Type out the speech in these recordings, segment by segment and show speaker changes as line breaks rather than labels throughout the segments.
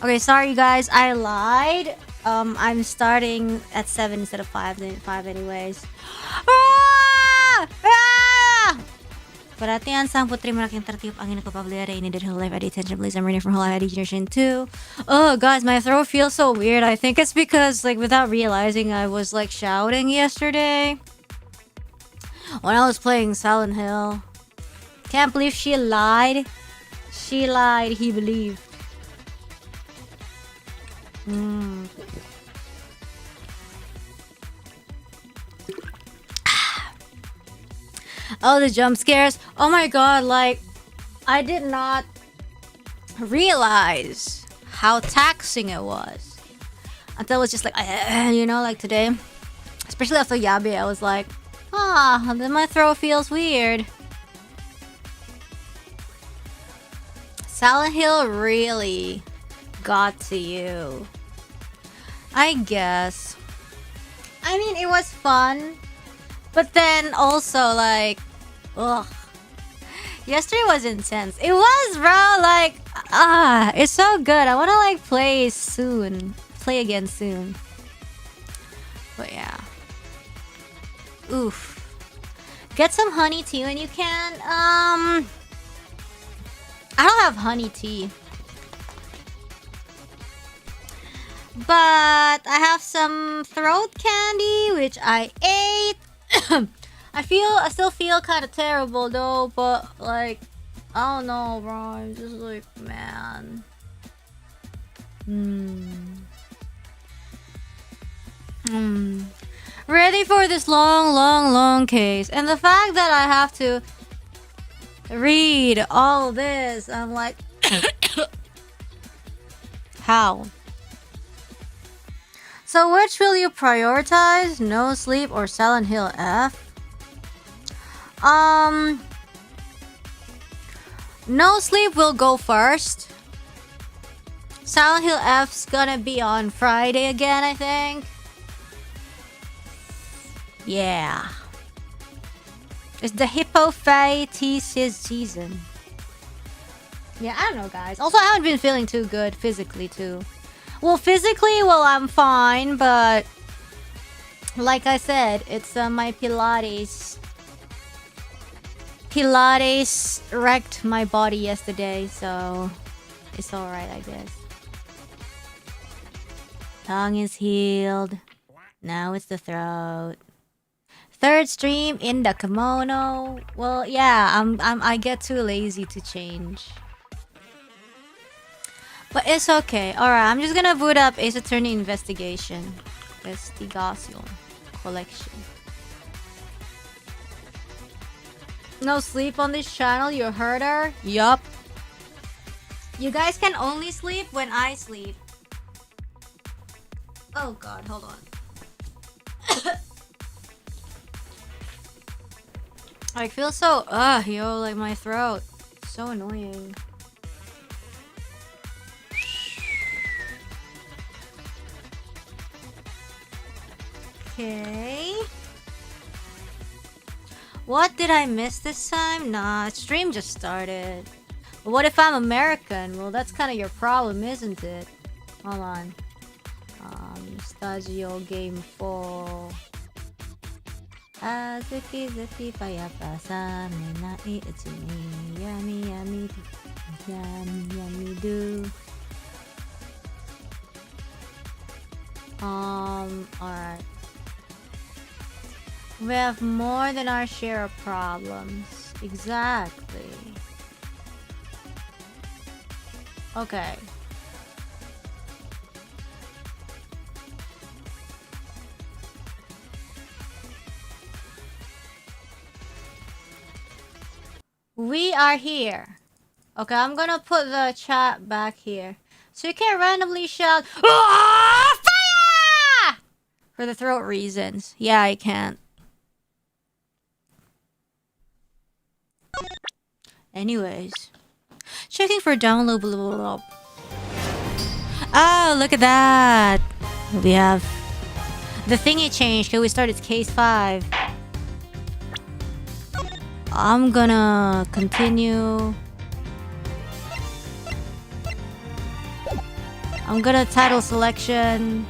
Okay, sorry guys, I lied. I'm starting at 7 instead of 5, then 5 anyways. Perhatian sang putri merak yang tertiup angin ke Pavolia Reine dari holoID attention please. I'm reading from holoID generation 2. Oh guys, my throat feels so weird. I think it's because like without realizing I was like shouting yesterday when I was playing Silent Hill. Can't believe she lied. She lied, he believed. Oh, the jump scares. Oh my god, like I did not realize how taxing it was until it was just like you know, like today, especially after Yabe, I was like, then my throat feels weird. Silent Hill really got to you, I guess. I mean, it was fun, but then also like, ugh. Yesterday was intense. It was, bro. Like, it's so good. I wanna like play soon. Play again soon. But yeah. Oof. Get some honey tea when you can. I don't have honey tea. But I have some throat candy, which I ate. I still feel kind of terrible though, but like, I don't know, bro. I'm just like, man. Ready for this long case. And the fact that I have to read all this, I'm like, how? So which will you prioritize? No Sleep or Silent Hill F? No Sleep will go first. Silent Hill F's gonna be on Friday again, I think. Yeah. It's the Hippophaetis season. Yeah, I don't know, guys. Also, I haven't been feeling too good physically, too. Well, physically, I'm fine, but like I said, it's my Pilates. Pilates wrecked my body yesterday, so it's alright, I guess. Tongue is healed. Now it's the throat. Third stream in the kimono. Well, yeah, I get too lazy to change. But it's okay. Alright, I'm just gonna boot up Ace Attorney Investigation. Investigation Collection. No sleep on this channel, you heard her? Yup. You guys can only sleep when I sleep. Oh god, hold on. I feel so, yo, like my throat. So annoying. Okay. What did I miss this time? Nah, stream just started. But what if I'm American? Well, that's kind of your problem, isn't it? Hold on. Stagio game 4. Azuki zuki payapasa menai itsumi yami yami yami yami do. Alright. We have more than our share of problems. Exactly. Okay. We are here. Okay, I'm gonna put the chat back here. So you can't randomly shout, "Ah, fire!" For the throat reasons. Yeah, I can't. Anyways. Checking for download. Blah, blah, blah. Oh, look at that. We have the thingy changed. Okay, we started case 5. I'm gonna continue I'm gonna title selection,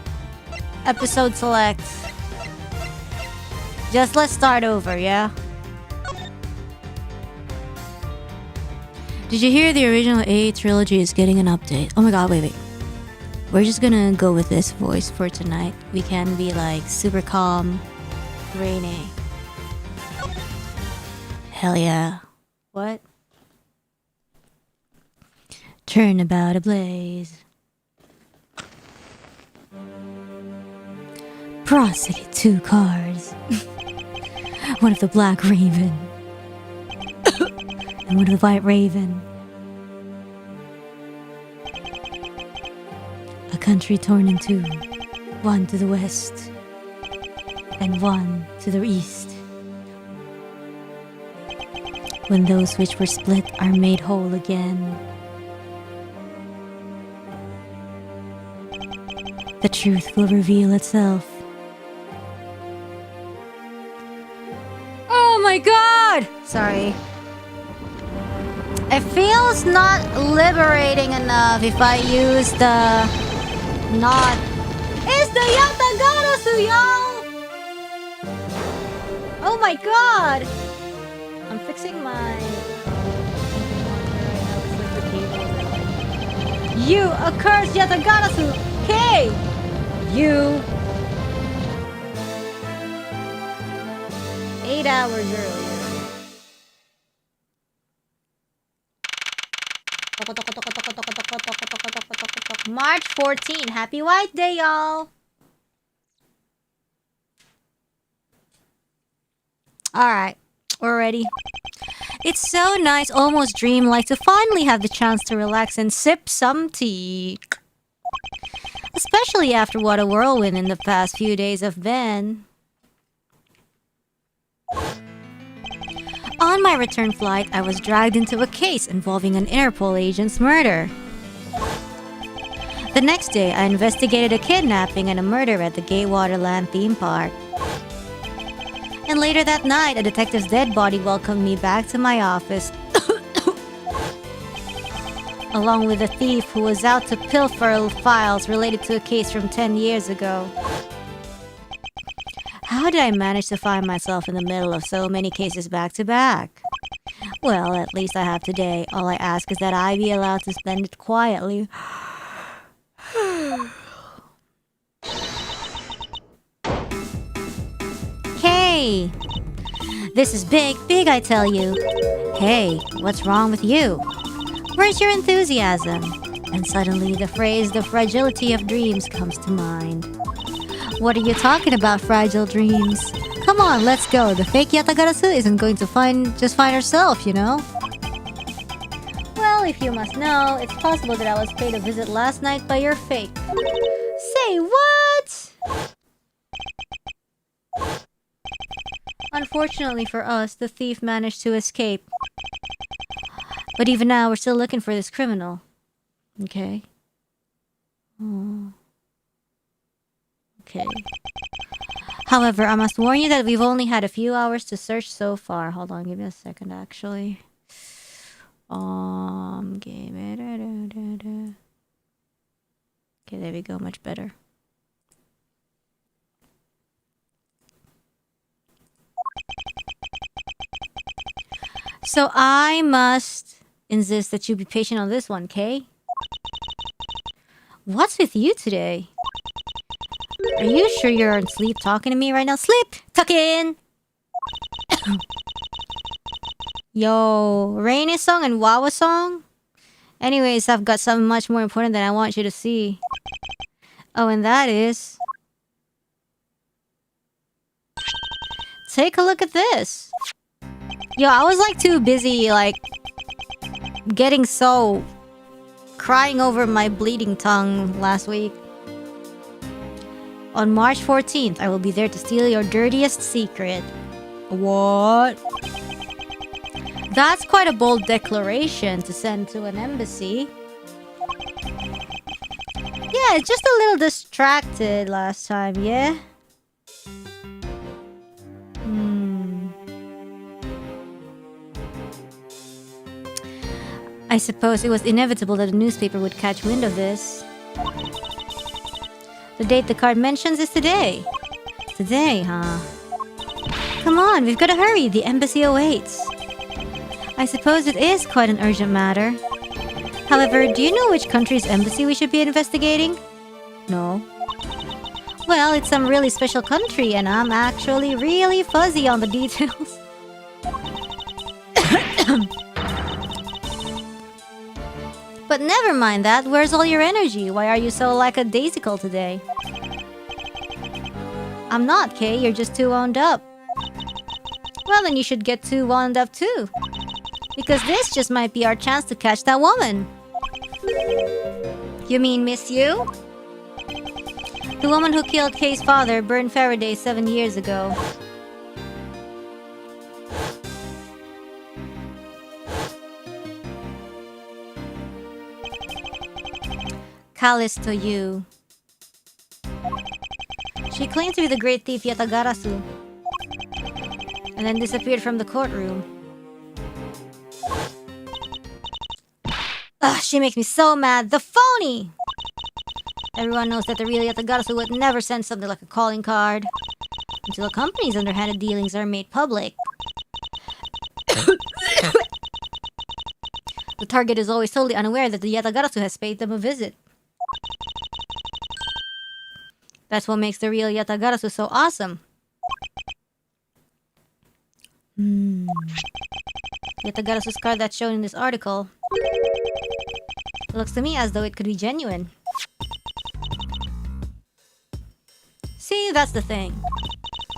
episode select. Just let's start over, yeah? Did you hear the original A trilogy is getting an update? Oh my god, wait. We're just gonna go with this voice for tonight. We can be like super calm, rainy. Hell yeah. What? Turnabout ablaze. Prosecute 2 cards. One of the Black Raven. And one of the White Raven. A country torn in 2. One to the west. And one to the east. When those which were split are made whole again. The truth will reveal itself. Oh my god! Sorry. It feels not liberating enough if I use the not. It's the Yatagarasu, y'all! Oh my god! I'm fixing my. You accursed Yatagarasu! Hey! You! 8 hours earlier. March 14. Happy White Day, y'all! Alright, we're ready. It's so nice, almost dreamlike, to finally have the chance to relax and sip some tea. Especially after what a whirlwind in the past few days have been. On my return flight, I was dragged into a case involving an Interpol agent's murder. The next day, I investigated a kidnapping and a murder at the Gay Waterland theme park. And later that night, a detective's dead body welcomed me back to my office, along with a thief who was out to pilfer files related to a case from 10 years ago. How did I manage to find myself in the middle of so many cases back to back? Well, at least I have today. All I ask is that I be allowed to spend it quietly. Hey! This is big, I tell you. Hey, what's wrong with you? Where's your enthusiasm? And suddenly the phrase, the fragility of dreams, comes to mind. What are you talking about, fragile dreams? Come on, let's go. The fake Yatagarasu isn't going to find herself, you know? Well, if you must know, it's possible that I was paid a visit last night by your fake. Say what? Unfortunately for us, the thief managed to escape. But even now, we're still looking for this criminal. Okay. Oh. Okay. However, I must warn you that we've only had a few hours to search so far. Hold on, give me a second, actually. Okay, there we go, much better. So I must insist that you be patient on this one, okay? What's with you today? Are you sure you're on sleep talking to me right now? Sleep! Tuck in! Yo, Rainy song and Wawa song? Anyways, I've got something much more important that I want you to see. Oh, and that is... take a look at this! Yo, I was like too busy, like... getting so... crying over my bleeding tongue last week. On March 14th, I will be there to steal your dirtiest secret. What? That's quite a bold declaration to send to an embassy. Yeah, just a little distracted last time, yeah? I suppose it was inevitable that the newspaper would catch wind of this. The date the card mentions is today. Today, huh? Come on, we've got to hurry. The embassy awaits. I suppose it is quite an urgent matter. However, do you know which country's embassy we should be investigating? No. Well, it's some really special country, and I'm actually really fuzzy on the details. But never mind that. Where's all your energy? Why are you so lackadaisical today? I'm not, Kay. You're just too wound up. Well, then you should get too wound up too. Because this just might be our chance to catch that woman. You mean Miss You? The woman who killed Kay's father burned Faraday 7 years ago. Callous to you. She claimed to be the great thief Yatagarasu, and then disappeared from the courtroom. Ugh, she makes me so mad. The phony! Everyone knows that the real Yatagarasu would never send something like a calling card until a company's underhanded dealings are made public. The target is always totally unaware that the Yatagarasu has paid them a visit. That's what makes the real Yatagarasu so awesome. Yatagarasu's card that's shown in this article looks to me as though it could be genuine. See, that's the thing.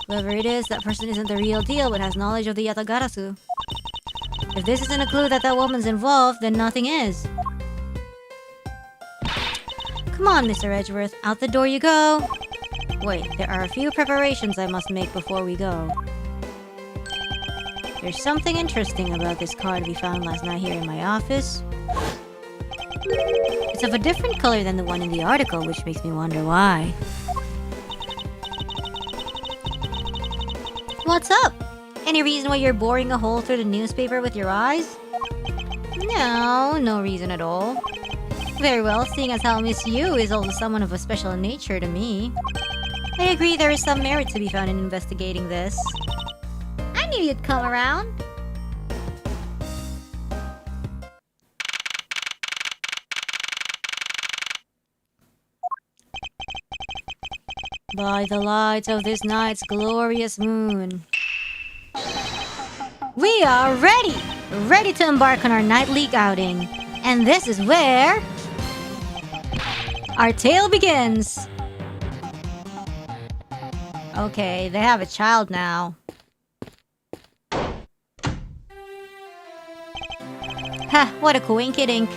Whoever it is, that person isn't the real deal but has knowledge of the Yatagarasu. If this isn't a clue that that woman's involved, then nothing is. Come on, Mr. Edgeworth, out the door you go. Wait, there are a few preparations I must make before we go. There's something interesting about this card we found last night here in my office. It's of a different color than the one in the article, which makes me wonder why. What's up? Any reason why you're boring a hole through the newspaper with your eyes? No, no reason at all. Very well, seeing as how Miss You is also someone of a special nature to me. I agree there is some merit to be found in investigating this. I knew you'd come around. By the light of this night's glorious moon. We are ready! Ready to embark on our nightly outing. And this is where our tale begins. Okay, they have a child now. Ha, what a coinkydink.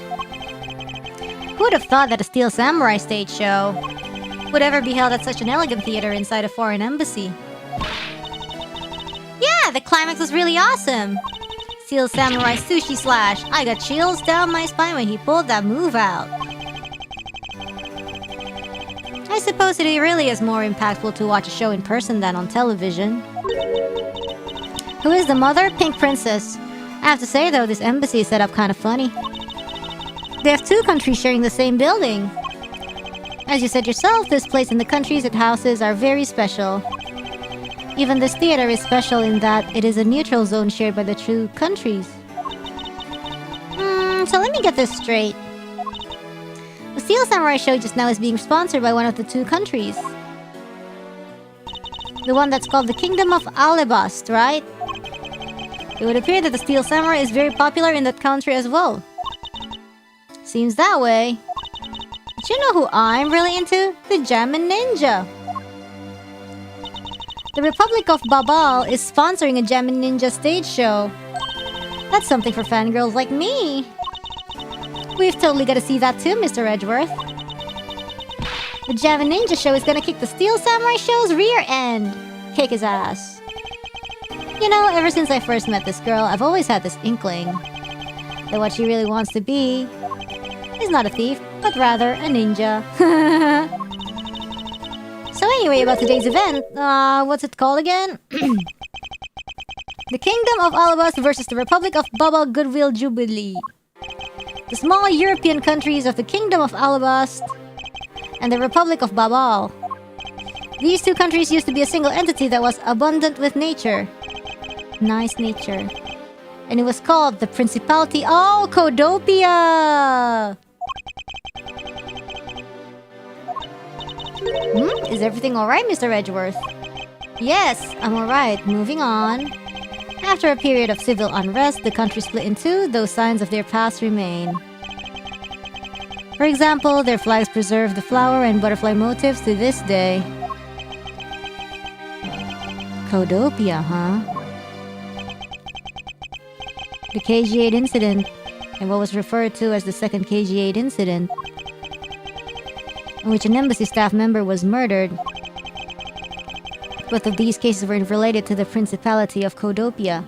Who would have thought that a Steel Samurai stage show would ever be held at such an elegant theater inside a foreign embassy? Yeah, the climax was really awesome. Steel Samurai Sushi Slash. I got chills down my spine when he pulled that move out. I suppose it really is more impactful to watch a show in person than on television. Who is the mother? Pink Princess. I have to say though, this embassy is set up kind of funny. They have two countries sharing the same building. As you said yourself, this place and the countries it houses are very special. Even this theater is special in that it is a neutral zone shared by the two countries. So let me get this straight. The Steel Samurai show just now is being sponsored by one of the two countries. The one that's called the Kingdom of Alabast, right? It would appear that the Steel Samurai is very popular in that country as well. Seems that way. But you know who I'm really into? The Jammin' Ninja. The Republic of Babal is sponsoring a Jammin' Ninja stage show. That's something for fangirls like me. We've totally got to see that too, Mr. Edgeworth. The Jammin' Ninja show is gonna kick the Steel Samurai show's rear end. Kick his ass. You know, ever since I first met this girl, I've always had this inkling that what she really wants to be is not a thief, but rather a ninja. So anyway, about today's event, what's it called again? The Kingdom of Alabast versus the Republic of Babal Goodwill Jubilee. The small European countries of the Kingdom of Alabast and the Republic of Babal. These two countries used to be a single entity that was abundant with nature. Nice nature. And it was called the Principality... Oh, Codopia! Is everything alright, Mr. Edgeworth? Yes, I'm alright. Moving on. After a period of civil unrest, the country split in two, though signs of their past remain. For example, their flags preserve the flower and butterfly motifs to this day. Codopia, huh? The KG-8 incident, and what was referred to as the second KG-8 incident, in which an embassy staff member was murdered. Both of these cases were related to the Principality of Codopia.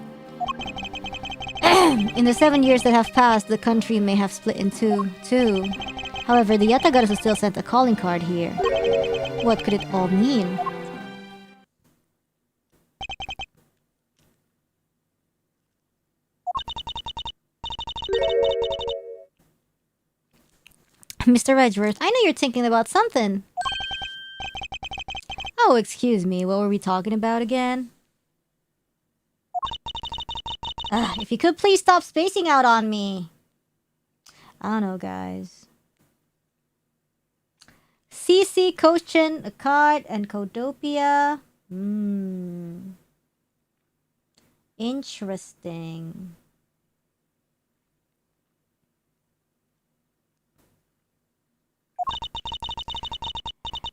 In the 7 years that have passed, the country may have split in two, too. However, the Yatagarasu still sent a calling card here. What could it all mean? Mr. Edgeworth, I know you're thinking about something. Oh, excuse me, what were we talking about again? If you could please stop spacing out on me. I don't know, guys. CC, Cochin, a card, and Codopia. Interesting.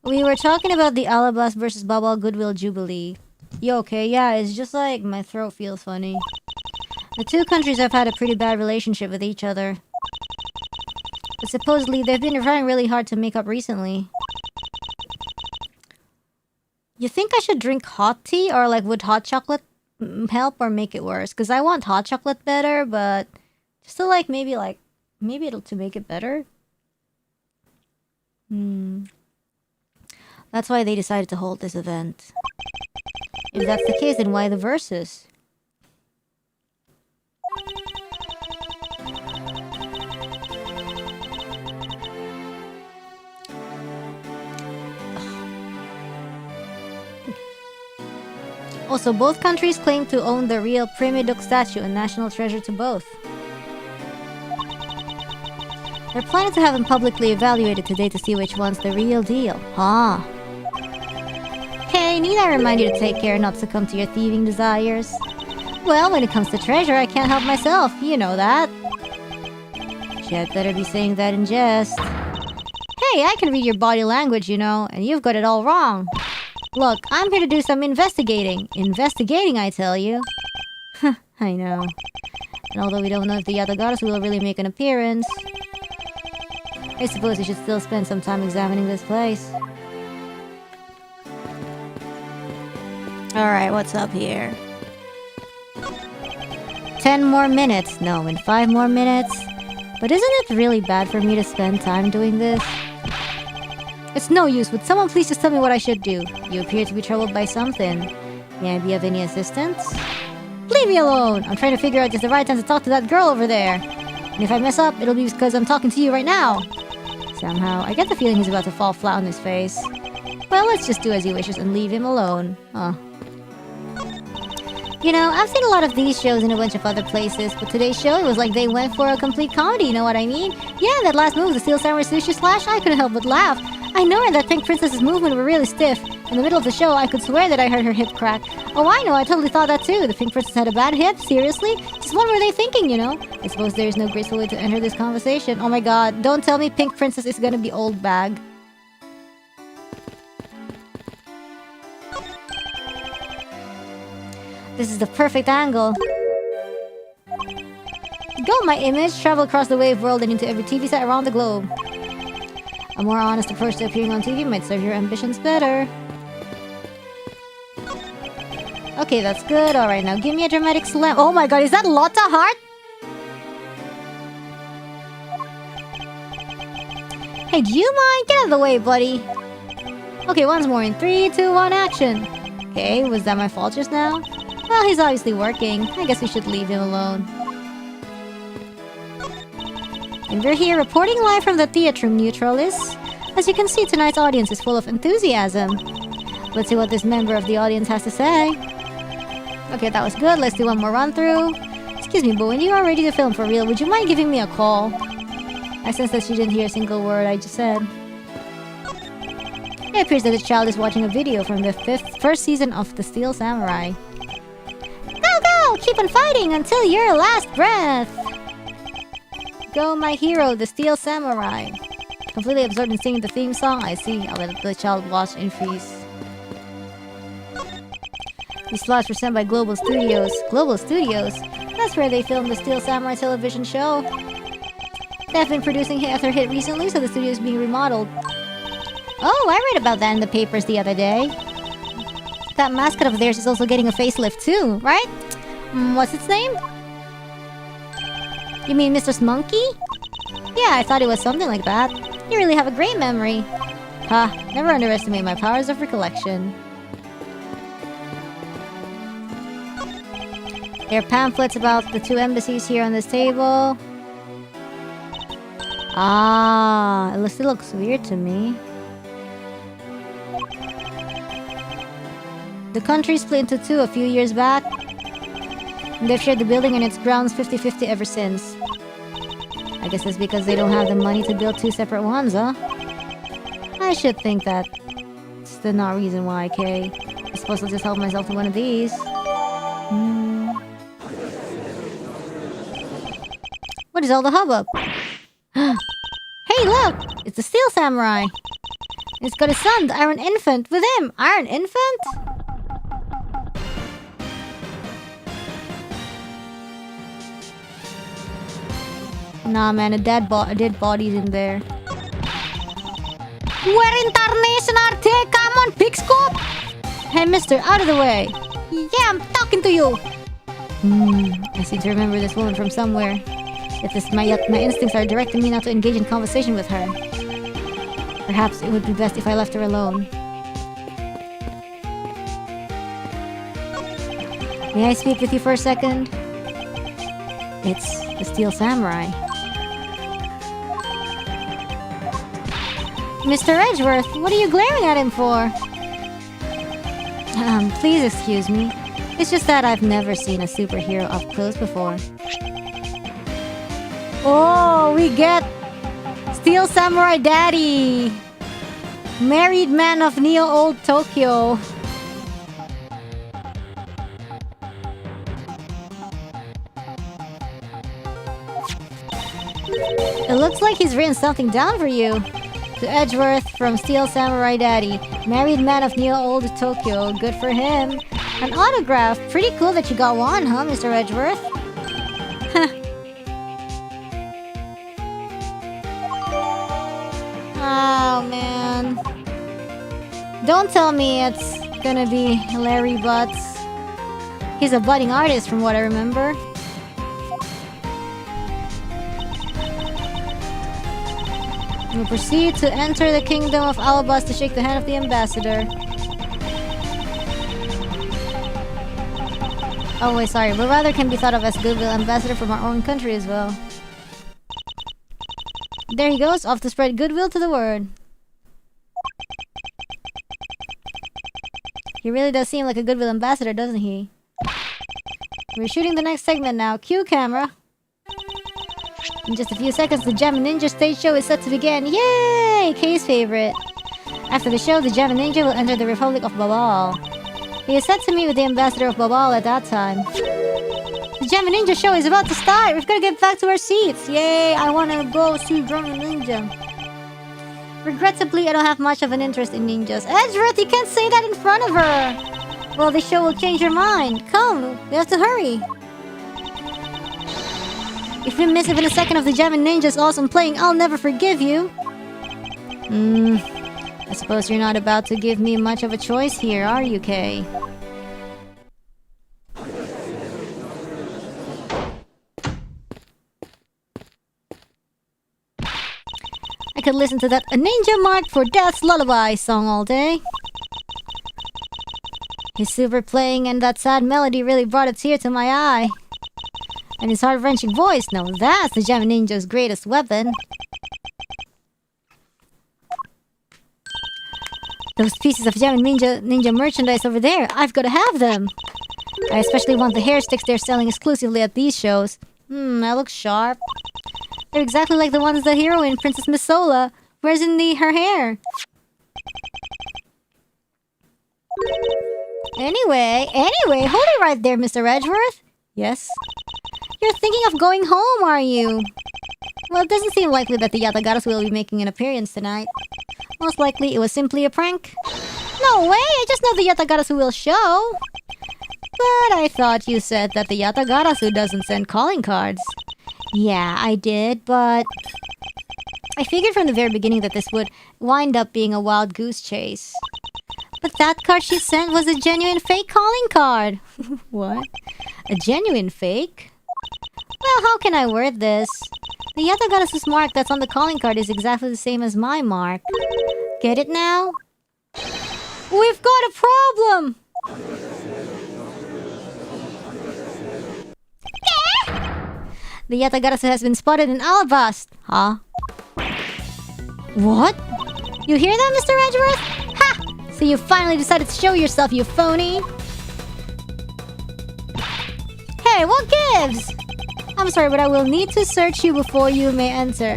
We were talking about the Alabas versus Babal Goodwill Jubilee. You okay? Yeah, it's just like my throat feels funny. The two countries have had a pretty bad relationship with each other. But supposedly, they've been trying really hard to make up recently. You think I should drink hot tea? Or like, would hot chocolate help or make it worse? Because I want hot chocolate better, but... just to maybe it'll to make it better? That's why they decided to hold this event. If that's the case, then why the versus? Also, both countries claim to own the real Primiduk statue, a national treasure to both. They're planning to have him publicly evaluated today to see which one's the real deal. Huh. Hey, need I remind you to take care not to succumb to your thieving desires? Well, when it comes to treasure, I can't help myself. You know that. She had better be saying that in jest. Hey, I can read your body language, you know, and you've got it all wrong. Look, I'm here to do some investigating. Investigating, I tell you. I know. And although we don't know if the Yatagarasu will really make an appearance, I suppose we should still spend some time examining this place. Alright, what's up here? 10 more minutes. No, in 5 more minutes. But isn't it really bad for me to spend time doing this? It's no use. Would someone please just tell me what I should do? You appear to be troubled by something. May I be of any assistance? Leave me alone! I'm trying to figure out just the right time to talk to that girl over there. And if I mess up, it'll be because I'm talking to you right now. Somehow, I get the feeling he's about to fall flat on his face. Well, let's just do as he wishes and leave him alone. Huh. You know, I've seen a lot of these shows in a bunch of other places, but today's show, it was like they went for a complete comedy, you know what I mean? Yeah, that last move, the Steel Samurai Sushi Slash, I couldn't help but laugh. I know that Pink Princess's movement were really stiff. In the middle of the show, I could swear that I heard her hip crack. Oh, I know, I totally thought that too. The Pink Princess had a bad hip? Seriously? Just what were they thinking, you know? I suppose there is no graceful way to enter this conversation. Oh my god, don't tell me Pink Princess is gonna be old bag. This is the perfect angle. Go, my image! Travel across the wave world and into every TV set around the globe. A more honest approach to appearing on TV might serve your ambitions better. Okay, that's good. Alright, now give me a dramatic slam. Oh my god, is that Lotta Heart? Hey, do you mind? Get out of the way, buddy. Okay, once more in 3, 2, 1, action. Okay, was that my fault just now? Well, he's obviously working. I guess we should leave him alone. And we're here reporting live from the Theatrum Neutralis. As you can see, tonight's audience is full of enthusiasm. Let's see what this member of the audience has to say. Okay, that was good. Let's do one more run through. Excuse me, but when you are ready to film for real, would you mind giving me a call? I sense that she didn't hear a single word I just said. It appears that the child is watching a video from the first season of The Steel Samurai. Go, go! Keep on fighting until your last breath! Go, my hero, the Steel Samurai. Completely absorbed in singing the theme song, I see. I'll let the child watch in peace. These slots were sent by Global Studios. Global Studios? That's where they filmed the Steel Samurai television show. They have been producing hit after hit recently, so the studio is being remodeled. Oh, I read about that in the papers the other day. That mascot of theirs is also getting a facelift too, right? What's its name? You mean Mr. Monkey? Yeah, I thought it was something like that. You really have a great memory. Ha, never underestimate my powers of recollection. There are pamphlets about the 2 embassies here on this table. Ah, it still looks weird to me. The country split into 2 a few years back. And they've shared the building and its grounds 50-50 ever since. I guess that's because they don't have the money to build 2 separate ones, huh? I should think that it's the not reason why, okay? I suppose I'll just help myself to one of these. What is all the hubbub? Hey, look! It's the Steel Samurai! It's got his son, the Iron Infant, with him! Iron Infant? Nah, man, a dead body's in there. Where in tarnation are they? Come on, big scoop! Hey, mister, out of the way! Yeah, I'm talking to you! I seem to remember this woman from somewhere. Yet my instincts are directing me not to engage in conversation with her. Perhaps it would be best if I left her alone. May I speak with you for a second? It's the Steel Samurai. Mr. Edgeworth, what are you glaring at him for? Please excuse me. It's just that I've never seen a superhero up close before. Oh, we get Steel Samurai Daddy! Married man of Neo Old Tokyo. It looks like he's written something down for you. To Edgeworth from Steel Samurai Daddy. Married man of Neo Old Tokyo. Good for him. An autograph. Pretty cool that you got one, huh, Mr. Edgeworth? Oh, man. Don't tell me it's gonna be Larry Butts. He's a budding artist from what I remember. We'll proceed to enter the kingdom of Alabas to shake the hand of the ambassador. Oh wait, sorry, but rather can be thought of as goodwill ambassador from our own country as well. There he goes, off to spread goodwill to the world. He really does seem like a goodwill ambassador, doesn't he? We're shooting the next segment now. Cue camera. In just a few seconds, the Gem Ninja stage show is set to begin. Yay! Kay's favorite. After the show, the Gem Ninja will enter the Republic of Babal. He is set to meet with the ambassador of Babal at that time. The Gem Ninja show is about to start. We've got to get back to our seats. Yay! I want to go see Gem Ninja. Regrettably, I don't have much of an interest in ninjas. Edgeworth, you can't say that in front of her. Well, this show will change your mind. Come, we have to hurry. If we miss even a second of the Gem Ninja's awesome playing, I'll never forgive you. I suppose you're not about to give me much of a choice here, are you, Kay? I could listen to that "A Ninja Marked for Death's Lullaby" song all day. His super playing and that sad melody really brought a tear to my eye. And his heart-wrenching voice, now that's the Gem Ninja's greatest weapon. Those pieces of gem and ninja merchandise over there, I've got to have them. I especially want the hair sticks they're selling exclusively at these shows. That looks sharp. They're exactly like the ones the heroine, Princess Misola, wears in her hair. Anyway, hold it right there, Mr. Edgeworth. Yes? You're thinking of going home, are you? Well, it doesn't seem likely that the Yatagaras will be making an appearance tonight. Most likely, it was simply a prank. No way! I just know the Yatagarasu will show! But I thought you said that the Yatagarasu doesn't send calling cards. Yeah, I did, but... I figured from the very beginning that this would wind up being a wild goose chase. But that card she sent was a genuine fake calling card! What? A genuine fake? Well, how can I word this? The Yatagarasu's mark that's on the calling card is exactly the same as my mark. Get it now? We've got a problem! The Yatagarasu has been spotted in Alabast. Huh? What? You hear that, Mr. Edgeworth? Ha! So you finally decided to show yourself, you phony! Hey, what gives? I'm sorry, but I will need to search you before you may enter.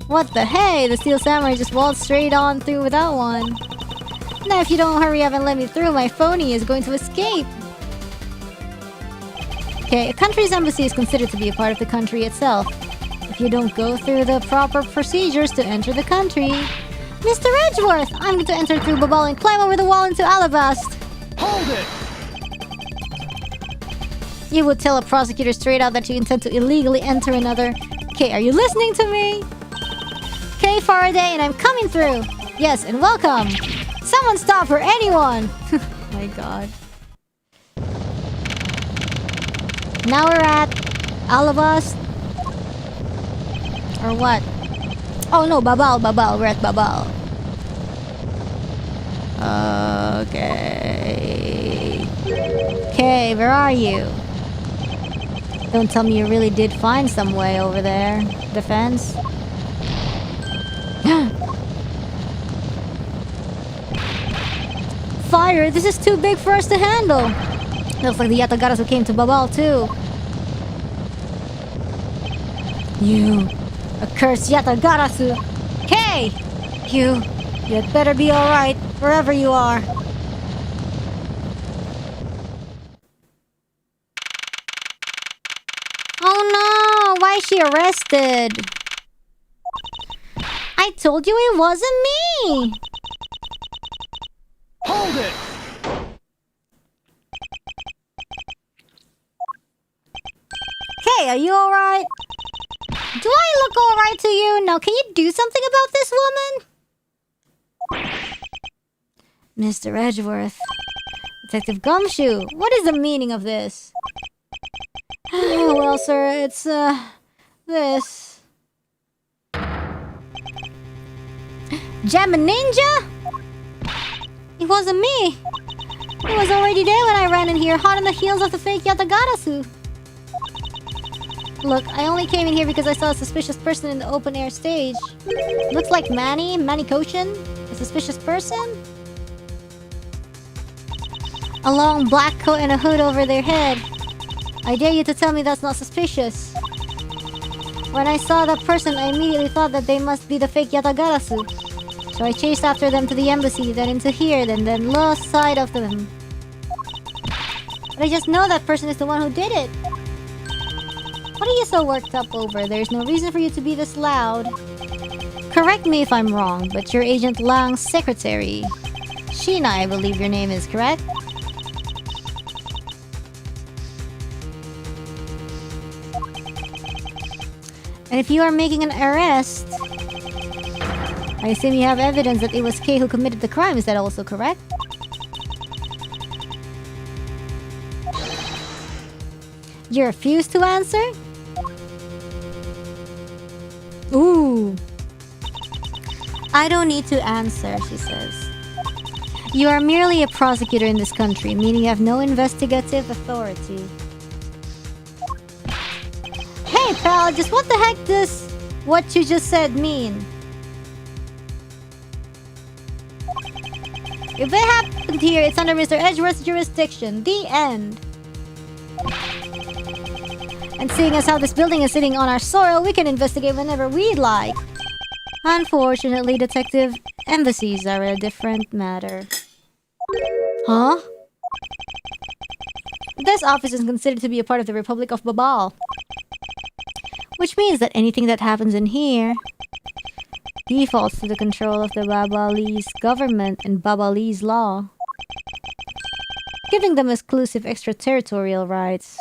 What the hey? The Steel Samurai just waltzed straight on through without one. Now if you don't hurry up and let me through, my phony is going to escape. Okay, a country's embassy is considered to be a part of the country itself. If you don't go through the proper procedures to enter the country... Mr. Edgeworth! I'm going to enter through Babal and climb over the wall into Alabast. Hold it! You would tell a prosecutor straight out that you intend to illegally enter another... Okay, are you listening to me? Okay, Faraday, and I'm coming through. Yes, and welcome. Someone stop for anyone! My god. Now we're at Alabast. Or what? Oh no, Babal. We're at Babal. Okay. Okay, where are you? Don't tell me you really did find some way over there. Defense? Fire! This is too big for us to handle! Looks like the Yatagarasu came to Babal too. You accursed Yatagarasu! Hey! You'd better be alright, wherever you are. Oh no! Why is she arrested? I told you it wasn't me! Hold it! Hey, are you alright? Do I look alright to you? Now, can you do something about this woman? Mr. Edgeworth. Detective Gumshoe, what is the meaning of this? Well, sir, it's, this. Jamma Ninja? It wasn't me. It was already there when I ran in here, hot on the heels of the fake Yatagarasu. Look, I only came in here because I saw a suspicious person in the open-air stage. Looks like Manny Koshin? A suspicious person? A long black coat and a hood over their head. I dare you to tell me that's not suspicious. When I saw that person, I immediately thought that they must be the fake Yatagarasu. So I chased after them to the embassy, then into here, then lost sight of them. But I just know that person is the one who did it. What are you so worked up over? There's no reason for you to be this loud. Correct me if I'm wrong, but you're Agent Lang's secretary. Sheena, I believe your name is, correct? And if you are making an arrest, I assume you have evidence that it was Kay who committed the crime. Is that also correct? You refuse to answer? Ooh. I don't need to answer, she says. You are merely a prosecutor in this country, meaning you have no investigative authority. Hey, pal, just what the heck does what you just said mean? If it happened here, it's under Mr. Edgeworth's jurisdiction. The end. And seeing as how this building is sitting on our soil, we can investigate whenever we'd like. Unfortunately, detective embassies are a different matter. Huh? This office is considered to be a part of the Republic of Babal. Which means that anything that happens in here defaults to the control of the Babalese government and Babalese law, giving them exclusive extraterritorial rights.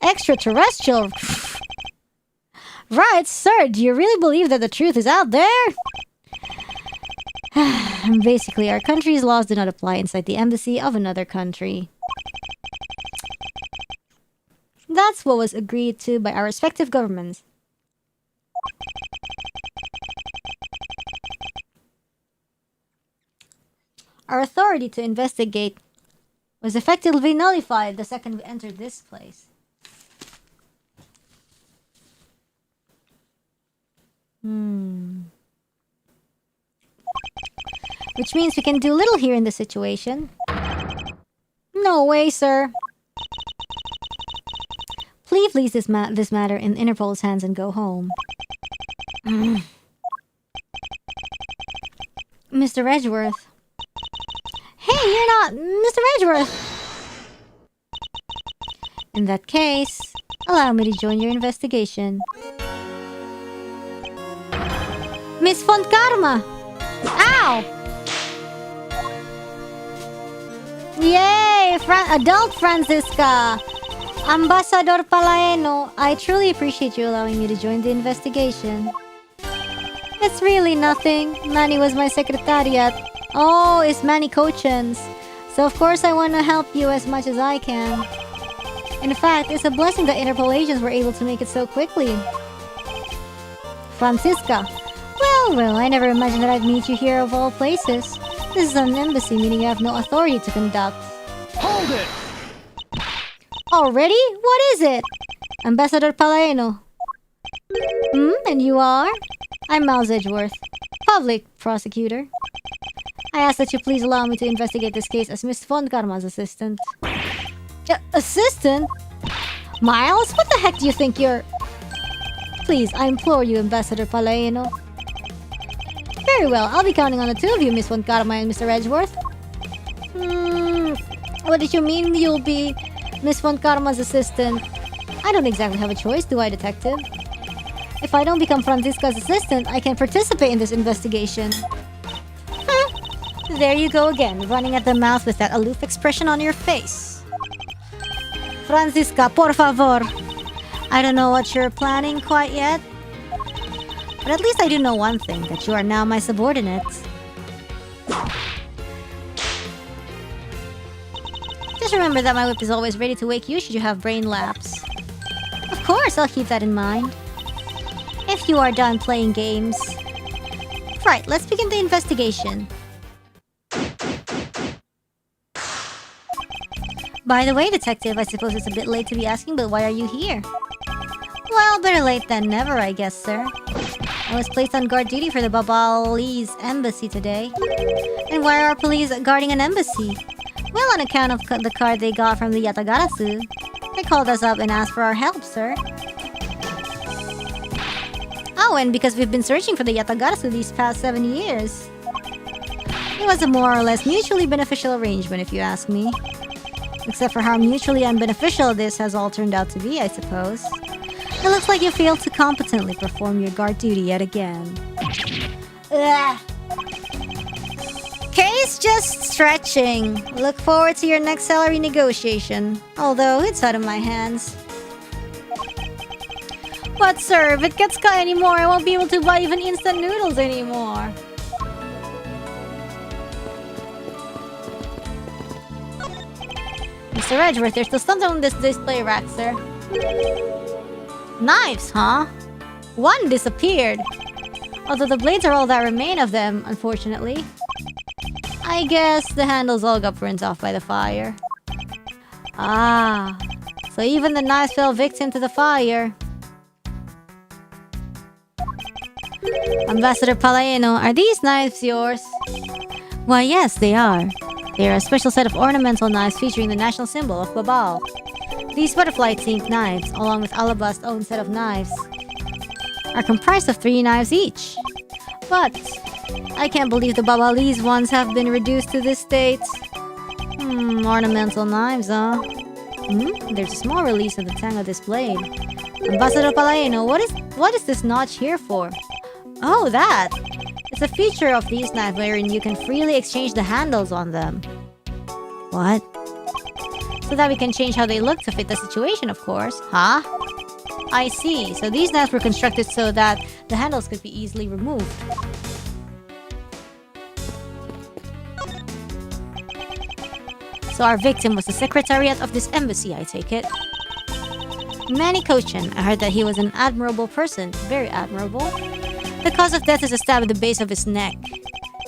Extraterrestrial rights? Sir, do you really believe that the truth is out there? Basically, our country's laws do not apply inside the embassy of another country. That's what was agreed to by our respective governments. Our authority to investigate was effectively nullified the second we entered this place. Which means we can do little here in this situation. No way, sir. Please leave this matter in Interpol's hands and go home. Mr. Edgeworth. Hey, you're not Mr. Edgeworth! In that case, allow me to join your investigation. Miss Font Karma! Ow! Yay! Adult Francisca! Ambassador Palaeno, I truly appreciate you allowing me to join the investigation. It's really nothing. Manny was my secretariat. Oh, it's Manny Cochins. So of course I want to help you as much as I can. In fact, it's a blessing that Interpol agents were able to make it so quickly. Francisca. Well, I never imagined that I'd meet you here of all places. This is an embassy, meaning you have no authority to conduct.
Hold it!
Already? What is it? Ambassador Palaeno. And you are? I'm Miles Edgeworth, public prosecutor. I ask that you please allow me to investigate this case as Miss Von Karma's assistant. Assistant? Miles? What the heck do you think you're... Please, I implore you, Ambassador Palaeno. Very well, I'll be counting on the two of you, Miss Von Karma and Mr. Edgeworth. What did you mean you'll be Miss Von Karma's assistant? I don't exactly have a choice, do I, detective? If I don't become Francisca's assistant, I can participate in this investigation. There you go again, running at the mouth with that aloof expression on your face. Francisca, por favor. I don't know what you're planning quite yet, but at least I do know one thing, that you are now my subordinate. Just remember that my whip is always ready to wake you should you have brain lapse. Of course, I'll keep that in mind. If you are done playing games. Right, let's begin the investigation. By the way, detective, I suppose it's a bit late to be asking, but why are you here? Well, better late than never, I guess, sir. I was placed on guard duty for the Babalese embassy today. And why are police guarding an embassy? Well, on account of the card they got from the Yatagarasu. They called us up and asked for our help, sir. Oh, and because we've been searching for the Yatagarasu these past 7 years. It was a more or less mutually beneficial arrangement, if you ask me. Except for how mutually unbeneficial this has all turned out to be, I suppose. It looks like you failed to competently perform your guard duty yet again. Ugh. Case just stretching. Look forward to your next salary negotiation. Although, it's out of my hands. But sir, if it gets cut anymore, I won't be able to buy even instant noodles anymore. Mr. Edgeworth, there's still something on this display rack, sir. Knives, huh? One disappeared. Although the blades are all that remain of them, unfortunately. I guess the handles all got burnt off by the fire. Ah, so even the knives fell victim to the fire. Ambassador Palaeno, are these knives yours? Why, yes, they are. They are a special set of ornamental knives featuring the national symbol of Babal. These butterfly-themed knives, along with Alabast's own set of knives, are comprised of 3 knives each. But I can't believe the Babalese ones have been reduced to this state. Ornamental knives, huh? There's a small release of the tang of this blade. Ambassador Palaeno, what is this notch here for? Oh, that! It's a feature of these knives wherein you can freely exchange the handles on them. What? So that we can change how they look to fit the situation, of course. Huh? I see. So these knives were constructed so that the handles could be easily removed. So our victim was the secretariat of this embassy, I take it. Manny Kochin, I heard that he was an admirable person. Very admirable. The cause of death is a stab at the base of his neck.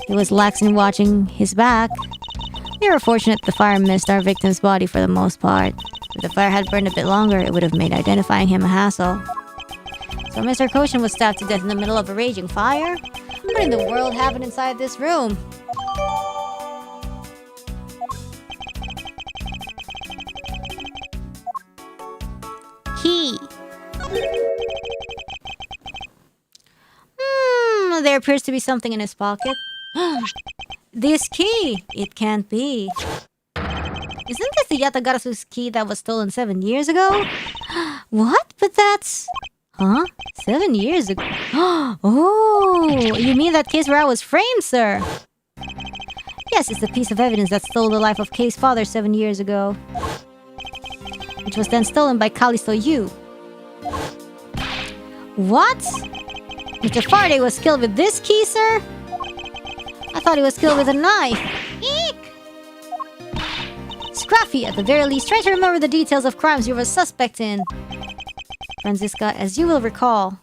He was lax in watching his back. We were fortunate the fire missed our victim's body for the most part. If the fire had burned a bit longer, it would have made identifying him a hassle. So Mr. Kochin was stabbed to death in the middle of a raging fire? What in the world happened inside this room? Key. There appears to be something in his pocket. This key! It can't be. Isn't this the Yatagarasu's key that was stolen 7 years ago? What? But that's... Huh? 7 years ago? Oh! You mean that case where I was framed, sir? Yes, it's the piece of evidence that stole the life of Kei's father 7 years ago. Which was then stolen by Callisto Yu. What? Mr. Faraday was killed with this key, sir? I thought he was killed with a knife. Eek! Scruffy, at the very least, try to remember the details of crimes you were a suspect in. Franziska, as you will recall,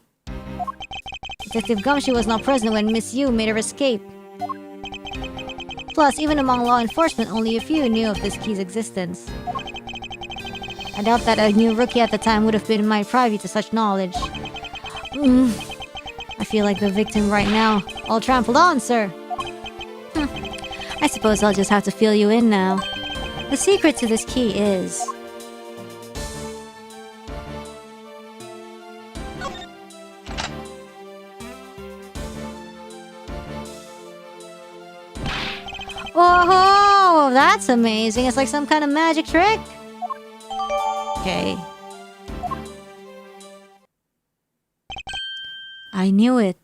Detective Gumshoe was not present when Miss Yu made her escape. Plus, even among law enforcement, only a few knew of this key's existence. I doubt that a new rookie at the time would have been privy to such knowledge. I feel like the victim right now. All trampled on, sir. I suppose I'll just have to fill you in now. The secret to this key is... Oh, that's amazing. It's like some kind of magic trick. Okay. I knew it.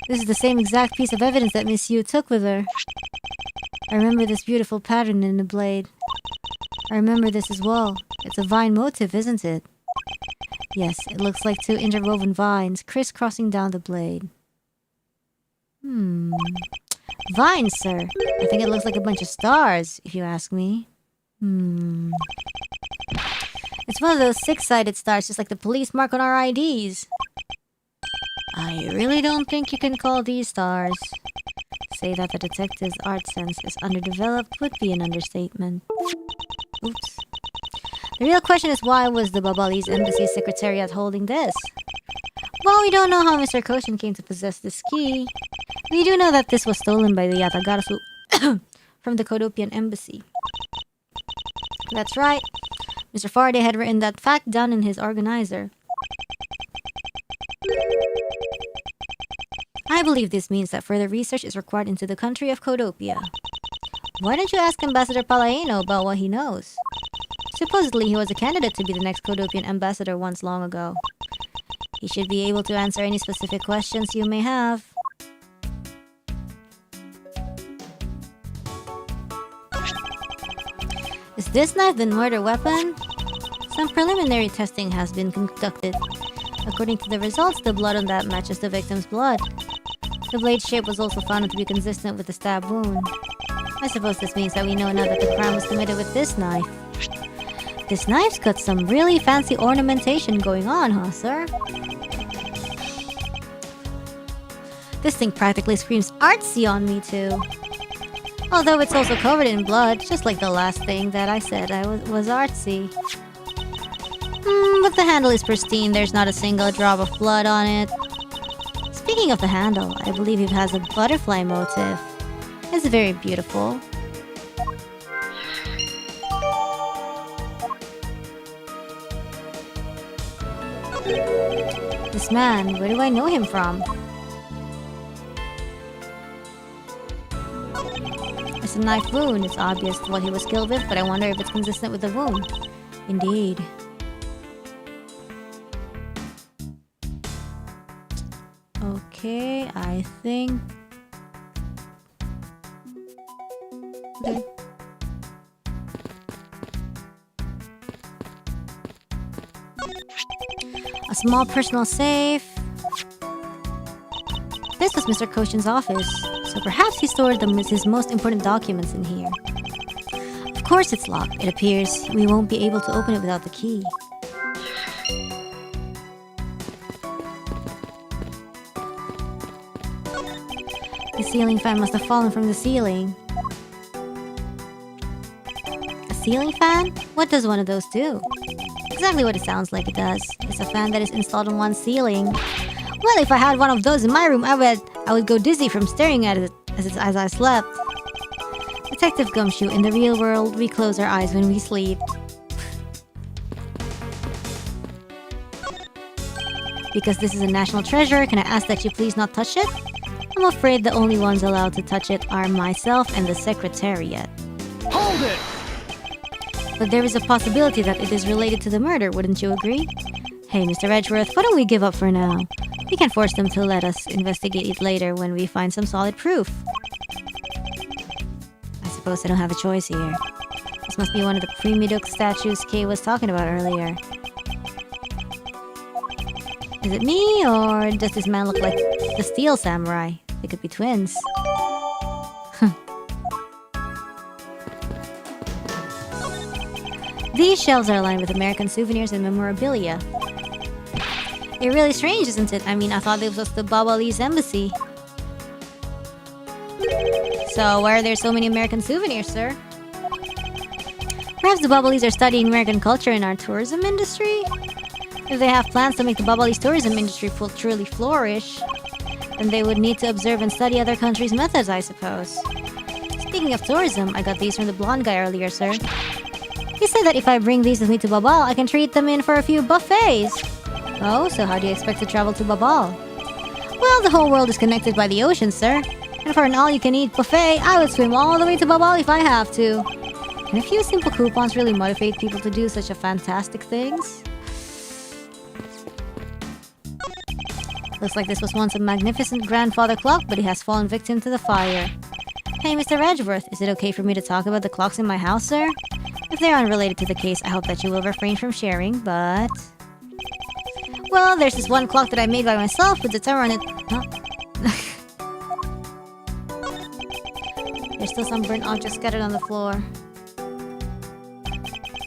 This is the same exact piece of evidence that Miss Yu took with her. I remember this beautiful pattern in the blade. I remember this as well. It's a vine motif, isn't it? Yes, it looks like 2 interwoven vines crisscrossing down the blade. Vines, sir. I think it looks like a bunch of stars, if you ask me. It's one of those 6-sided stars, just like the police mark on our IDs. I really don't think you can call these stars. Say that the detective's art sense is underdeveloped would be an understatement. Oops. The real question is, why was the Babalese embassy secretariat holding this? Well, we don't know how Mr. Kochin came to possess this key. We do know that this was stolen by the Yatagarasu from the Kodopian embassy. That's right. Mr. Faraday had written that fact down in his organizer. I believe this means that further research is required into the country of Kodopia. Why don't you ask Ambassador Palaeno about what he knows? Supposedly he was a candidate to be the next Kodopian ambassador once long ago. He should be able to answer any specific questions you may have. Is this knife the murder weapon? Some preliminary testing has been conducted. According to the results, the blood on that matches the victim's blood. The blade shape was also found to be consistent with the stab wound. I suppose this means that we know now that the crime was committed with this knife. This knife's got some really fancy ornamentation going on, huh, sir? This thing practically screams artsy on me, too. Although it's also covered in blood, just like the last thing that I said was artsy. But the handle is pristine, there's not a single drop of blood on it. Speaking of the handle, I believe it has a butterfly motif. It's very beautiful. This man, where do I know him from? It's a knife wound. It's obvious what he was killed with, but I wonder if it's consistent with the wound. Indeed. Okay, I think... Okay. A small personal safe. This was Mr. Koshin's office, so perhaps he stored his most important documents in here. Of course it's locked. It appears we won't be able to open it without the key. The ceiling fan must have fallen from the ceiling. A ceiling fan? What does one of those do? Exactly what it sounds like it does. It's a fan that is installed on one ceiling. Well, if I had one of those in my room, I would go dizzy from staring at it as I slept. Detective Gumshoe, in the real world, we close our eyes when we sleep. Because this is a national treasure, can I ask that you please not touch it? I'm afraid the only ones allowed to touch it are myself and the Secretariat.
Hold it!
But there is a possibility that it is related to the murder, wouldn't you agree? Hey, Mr. Edgeworth, why don't we give up for now? We can force them to let us investigate it later when we find some solid proof. I suppose I don't have a choice here. This must be one of the Primiduk statues Kay was talking about earlier. Is it me, or does this man look like the Steel Samurai? They could be twins. These shelves are lined with American souvenirs and memorabilia. It's really strange, isn't it? I mean, I thought it was the Babalese embassy. So, why are there so many American souvenirs, sir? Perhaps the Babalese are studying American culture in our tourism industry? If they have plans to make the Babalese tourism industry truly flourish, then they would need to observe and study other countries' methods, I suppose. Speaking of tourism, I got these from the blonde guy earlier, sir. He said that if I bring these with me to Babal, I can treat them in for a few buffets. Oh, so how do you expect to travel to Babal? Well, the whole world is connected by the ocean, sir. And for an all-you-can-eat buffet, I would swim all the way to Babal if I have to. Can a few simple coupons really motivate people to do such a fantastic things? Looks like this was once a magnificent grandfather clock, but it has fallen victim to the fire. Hey, Mr. Edgeworth, is it okay for me to talk about the clocks in my house, sir? If they are unrelated to the case, I hope that you will refrain from sharing, but... Well, there's this one clock that I made by myself with the timer on it... Huh? There's still some burnt objects scattered on the floor.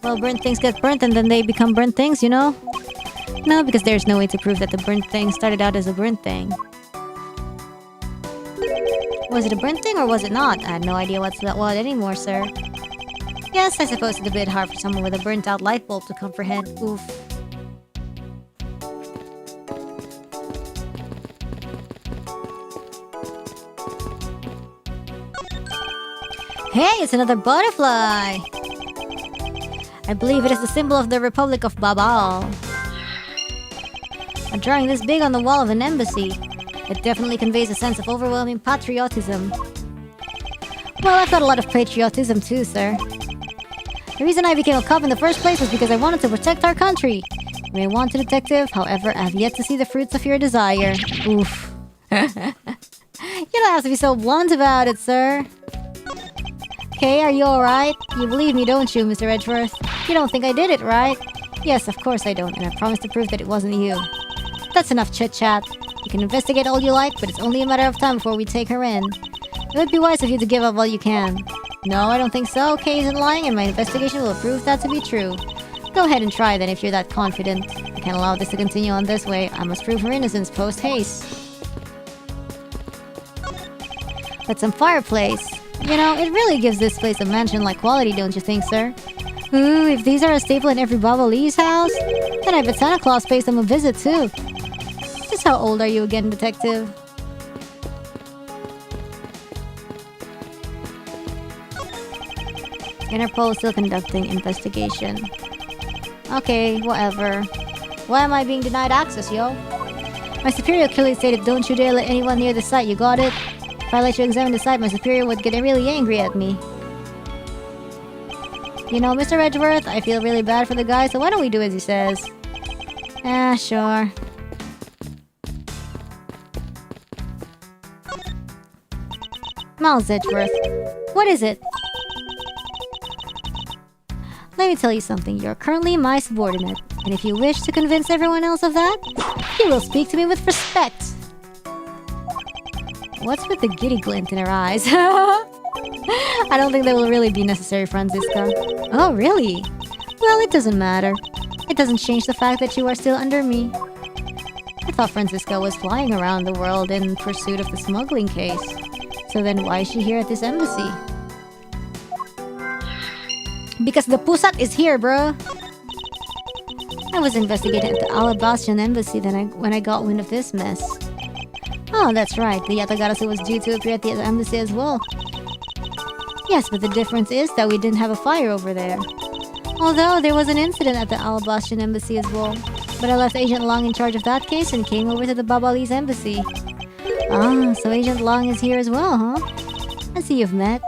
Well, burnt things get burnt and then they become burnt things, you know? No, because there's no way to prove that the burnt thing started out as a burnt thing. Was it a burnt thing or was it not? I had no idea what's that what anymore, sir. Yes, I suppose it's a bit hard for someone with a burnt-out light bulb to comprehend. Oof. Hey, it's another butterfly! I believe it is the symbol of the Republic of Babal. A drawing this big on the wall of an embassy. It definitely conveys a sense of overwhelming patriotism. Well, I've got a lot of patriotism too, sir. The reason I became a cop in the first place was because I wanted to protect our country. You may want a detective, however, I have yet to see the fruits of your desire. Oof. You don't have to be so blunt about it, sir. Okay, are you alright? You believe me, don't you, Mr. Edgeworth? You don't think I did it, right? Yes, of course I don't, and I promise to prove that it wasn't you. That's enough chit-chat. You can investigate all you like, but it's only a matter of time before we take her in. It would be wise of you to give up while you can. No, I don't think so. Kay isn't lying, and my investigation will prove that to be true. Go ahead and try then if you're that confident. I can't allow this to continue on this way. I must prove her innocence post-haste. But some fireplace. You know, it really gives this place a mansion-like quality, don't you think, sir? Ooh, if these are a staple in every Babalese house, then I bet Santa Claus pays them a visit, too. Just how old are you again, detective? Interpol is still conducting investigation. Okay, whatever. Why am I being denied access, yo? My superior clearly stated, don't you dare let anyone near the site, you got it? If I let you examine the site, my superior would get really angry at me. You know, Mr. Edgeworth, I feel really bad for the guy, so why don't we do as he says? Ah, sure. Miles Edgeworth. What is it? Let me tell you something, you're currently my subordinate, and if you wish to convince everyone else of that, you will speak to me with respect. What's with the giddy glint in her eyes? I don't think that will really be necessary, Franziska. Oh, really? Well, it doesn't matter. It doesn't change the fact that you are still under me. I thought Franziska was flying around the world in pursuit of the smuggling case. So then why is she here at this embassy? Because the Pusat is here, bruh! I was investigating at the Alabastian embassy when I got wind of this mess. Oh, that's right. The Yatagarasu was due to appear at the embassy as well. Yes, but the difference is that we didn't have a fire over there. Although, there was an incident at the Alabastian embassy as well. But I left Agent Long in charge of that case and came over to the Babalese embassy. Ah, so Agent Long is here as well, huh? I see you've met.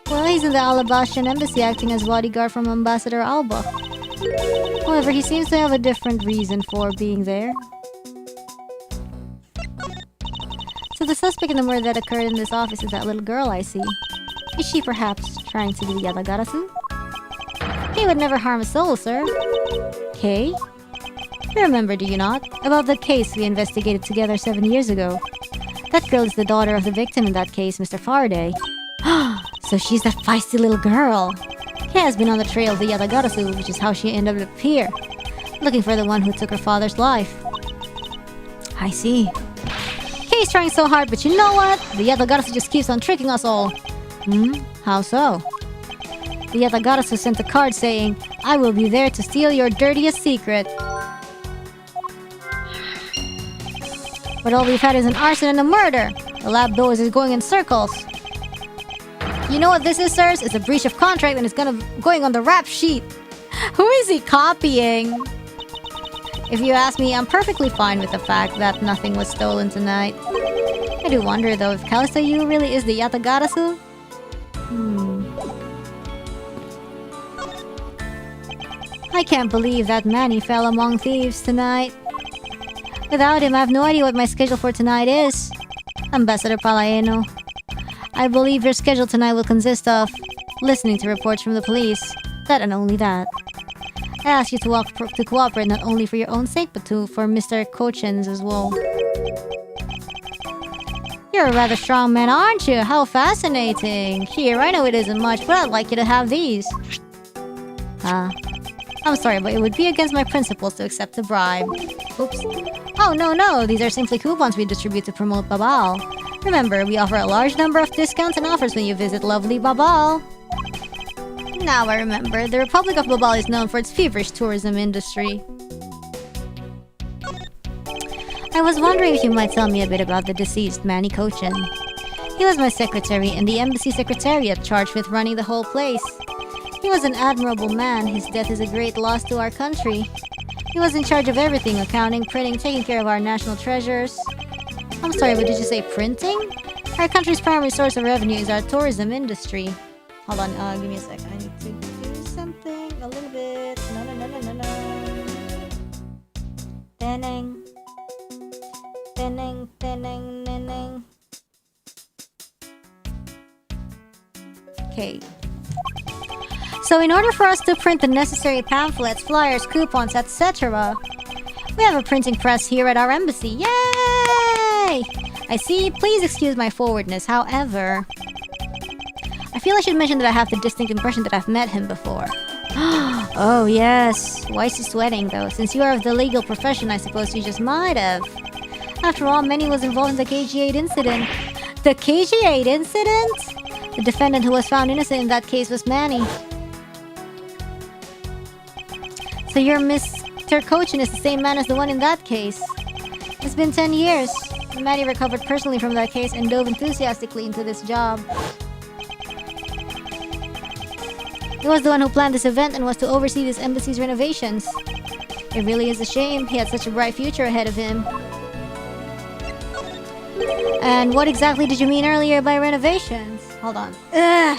Well, he's in the Alabastian embassy acting as bodyguard from Ambassador Alba. However, he seems to have a different reason for being there. So the suspect in the murder that occurred in this office is that little girl I see. Is she perhaps trying to be the Yatagarasu? Kay would never harm a soul, sir. Kay? You remember, do you not? About the case we investigated together 7 years ago. That girl is the daughter of the victim in that case, Mr. Faraday. So she's that feisty little girl. Kay has been on the trail of the Yatagarasu, which is how she ended up here. Looking for the one who took her father's life. I see. Kay's trying so hard, but you know what? The Yatagarasu just keeps on tricking us all. How so? The Yatagarasu sent a card saying, I will be there to steal your dirtiest secret. But all we've had is an arson and a murder. The lab doors is going in circles. You know what this is, sirs? It's a breach of contract and it's going on the rap sheet. Who is he copying? If you ask me, I'm perfectly fine with the fact that nothing was stolen tonight. I do wonder though if Callisto Yu really is the Yatagarasu? I can't believe that Manny fell among thieves tonight. Without him, I have no idea what my schedule for tonight is. Ambassador Palaeno, I believe your schedule tonight will consist of listening to reports from the police. That and only that. I ask you to cooperate not only for your own sake, but for Mr. Kochen's as well. You're a rather strong man, aren't you? How fascinating. Here, I know it isn't much, but I'd like you to have these. I'm sorry, but it would be against my principles to accept a bribe. Oops. Oh, no, these are simply coupons we distribute to promote Babal. Remember, we offer a large number of discounts and offers when you visit lovely Babal. Now I remember, the Republic of Babal is known for its feverish tourism industry. I was wondering if you might tell me a bit about the deceased Manny Kochin. He was my secretary in the embassy secretariat charged with running the whole place. He was an admirable man. His death is a great loss to our country. He was in charge of everything, accounting, printing, taking care of our national treasures. I'm sorry, but did you say printing? Our country's primary source of revenue is our tourism industry. Hold on, give me a sec. I need to do something a little bit. No. Teneng. Okay. So in order for us to print the necessary pamphlets, flyers, coupons, etc., we have a printing press here at our embassy. Yay! I see. Please excuse my forwardness. However, I feel I should mention that I have the distinct impression that I've met him before. Oh yes. Why is he sweating though? Since you are of the legal profession, I suppose you just might have. After all, Manny was involved in the KG8 incident. The KG8 incident? The defendant who was found innocent in that case was Manny. So your Mr. Kochin is the same man as the one in that case. It's been 10 years. Manny recovered personally from that case and dove enthusiastically into this job.
He was the one who planned this event and was to oversee this embassy's renovations. It really is a shame. He had such a bright future ahead of him. And what exactly did you mean earlier by renovations? Hold on. Ugh.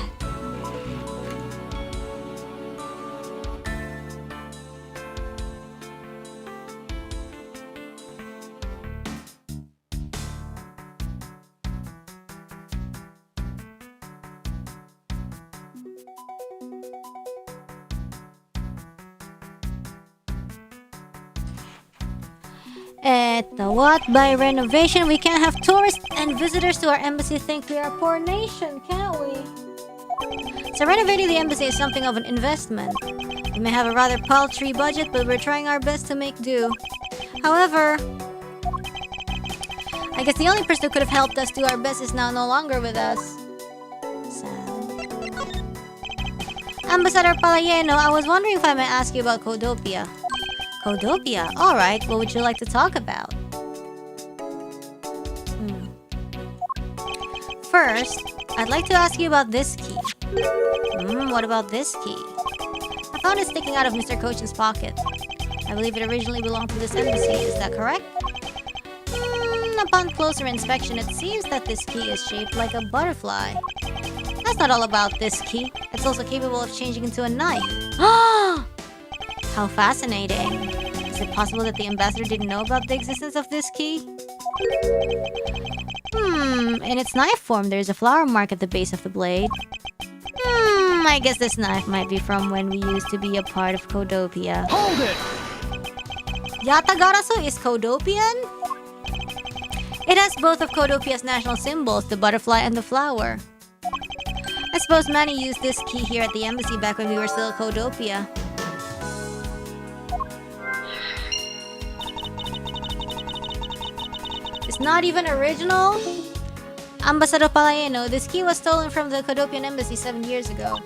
What? By renovation, we can't have tourists and visitors to our embassy think we are a poor nation, can't we? So renovating the embassy is something of an investment. We may have a rather paltry budget, but we're trying our best to make do. However, I guess the only person who could have helped us do our best is now no longer with us. Sad. Ambassador Palayeno, I was wondering if I might ask you about Codopia. Codopia? Alright, what would you like to talk about? First, I'd like to ask you about this key. What about this key? I found it sticking out of Mr. Cochin's pocket. I believe it originally belonged to this embassy, is that correct? Upon closer inspection, it seems that this key is shaped like a butterfly. That's not all about this key. It's also capable of changing into a knife. How fascinating. Is it possible that the ambassador didn't know about the existence of this key? In its knife form, there's a flower mark at the base of the blade. I guess this knife might be from when we used to be a part of Codopia.
Hold it!
Yatagarasu is Codopian? It has both of Codopia's national symbols, the butterfly and the flower. I suppose Manny used this key here at the embassy back when we were still at Codopia. It's not even original? Ambassador Palayeno, this key was stolen from the Codopian embassy 7 years ago.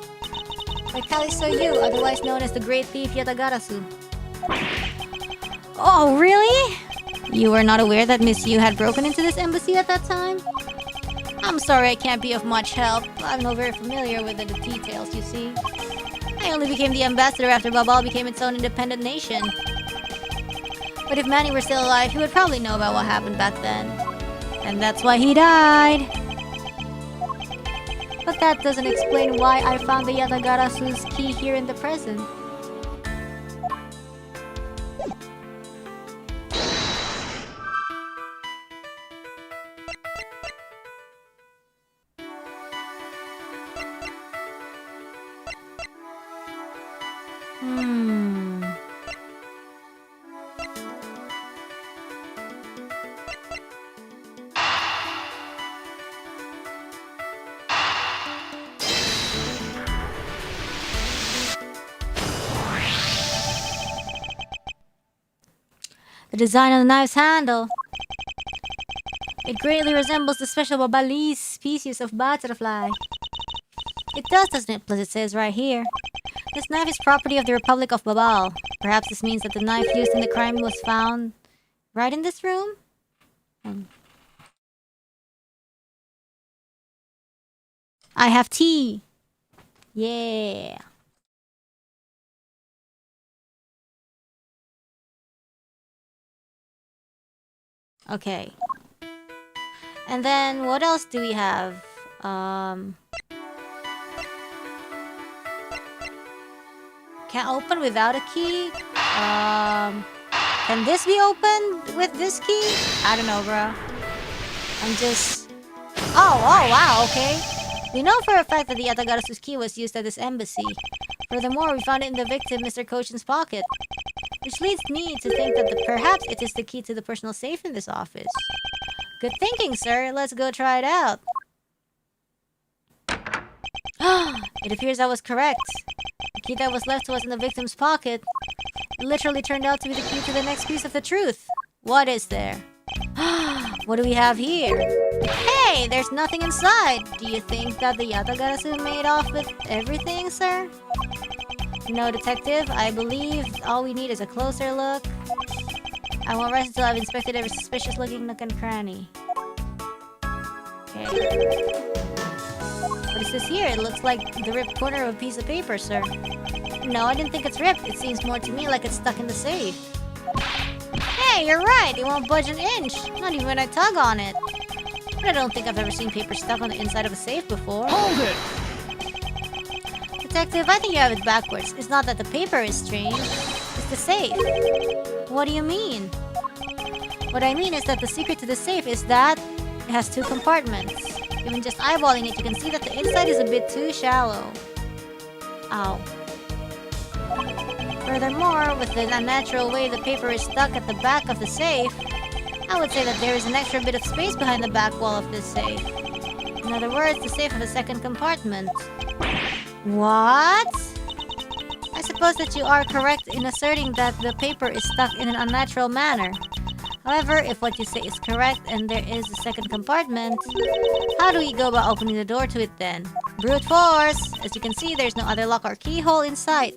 By Callisto Yu, otherwise known as the Great Thief Yatagarasu. Oh, really? You were not aware that Miss Yu had broken into this embassy at that time? I'm sorry I can't be of much help. I'm not very familiar with the details, you see. I only became the ambassador after Babal became its own independent nation. But if Manny were still alive, he would probably know about what happened back then. And that's why he died. But that doesn't explain why I found the Yatagarasu's key here in the present. The design on the knife's handle. It greatly resembles the special Babalis species of butterfly. It does, doesn't it? Plus it says right here. This knife is property of the Republic of Babal. Perhaps this means that the knife used in the crime was found right in this room? I have tea. Yeah. Okay. And then what else do we have? Can't open without a key? Can this be opened with this key? I don't know, bro. I'm just... Oh, wow, okay. We know for a fact that the Yatagarasu's key was used at this embassy. Furthermore, we found it in the victim, Mr. Cochin's pocket. Which leads me to think that perhaps it is the key to the personal safe in this office. Good thinking, sir. Let's go try it out. It appears I was correct. The key that was left to us in the victim's pocket literally turned out to be the key to the next piece of the truth. What is there? What do we have here? Hey, there's nothing inside. Do you think that the Yatagarasu made off with everything, sir? No, detective. I believe all we need is a closer look. I won't rest until I've inspected every suspicious-looking nook and cranny. Okay.
What is this here? It looks like the ripped corner of a piece of paper, sir. No, I didn't think it's ripped. It seems more to me like it's stuck in the safe. Hey, you're right. It won't budge an inch. Not even when I tug on it. But I don't think I've ever seen paper stuck on the inside of a safe before.
Hold it!
Detective, I think you have it backwards. It's not that the paper is strange. It's the safe. What do you mean? What I mean is that the secret to the safe is that it has 2 compartments. Even just eyeballing it, you can see that the inside is a bit too shallow. Ow. Furthermore, with the unnatural way the paper is stuck at the back of the safe, I would say that there is an extra bit of space behind the back wall of this safe. In other words, the safe has a second compartment. What? I suppose that you are correct in asserting that the paper is stuck in an unnatural manner. However, if what you say is correct and there is a second compartment, how do we go about opening the door to it then? Brute force! As you can see, there's no other lock or keyhole in sight.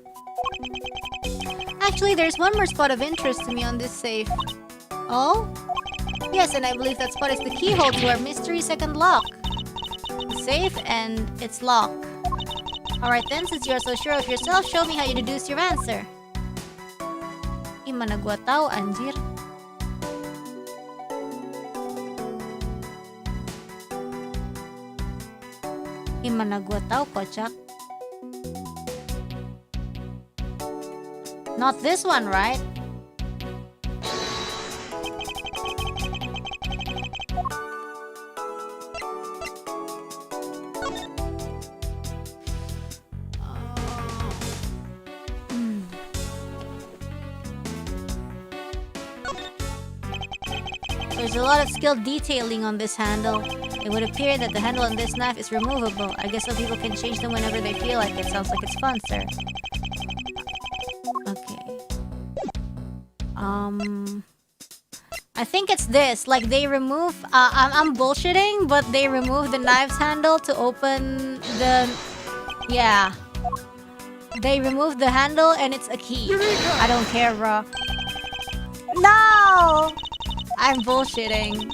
Actually, there's one more spot of interest to me on this safe. Oh? Yes, and I believe that spot is the keyhole to our mystery second lock. The safe and its lock. Alright then, since you are so sure of yourself, show me how you deduce your answer. Ima nagwa tao, anjir. Ima nagwa tao, kocak. Not this one, right? There's a lot of skilled detailing on this handle. It would appear that the handle on this knife is removable. I guess some people can change them whenever they feel like it. Sounds like it's fun, sir. Okay. I think it's this. Like, they remove... I'm bullshitting, but they remove the knife's handle to open the... Yeah. They remove the handle and it's a key. I don't care, bro. No! I'm bullshitting.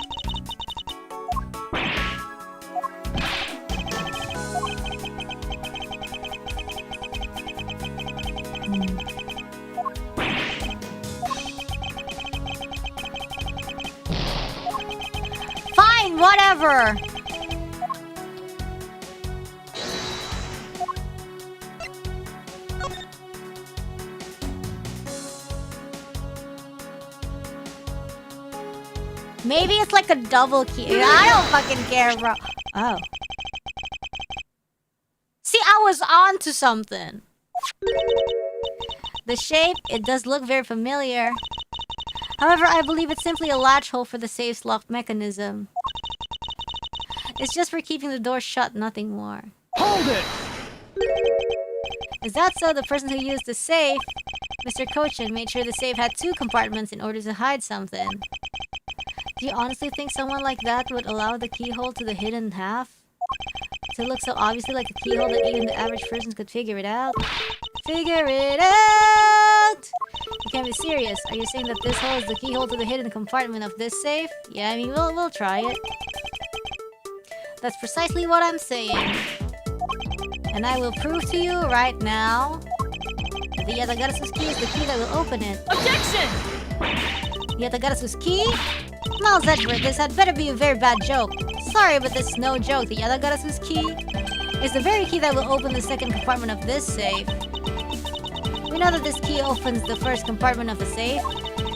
Fine, whatever. Maybe it's like a double key. I don't fucking care, bro. Oh. See, I was on to something. The shape, it does look very familiar. However, I believe it's simply a latch hole for the safe's lock mechanism. It's just for keeping the door shut, nothing more.
Hold it!
Is that so? The person who used the safe, Mr. Cochin, made sure the safe had 2 compartments in order to hide something. Do you honestly think someone like that would allow the keyhole to the hidden half to look so obviously like a keyhole that even the average person could figure it out? Figure it out! You can't be serious. Are you saying that this hole is the keyhole to the hidden compartment of this safe? Yeah, I mean, we'll try it. That's precisely what I'm saying. And I will prove to you right now that the Yatagarasu's key is the key that will open it.
Objection!
Yatagarasu's key? Miles Edward, this had better be a very bad joke. Sorry, but this is no joke. The Yatagarasu's key is the very key that will open the second compartment of this safe. We know that this key opens the first compartment of the safe,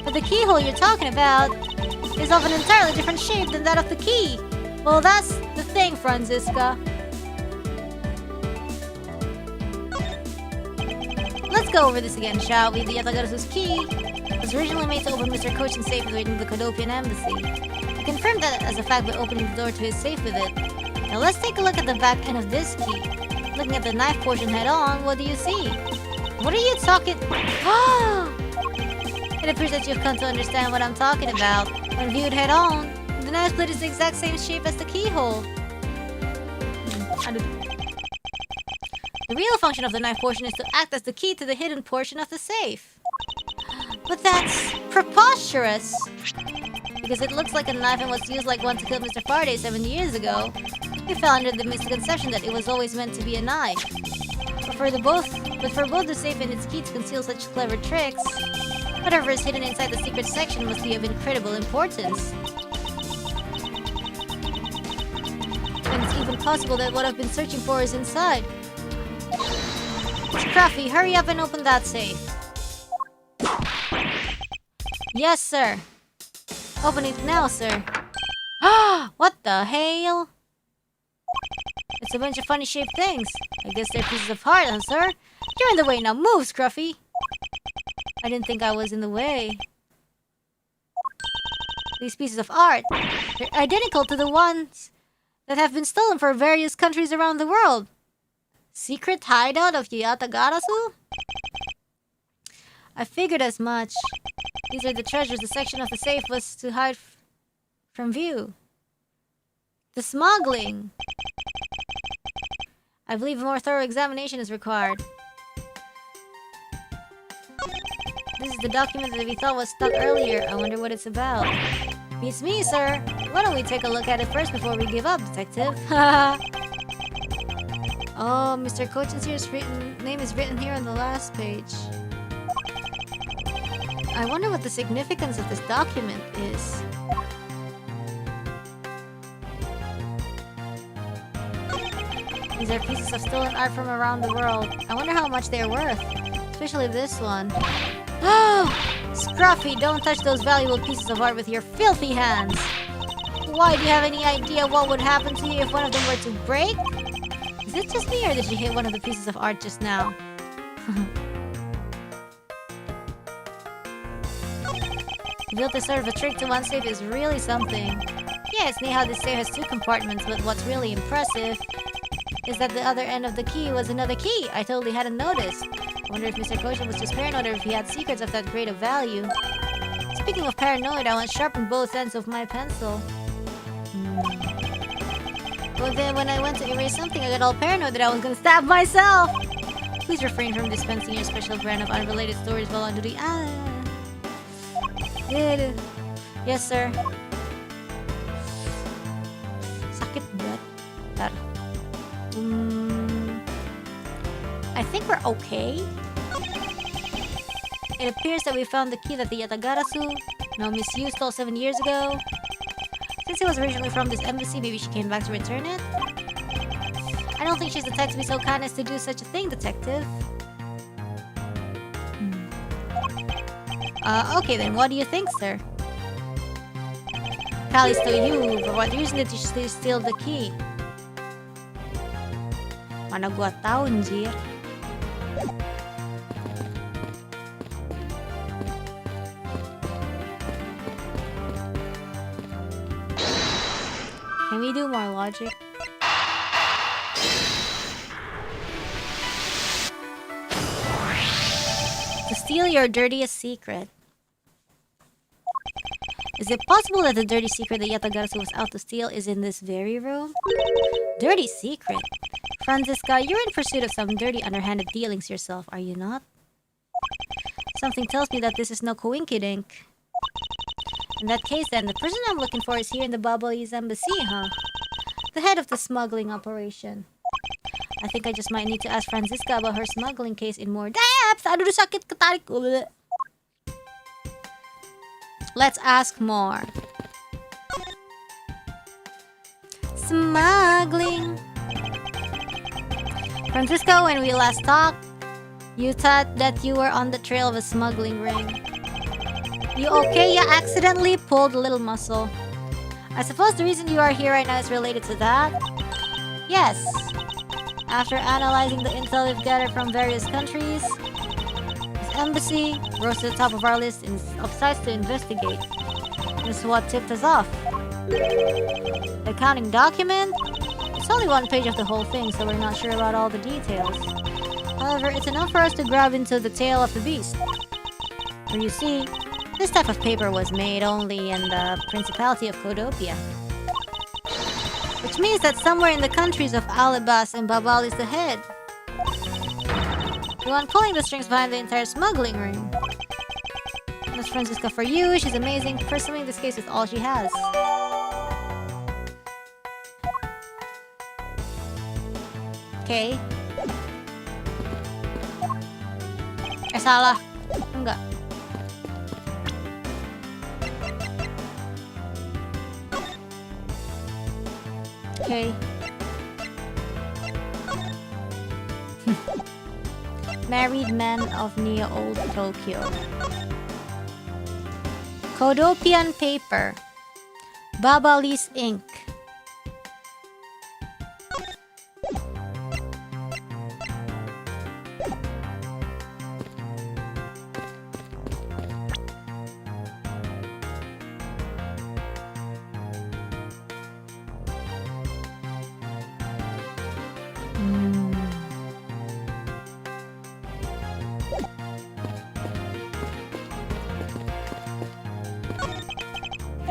but the keyhole you're talking about is of an entirely different shape than that of the key. Well, that's the thing, Franziska. Let's go over this again, shall we? The Yatagarasu's key was originally made to open Mr. Cochin's safe in the Kodopian embassy. He confirmed that as a fact by opening the door to his safe with it. Now let's take a look at the back end of this key. Looking at the knife portion head on, what do you see? What are you talking? It appears that you've come to understand what I'm talking about. When viewed head on, the knife blade is the exact same shape as the keyhole. The real function of the knife portion is to act as the key to the hidden portion of the safe. But that's preposterous! Because it looks like a knife and was used like one to kill Mr. Faraday 7 years ago. We fell under the misconception that it was always meant to be a knife. But for both the safe and its key to conceal such clever tricks, whatever is hidden inside the secret section must be of incredible importance. And it's even possible that what I've been searching for is inside. Scruffy, hurry up and open that safe. Yes, sir. Open it now, sir. What the hell? It's a bunch of funny shaped things. I guess they're pieces of heart, huh, sir? You're in the way now. Move, Scruffy. I didn't think I was in the way. These pieces of art, they're identical to the ones that have been stolen from various countries around the world. Secret hideout of Yatagarasu? I figured as much. These are the treasures the section of the safe was to hide from view. The smuggling. I believe a more thorough examination is required. This is the document that we thought was stuck earlier. I wonder what it's about. Beats me, sir. Why don't we take a look at it first before we give up, detective? Oh, Mr. Cochin's name is written here on the last page. I wonder what the significance of this document is. These are pieces of stolen art from around the world. I wonder how much they are worth. Especially this one. Oh! Scruffy, don't touch those valuable pieces of art with your filthy hands! Why, do you have any idea what would happen to you if one of them were to break? Is it just me, or did you hit one of the pieces of art just now? You built this sort of a trick to one safe is really something. Yeah, it's neat how this safe has 2 compartments, but what's really impressive is that the other end of the key was another key. I totally hadn't noticed. I wonder if Mr. Koshin was just paranoid or if he had secrets of that great of value. Speaking of paranoid, I once sharpened both ends of my pencil. But then when I went to erase something, I got all paranoid that I was gonna stab myself! Please refrain from dispensing your special brand of unrelated stories while on duty. Yes, sir. Sakit butt. Tar. I think we're okay. It appears that we found the key that the Yatagarasu, no Miss Yu, stole 7 years ago. Since it was originally from this embassy, maybe she came back to return it? I don't think she's the type to be so kind as to do such a thing, detective. Okay then, what do you think, sir? Kali's to you, for what reason did you steal the key? Mana gua tahu, anjir. Can we do more logic? To steal your dirtiest secret. Is it possible that the dirty secret that Yatagarasu was out to steal is in this very room? Dirty secret? Franziska, you're in pursuit of some dirty underhanded dealings yourself, are you not? Something tells me that this is no coinkydink. In that case then, the person I'm looking for is here in the Babali's embassy, huh? The head of the smuggling operation. I think I just might need to ask Franziska about her smuggling case in more depth. Aduh, sakit ketarik. Let's ask more. Smuggling. Franziska, when we last talked, you thought that you were on the trail of a smuggling ring. You okay? You accidentally pulled a little muscle. I suppose the reason you are here right now is related to that? Yes. After analyzing the intel we've gathered from various countries, this embassy rose to the top of our list of sites to investigate. This is what tipped us off. The accounting document? It's only one page of the whole thing, so we're not sure about all the details. However, it's enough for us to grab into the tail of the beast. For you see, this type of paper was made only in the Principality of Codopia. Which means that somewhere in the countries of Alibas and Babal is the head. The one pulling the strings behind the entire smuggling ring. Miss Franziska, for you, she's amazing. Personally, this case is all she has. Okay. Salah. Enggak. Okay. Married man of Neo Old Tokyo. Kodopian paper. Babalis ink.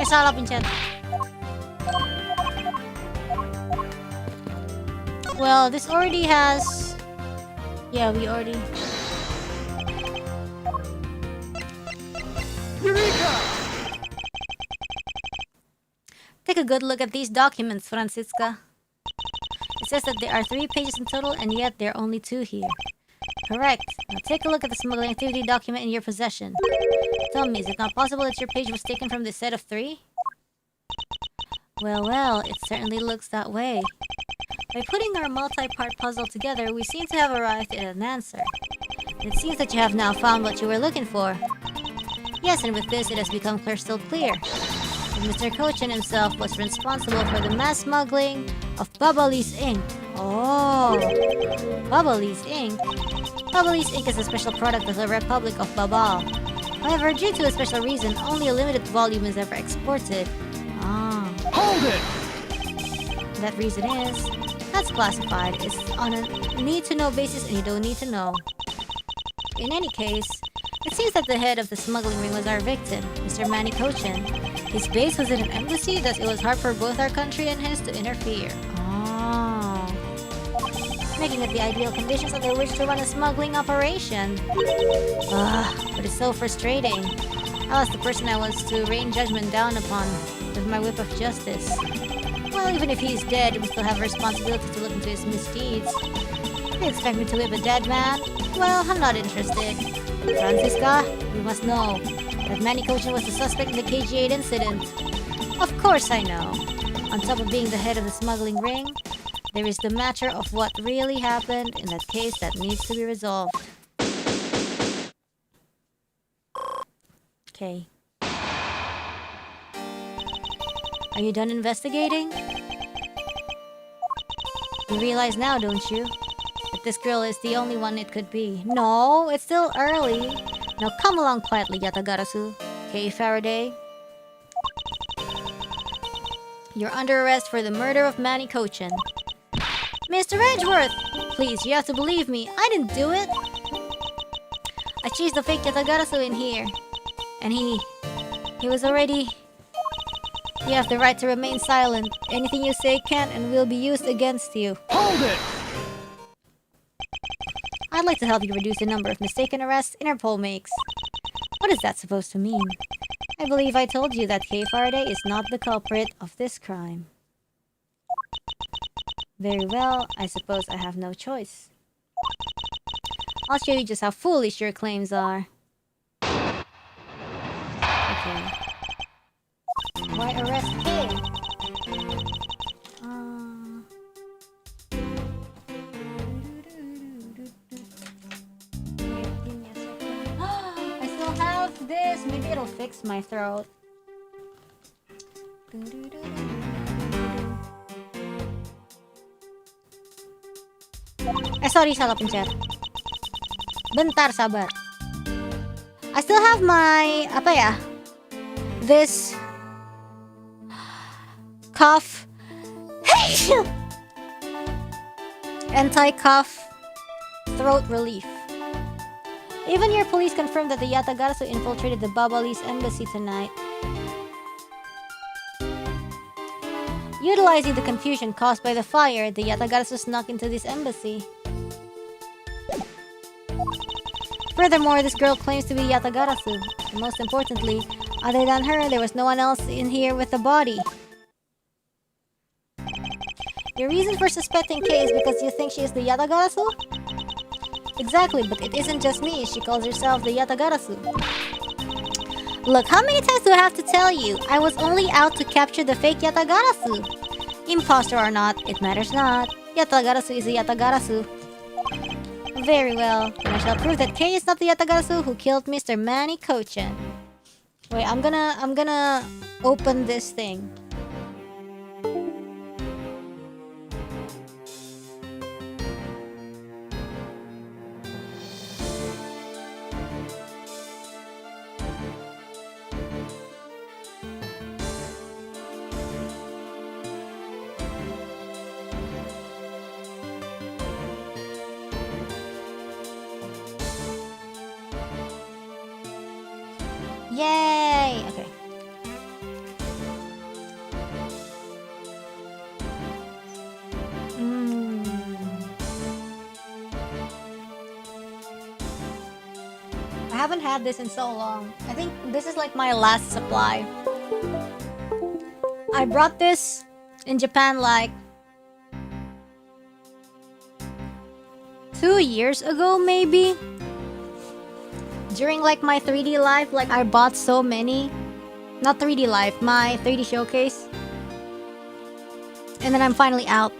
Salah pencet. Well, this already has... Yeah, we already... Take a good look at these documents, Francisca. It says that there are 3 pages in total, and yet there are only 2 here. Correct. Now take a look at the smuggling activity document in your possession. Tell me, is it not possible that your page was taken from this set of 3? Well, it certainly looks that way. By putting our multi-part puzzle together, we seem to have arrived at an answer. It seems that you have now found what you were looking for. Yes, and with this, it has become crystal clear. And Mr. Kochan himself was responsible for the mass smuggling of Babalis ink. Oh, Babalis ink? Babalis ink is a special product of the Republic of Babal. However, due to a special reason, only a limited volume is ever exported. Ah.
Hold it!
That reason is, that's classified. It's on a need-to-know basis and you don't need to know. In any case, it seems that the head of the smuggling ring was our victim, Mr. Manny Kochan. His base was in an embassy, thus it was hard for both our country and his to interfere. Oh. Making it the ideal conditions under which to run a smuggling operation. But it's so frustrating. I lost the person I was to rain judgment down upon with my whip of justice. Well, even if he's dead, we still have a responsibility to look into his misdeeds. You expect me to whip a dead man? Well, I'm not interested. Francisca, you must know that Manny Kochan was the suspect in the KG8 incident. Of course I know. On top of being the head of the smuggling ring, there is the matter of what really happened in that case that needs to be resolved. Okay. Are you done investigating? You realize now, don't you? That this girl is the only one it could be. No, it's still early. Now come along quietly, Yatagarasu. Okay, Faraday? You're under arrest for the murder of Manny Kochan. Mr. Edgeworth! Please, you have to believe me. I didn't do it. I chased the fake Yatagarasu in here. And he was already... You have the right to remain silent. Anything you say can and will be used against you.
Hold it!
I'd like to help you reduce the number of mistaken arrests Interpol makes. What is that supposed to mean? I believe I told you that Kay Faraday is not the culprit of this crime. Very well, I suppose I have no choice. I'll show you just how foolish your claims are. Okay. Why arrest Kay? I still have this. Maybe it'll fix my throat. Sorry, salah pencet. Bentar, sabar. I still have my... Apa ya? This... Cough... Anti-cough... Throat relief. Even your police confirmed that the Yatagarasu infiltrated the Babalis embassy tonight. Utilizing the confusion caused by the fire, the Yatagarasu snuck into this embassy. Furthermore, this girl claims to be Yatagarasu. And most importantly, other than her, there was no one else in here with the body. Your reason for suspecting Kay is because you think she is the Yatagarasu? Exactly, but it isn't just me. She calls herself the Yatagarasu. Look, how many times do I have to tell you? I was only out to capture the fake Yatagarasu. Imposter or not, it matters not. Yatagarasu is a Yatagarasu. Very well. Then I shall prove that Kay is not the Yatagarasu who killed Mr. Manny Kochan. Wait, I'm gonna open this thing. Yay! Okay. I haven't had this in so long. I think this is like my last supply. I brought this in Japan like 2 years ago, maybe? During like my 3D life, like I bought so many. Not 3D life, my 3D showcase. And then I'm finally out.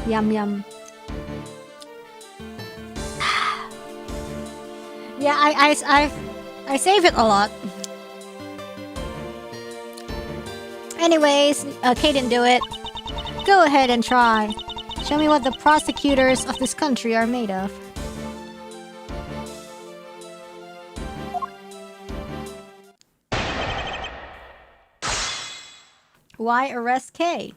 Yum yum. Yeah, I save it a lot. Anyways, Kay didn't do it. Go ahead and try. Show me what the prosecutors of this country are made of. Why arrest Kay?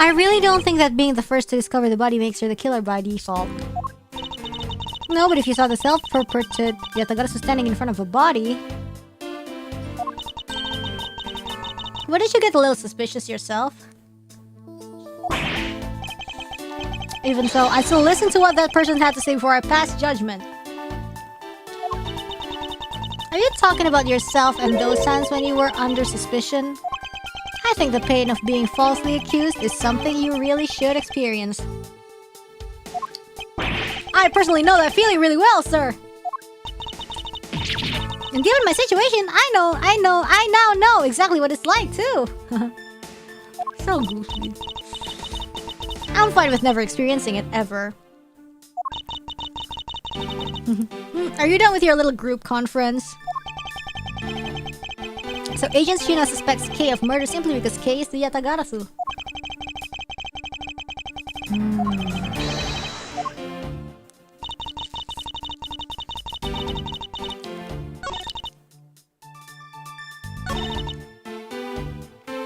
I really don't think that being the first to discover the body makes her the killer by default. No, but if you saw the self-purported Yatagarasu standing in front of a body... Wouldn't you get a little suspicious yourself? Even so, I still listen to what that person had to say before I pass judgment. Are you talking about yourself and those times when you were under suspicion? I think the pain of being falsely accused is something you really should experience. I personally know that feeling really well, sir. And given my situation, I now know exactly what it's like, too. So goofy. I'm fine with never experiencing it, ever. Are you done with your little group conference? So Agent Shuna suspects Kay of murder simply because Kay is the Yatagarasu.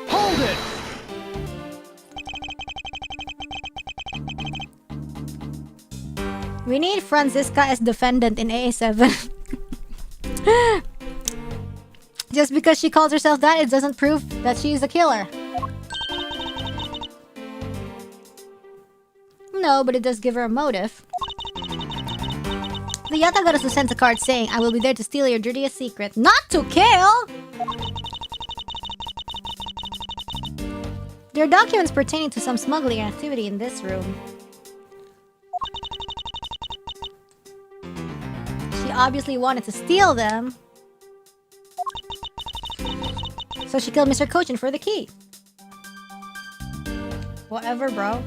Hold it!
We need Franziska as defendant in AA7. Just because she calls herself that, it doesn't prove that she is a killer. No, but it does give her a motive. The Yatagarasu sends a card saying, I will be there to steal your dirtiest secret. Not to kill! There are documents pertaining to some smuggling activity in this room. She obviously wanted to steal them. So she killed Mr. Kochan for the key. Whatever, bro.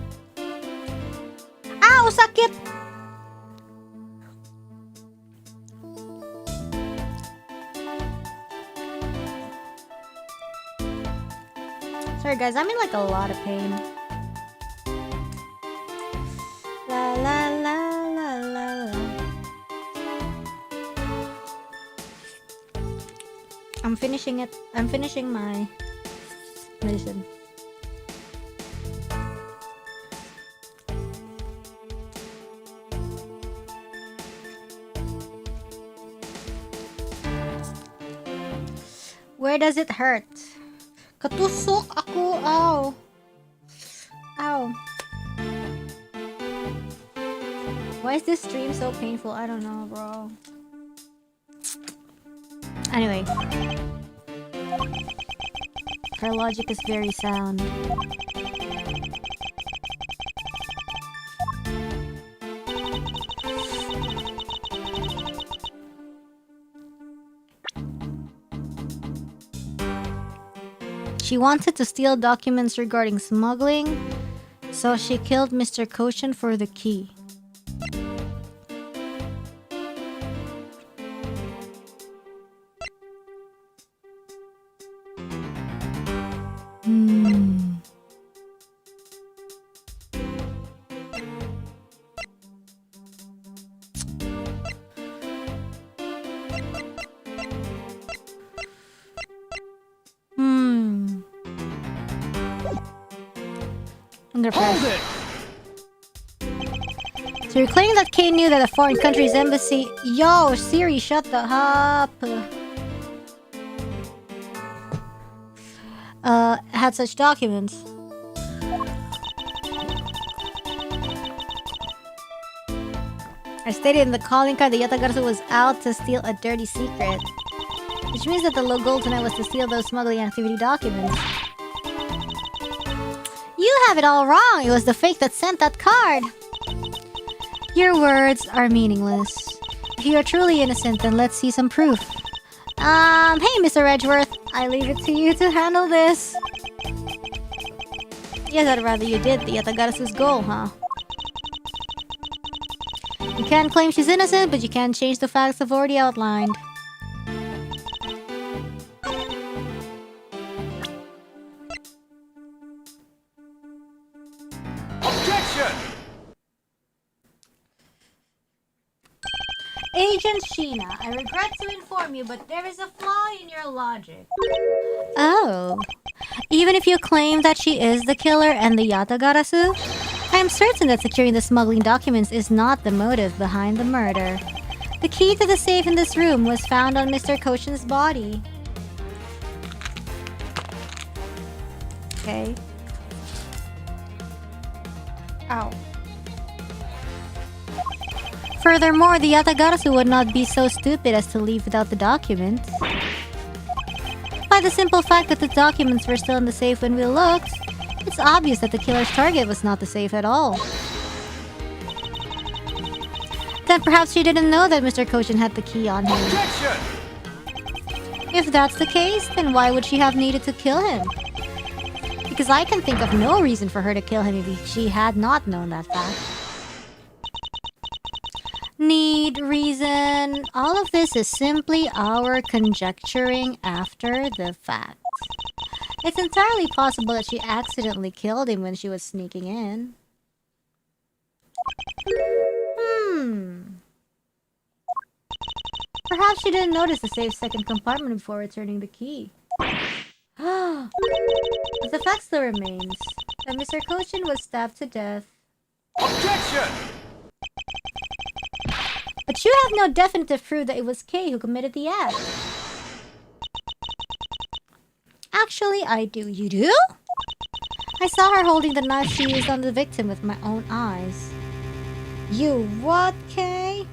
Ow! Sakit! Sorry guys, I'm in like a lot of pain. La la la la la la. I'm finishing it. I'm finishing my medicine. Where does it hurt? Katusok ako. Ow. Ow. Why is this stream so painful? I don't know, bro. Anyway. Her logic is very sound. She wanted to steal documents regarding smuggling, so she killed Mr. Koshin for the key.
Hold it!
So you're claiming that Kay knew that a foreign country's embassy... Yo, Siri, shut the up! Had such documents. I stated in the calling card that Yatagarasu was out to steal a dirty secret. Which means that the goal tonight was to steal those smuggling activity documents. You have it all wrong! It was the fake that sent that card! Your words are meaningless. If you are truly innocent, then let's see some proof. Hey, Mr. Edgeworth. I leave it to you to handle this. Yes, I'd rather you did the Yatagarasu's goal, huh? You can claim she's innocent, but you can't change the facts I've already outlined. Agent Sheena, I regret to inform you, but there is a flaw in your logic. Oh. Even if you claim that she is the killer and the Yatagarasu, I am certain that securing the smuggling documents is not the motive behind the murder. The key to the safe in this room was found on Mr. Koshin's body. Okay. Ow. Furthermore, the Yatagarasu would not be so stupid as to leave without the documents. By the simple fact that the documents were still in the safe when we looked, it's obvious that the killer's target was not the safe at all. Then perhaps she didn't know that Mr. Koshin had the key on him.
Objection!
If that's the case, then why would she have needed to kill him? Because I can think of no reason for her to kill him if she had not known that fact. Need, reason, all of this is simply our conjecturing after the fact. It's entirely possible that she accidentally killed him when she was sneaking in. Perhaps she didn't notice the safe second compartment before returning the key. But the fact still remains that Mr. Koshin was stabbed to death.
Objection!
But you have no definitive proof that it was Kay who committed the act. Actually, I do. You do? I saw her holding the knife she used on the victim with my own eyes. You what, Kay?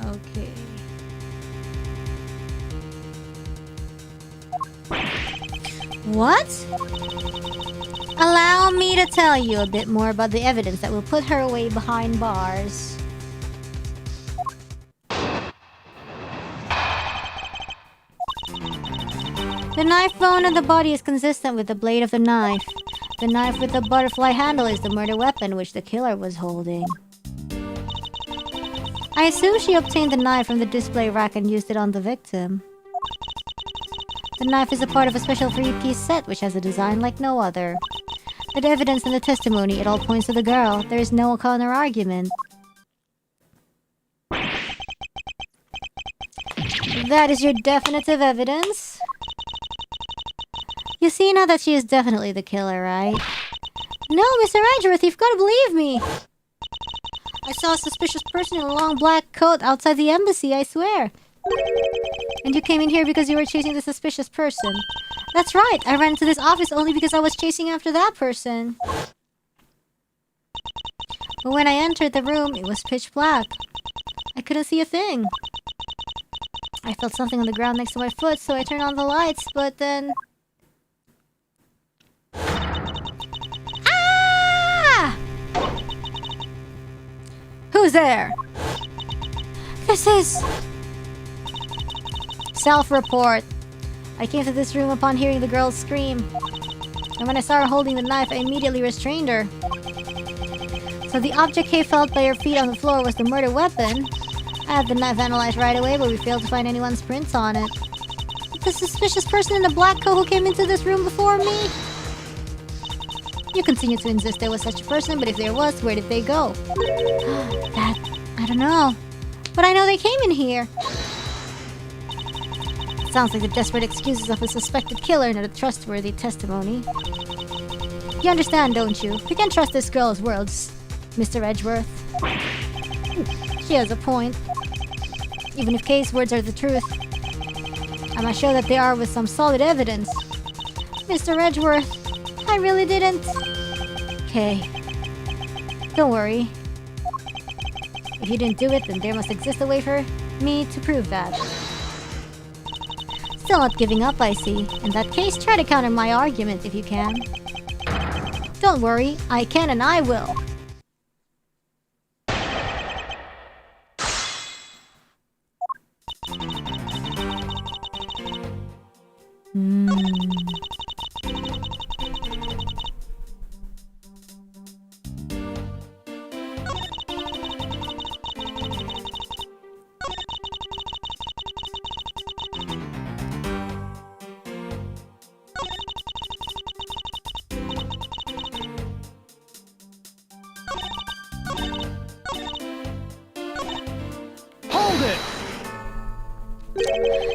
Okay. What? Allow me to tell you a bit more about the evidence that will put her away behind bars. The knife bone on the body is consistent with the blade of the knife. The knife with the butterfly handle is the murder weapon which the killer was holding. I assume she obtained the knife from the display rack and used it on the victim. The knife is a part of a special 3-piece set which has a design like no other. The evidence and the testimony, it all points to the girl. There is no counter argument. That is your definitive evidence? You see now that she is definitely the killer, right? No, Mr. Edgeworth, you've got to believe me. I saw a suspicious person in a long black coat outside the embassy, I swear. And you came in here because you were chasing the suspicious person. That's right, I ran into this office only because I was chasing after that person. But when I entered the room, it was pitch black. I couldn't see a thing. I felt something on the ground next to my foot, so I turned on the lights, but then... Ah! Who's there? This is... Self-report. I came to this room upon hearing the girl's scream. And when I saw her holding the knife, I immediately restrained her. So the object Kay felt by her feet on the floor was the murder weapon. I had the knife analyzed right away, but we failed to find anyone's prints on it. The suspicious person in the black coat who came into this room before me? You continue to insist there was such a person, but if there was, where did they go? I don't know. But I know they came in here. Sounds like the desperate excuses of a suspected killer, not a trustworthy testimony. You understand, don't you? We can't trust this girl's words, Mr. Edgeworth. She has a point. Even if Kay's words are the truth, I must show that they are with some solid evidence. Mr. Edgeworth, I really didn't. Kay, don't worry. If you didn't do it, then there must exist a way for me to prove that. Still not giving up, I see. In that case, try to counter my argument if you can. Don't worry, I can and I will.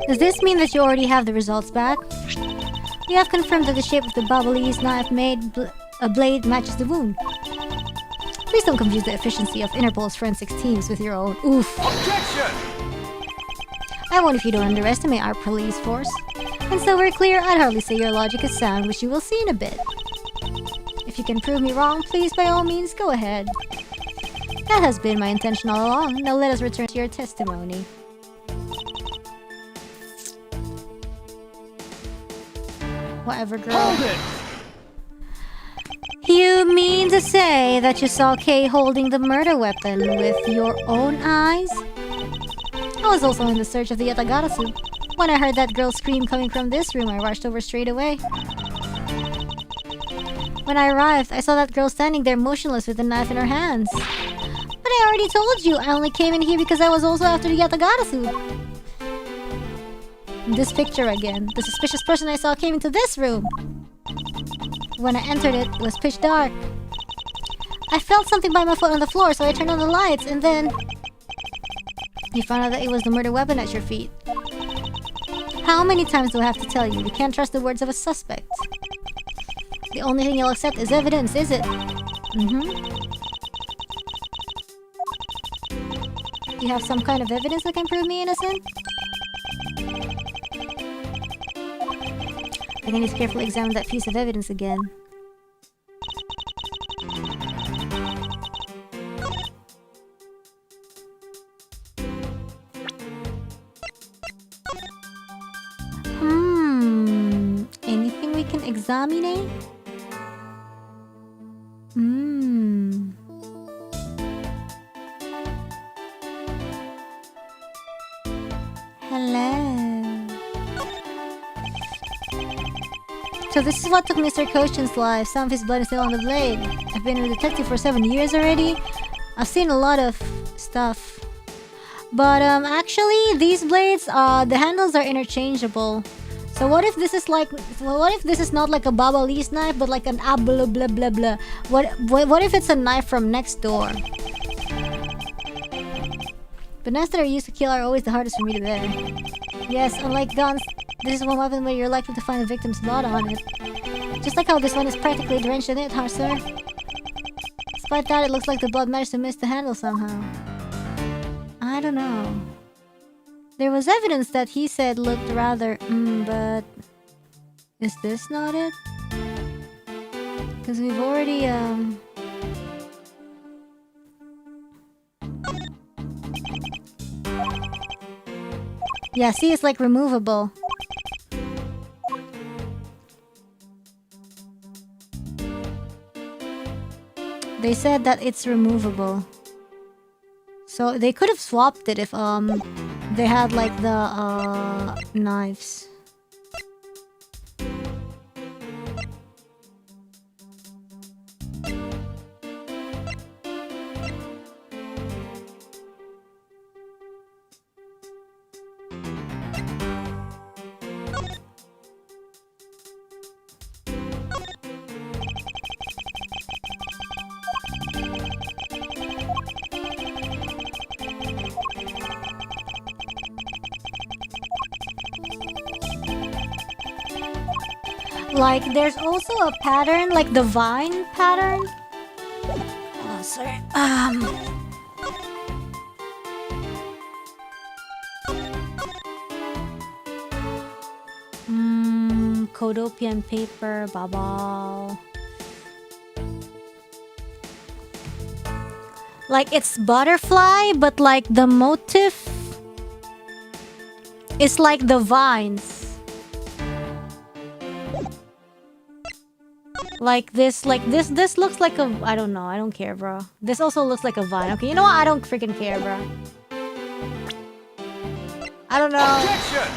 Does this mean that you already have the results back? We have confirmed that the shape of the Babalese knife made a blade matches the wound. Please don't confuse the efficiency of Interpol's forensics teams with your own. Oof.
Objection!
I won't if you don't underestimate our police force. And so we're clear, I'd hardly say your logic is sound, which you will see in a bit. If you can prove me wrong, please by all means go ahead. That has been my intention all along. Now let us return to your testimony. Whatever, girl.
Hold it!
You mean to say that you saw Kay holding the murder weapon with your own eyes? I was also in the search of the Yatagarasu. When I heard that girl scream coming from this room, I rushed over straight away. When I arrived, I saw that girl standing there motionless with the knife in her hands. But I already told you, I only came in here because I was also after the Yatagarasu. This picture again. The suspicious person I saw came into this room. When I entered it, it was pitch dark. I felt something by my foot on the floor, so I turned on the lights, and then... You found out that it was the murder weapon at your feet. How many times do I have to tell you? You can't trust the words of a suspect. The only thing you'll accept is evidence, is it? Do you have some kind of evidence that can prove me innocent? I think I need to carefully examine that piece of evidence again. Anything we can examine? Hello. So this is what took Mr. Koshin's life. Some of his blood is still on the blade. I've been a detective for 7 years already. I've seen a lot of stuff. But actually these blades, the handles are interchangeable. So what if this is like, what if this is not like a Babalese knife, but like an blah blah blah blah? What if it's a knife from next door? The knives that are used to kill are always the hardest for me to bear. Yes, unlike guns, this is one weapon where you're likely to find the victim's blood on it. Just like how this one is practically drenched in it, huh, sir? Despite that, it looks like the blood managed to miss the handle somehow. I don't know. There was evidence that he said looked rather, but... Is this not it? Because we've already, Yeah, see, it's like removable. They said that it's removable. So they could have swapped it if they had like the knives. Like, there's also a pattern, like the vine pattern. Oh, sorry. Codopian paper, bubble. Like, it's butterfly, but like the motif is like the vines. Like this looks like a... I don't know, I don't care, bro. This also looks like a vine. Okay, you know what? I don't freaking care, bro. I don't know.
Objection!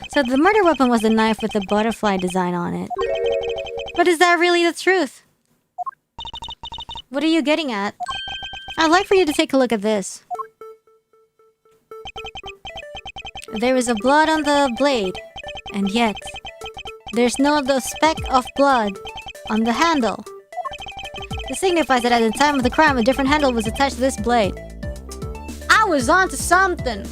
So the murder weapon was the knife with the butterfly design on it. But is that really the truth? What are you getting at? I'd like for you to take a look at this. There is a blood on the blade, and yet there's no speck of blood on the handle. This signifies that at the time of the crime, a different handle was attached to this blade. I was onto something!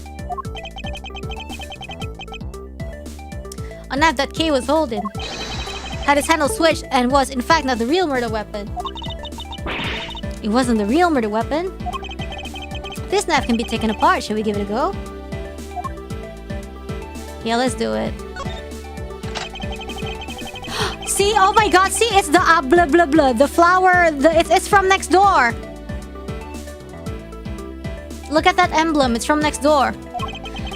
A knife that Kay was holding had its handle switched and was in fact not the real murder weapon. It wasn't the real murder weapon. This knife can be taken apart. Shall we give it a go? Yeah, let's do it. See? Oh my god, see? It's the blah blah blah. The flower, it's from next door. Look at that emblem, it's from next door.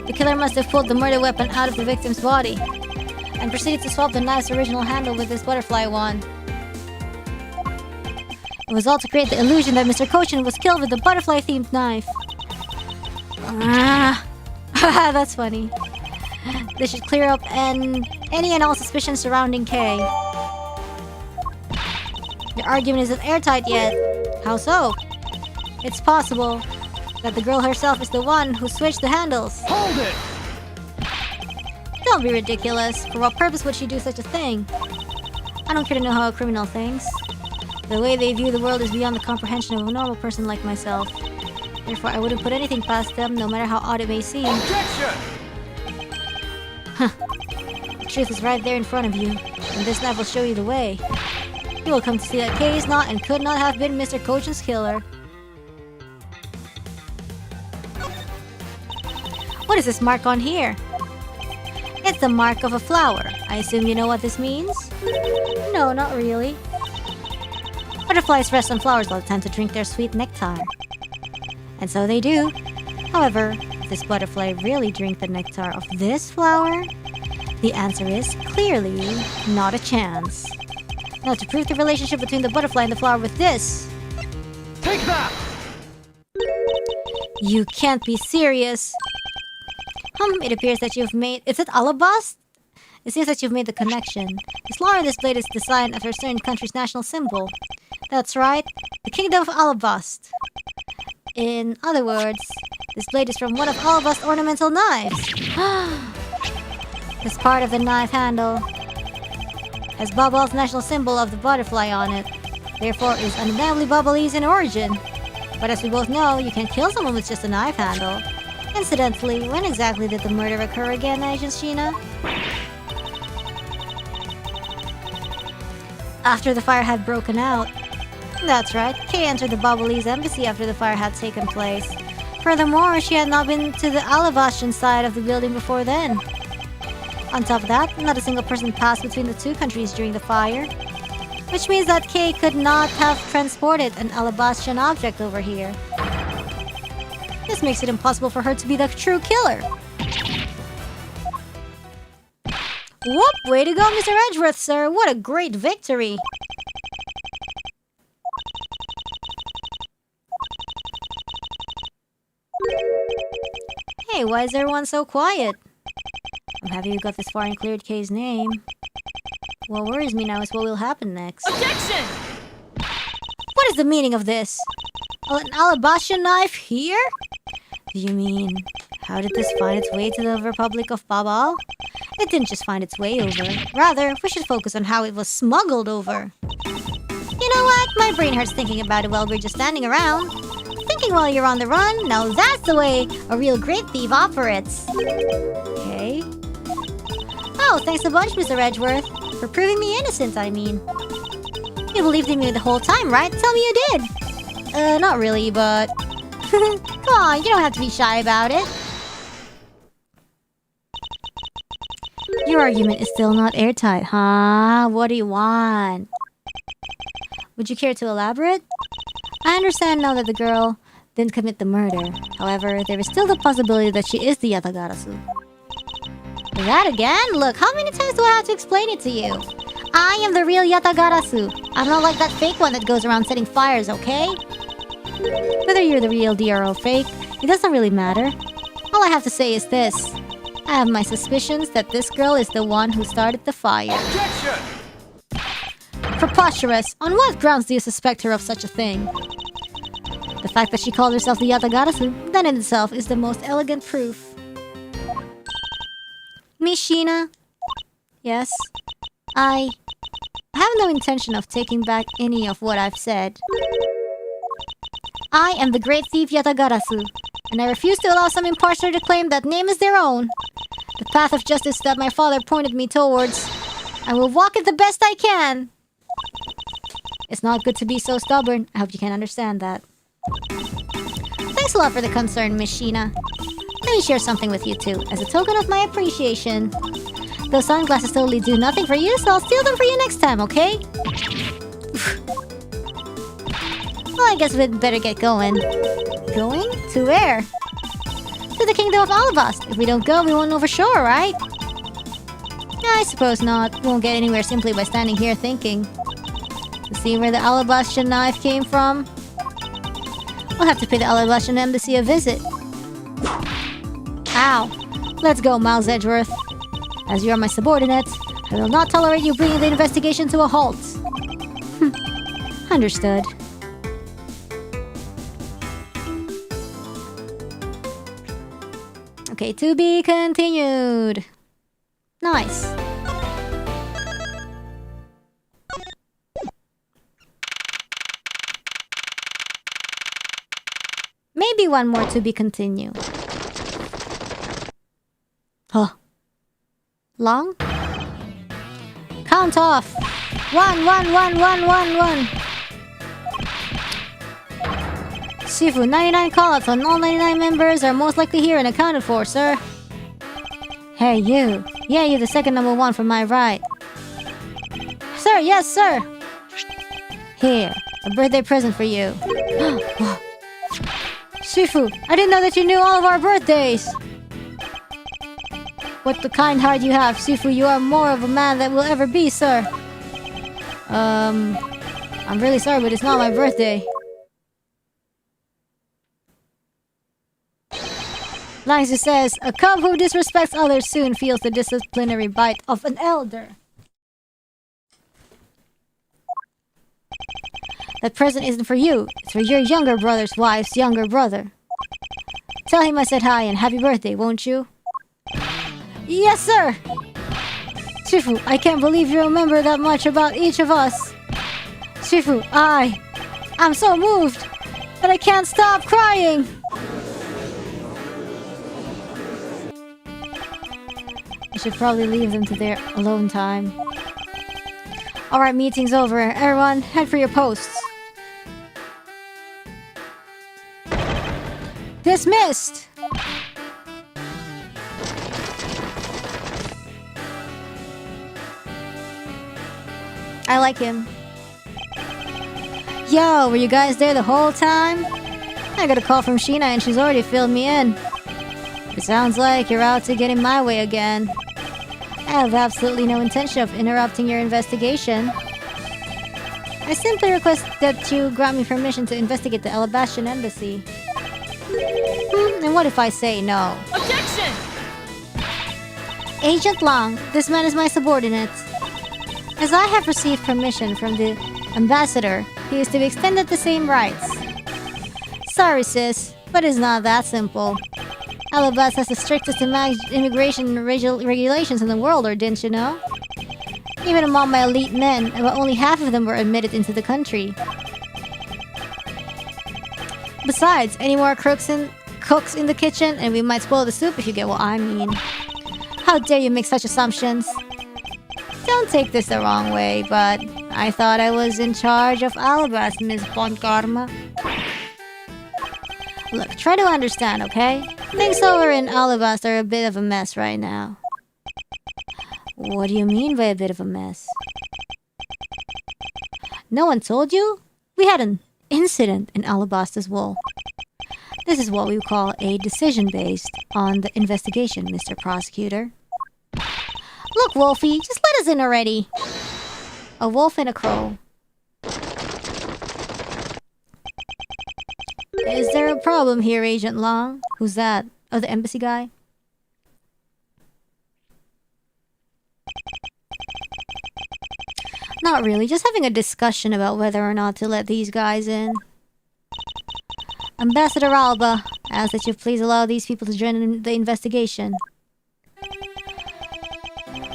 The killer must have pulled the murder weapon out of the victim's body and proceeded to swap the knife's original handle with this butterfly one. It was all to create the illusion that Mr. Kochin was killed with the butterfly-themed knife. That's funny. This should clear up any and all suspicions surrounding Kay. The argument isn't airtight yet. How so? It's possible that the girl herself is the one who switched the handles.
Hold it!
Don't be ridiculous. For what purpose would she do such a thing? I don't care to know how a criminal thinks. The way they view the world is beyond the comprehension of a normal person like myself. Therefore, I wouldn't put anything past them, no matter how odd it may seem.
Objection!
The truth is right there in front of you, and this knife will show you the way. You will come to see that Kay is not and could not have been Mr. Kochin's killer. What is this mark on here? It's the mark of a flower. I assume you know what this means? No, not really. Butterflies rest on flowers all the time to drink their sweet nectar. And so they do. However, if this butterfly really drink the nectar of this flower? The answer is clearly not a chance. Now, to prove the relationship between the butterfly and the flower with this...
Take that!
You can't be serious. It appears that you've made... Is it Alabast? It seems that you've made the connection. The flower in this blade is designed after a certain country's national symbol. That's right, the Kingdom of Alabast. In other words, this blade is from one of Alabast's ornamental knives. This part of the knife handle has Babal's national symbol of the butterfly on it. Therefore, it is undeniably Babalese in origin. But as we both know, you can kill someone with just a knife handle. Incidentally, when exactly did the murder occur again, Agent Sheena? After the fire had broken out. That's right, Kay entered the Babolee's embassy after the fire had taken place. Furthermore, she had not been to the Alabastion side of the building before then. On top of that, not a single person passed between the two countries during the fire. Which means that Kay could not have transported an Alabastion object over here. This makes it impossible for her to be the true killer. Whoop! Way to go, Mr. Edgeworth, sir! What a great victory! Hey, why is everyone so quiet? I'm happy you got this far and cleared Kay's name. What worries me now is what will happen next.
Objection!
What is the meaning of this? An Alabastion knife here? Do you mean, how did this find its way to the Republic of Babal? It didn't just find its way over. Rather, we should focus on how it was smuggled over. You know what? My brain hurts thinking about it while we're just standing around. Thinking while you're on the run? Now that's the way a real great thief operates. Okay. Oh, thanks a bunch, Mr. Edgeworth. For proving me innocent, I mean. You believed in me the whole time, right? Tell me you did. Not really, but... Come on, you don't have to be shy about it. Your argument is still not airtight, huh? What do you want? Would you care to elaborate? I understand now that the girl didn't commit the murder. However, there is still the possibility that she is the Yatagarasu. That again? Look, how many times do I have to explain it to you? I am the real Yatagarasu. I'm not like that fake one that goes around setting fires, okay? Whether you're the real deal or fake, it doesn't really matter. All I have to say is this. I have my suspicions that this girl is the one who started the fire.
Objection!
Preposterous! On what grounds do you suspect her of such a thing? The fact that she called herself the Yatagarasu, that in itself is the most elegant proof. Miss Sheena? Yes? I have no intention of taking back any of what I've said. I am the great thief Yatagarasu, and I refuse to allow some impostor to claim that name is their own. The path of justice that my father pointed me towards, I will walk it the best I can. It's not good to be so stubborn. I hope you can understand that. Thanks a lot for the concern, Miss Sheena. Let me share something with you too, as a token of my appreciation. Those sunglasses totally do nothing for you, so I'll steal them for you next time, okay? Well, I guess we'd better get going. Going? To where? To the Kingdom of Alabast. If we don't go, we won't know for sure, right? I suppose not. We won't get anywhere simply by standing here thinking. To see where the Alabastion knife came from? We'll have to pay the Alabastion embassy a visit. Ow. Let's go, Miles Edgeworth. As you are my subordinate, I will not tolerate you bringing the investigation to a halt. Understood. Okay, to be continued. Nice. Maybe one more to be continued. Huh. Long? Count off. 1, 1, 1, 1, 1, 1. Shifu, 99 callouts on all 99 members are most likely here and accounted for, sir. Hey, you. Yeah, you're the second number 1 from my right. Sir, yes, sir. Here, a birthday present for you. Shifu, I didn't know that you knew all of our birthdays. What the kind heart you have, Shifu. You are more of a man than will ever be, sir. I'm really sorry, but it's not my birthday. Langsu says, a cub who disrespects others soon feels the disciplinary bite of an elder. That present isn't for you. It's for your younger brother's wife's younger brother. Tell him I said hi and happy birthday, won't you? Yes, sir! Shifu, I can't believe you remember that much about each of us. Shifu, I'm so moved. but I can't stop crying! I should probably leave them to their alone time. Alright, meeting's over. Everyone, head for your posts. Dismissed! I like him. Yo, were you guys there the whole time? I got a call from Sheena and she's already filled me in. It sounds like you're out to get in my way again. I have absolutely no intention of interrupting your investigation. I simply request that you grant me permission to investigate the Alabastian embassy. And what if I say no?
Objection!
Agent Long, this man is my subordinate. As I have received permission from the ambassador, he is to be extended the same rights. Sorry sis, but it's not that simple. Alabas has the strictest immigration regulations in the world, or didn't you know? Even among my elite men, about only half of them were admitted into the country. Besides, any more cooks in the kitchen, and we might spoil the soup if you get what I mean. How dare you make such assumptions? Don't take this the wrong way, but I thought I was in charge of Alabas, Miss Von Karma. Look, try to understand, okay? Things over in Alabas are a bit of a mess right now. What do you mean by a bit of a mess? No one told you? We had an incident in Alabasta's wall. This is what we call a decision based on the investigation, Mr. Prosecutor. Look, Wolfie, just let us in already. A wolf and a crow. Is there a problem here, Agent Long? Who's that? Oh, the embassy guy? Not really, just having a discussion about whether or not to let these guys in. Ambassador Alba, ask that you please allow these people to join in the investigation.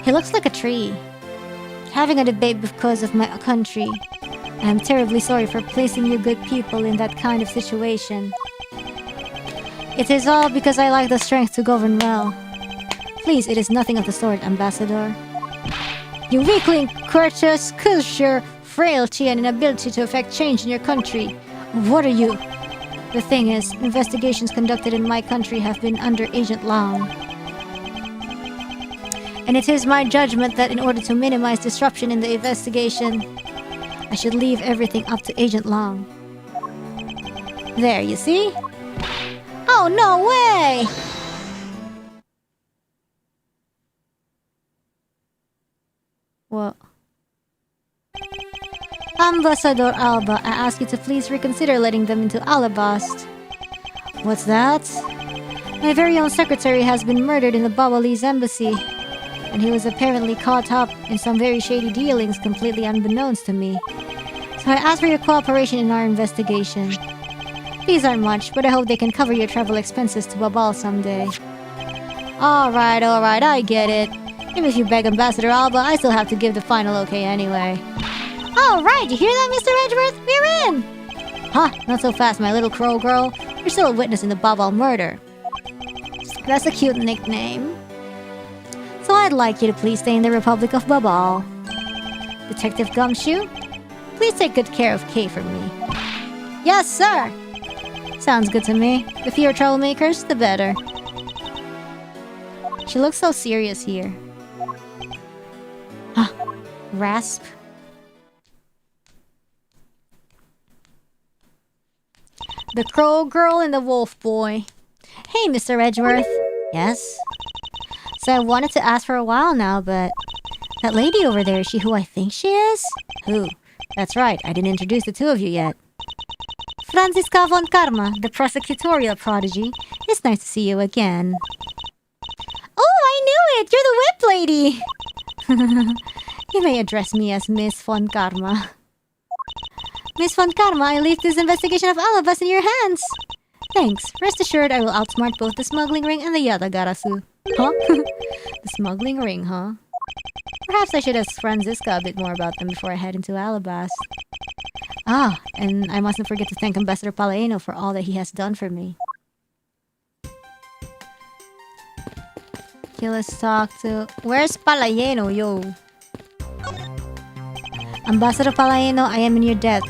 He looks like a tree. Having a debate because of my country. I am terribly sorry for placing you good people in that kind of situation. It is all because I lack the strength to govern well. Please, it is nothing of the sort, Ambassador. You weakling creatures, curse your frailty and inability to effect change in your country. What are you? The thing is, investigations conducted in my country have been under Agent Long. And it is my judgment that in order to minimize disruption in the investigation, I should leave everything up to Agent Long. There, you see? Oh, no way! What? Ambassador Alba, I ask you to please reconsider letting them into Alabast. What's that? My very own secretary has been murdered in the Babalese embassy, and he was apparently caught up in some very shady dealings completely unbeknownst to me. So I ask for your cooperation in our investigation. These aren't much, but I hope they can cover your travel expenses to Babal someday. Alright, I get it. Even if you beg Ambassador Alba, I still have to give the final okay anyway. Alright, you hear that, Mr. Edgeworth? We're in! Huh, not so fast, my little crow girl. You're still a witness in the Babal murder. That's a cute nickname. So I'd like you to please stay in the Republic of Babal. Detective Gumshoe, please take good care of Kay for me. Yes, sir! Sounds good to me. The fewer troublemakers, the better. She looks so serious here. Huh. Rasp. The crow girl and the wolf boy. Hey, Mr. Edgeworth. Yes? So I wanted to ask for a while now, but... that lady over there, is she who I think she is? Who? That's right, I didn't introduce the two of you yet. Franziska von Karma, the prosecutorial prodigy. It's nice to see you again. Oh, I knew it! You're the whip lady! You may address me as Miss von Karma. Miss von Karma, I leave this investigation of Alabas in your hands. Thanks. Rest assured I will outsmart both the smuggling ring and the Yatagarasu. Huh? The smuggling ring, huh? Perhaps I should ask Franziska a bit more about them before I head into Alabas. Ah, and I mustn't forget to thank Ambassador Palaeno for all that he has done for me. Okay, let's talk to... Where's Palaeno, yo? Ambassador Palaeno, I am in your debt.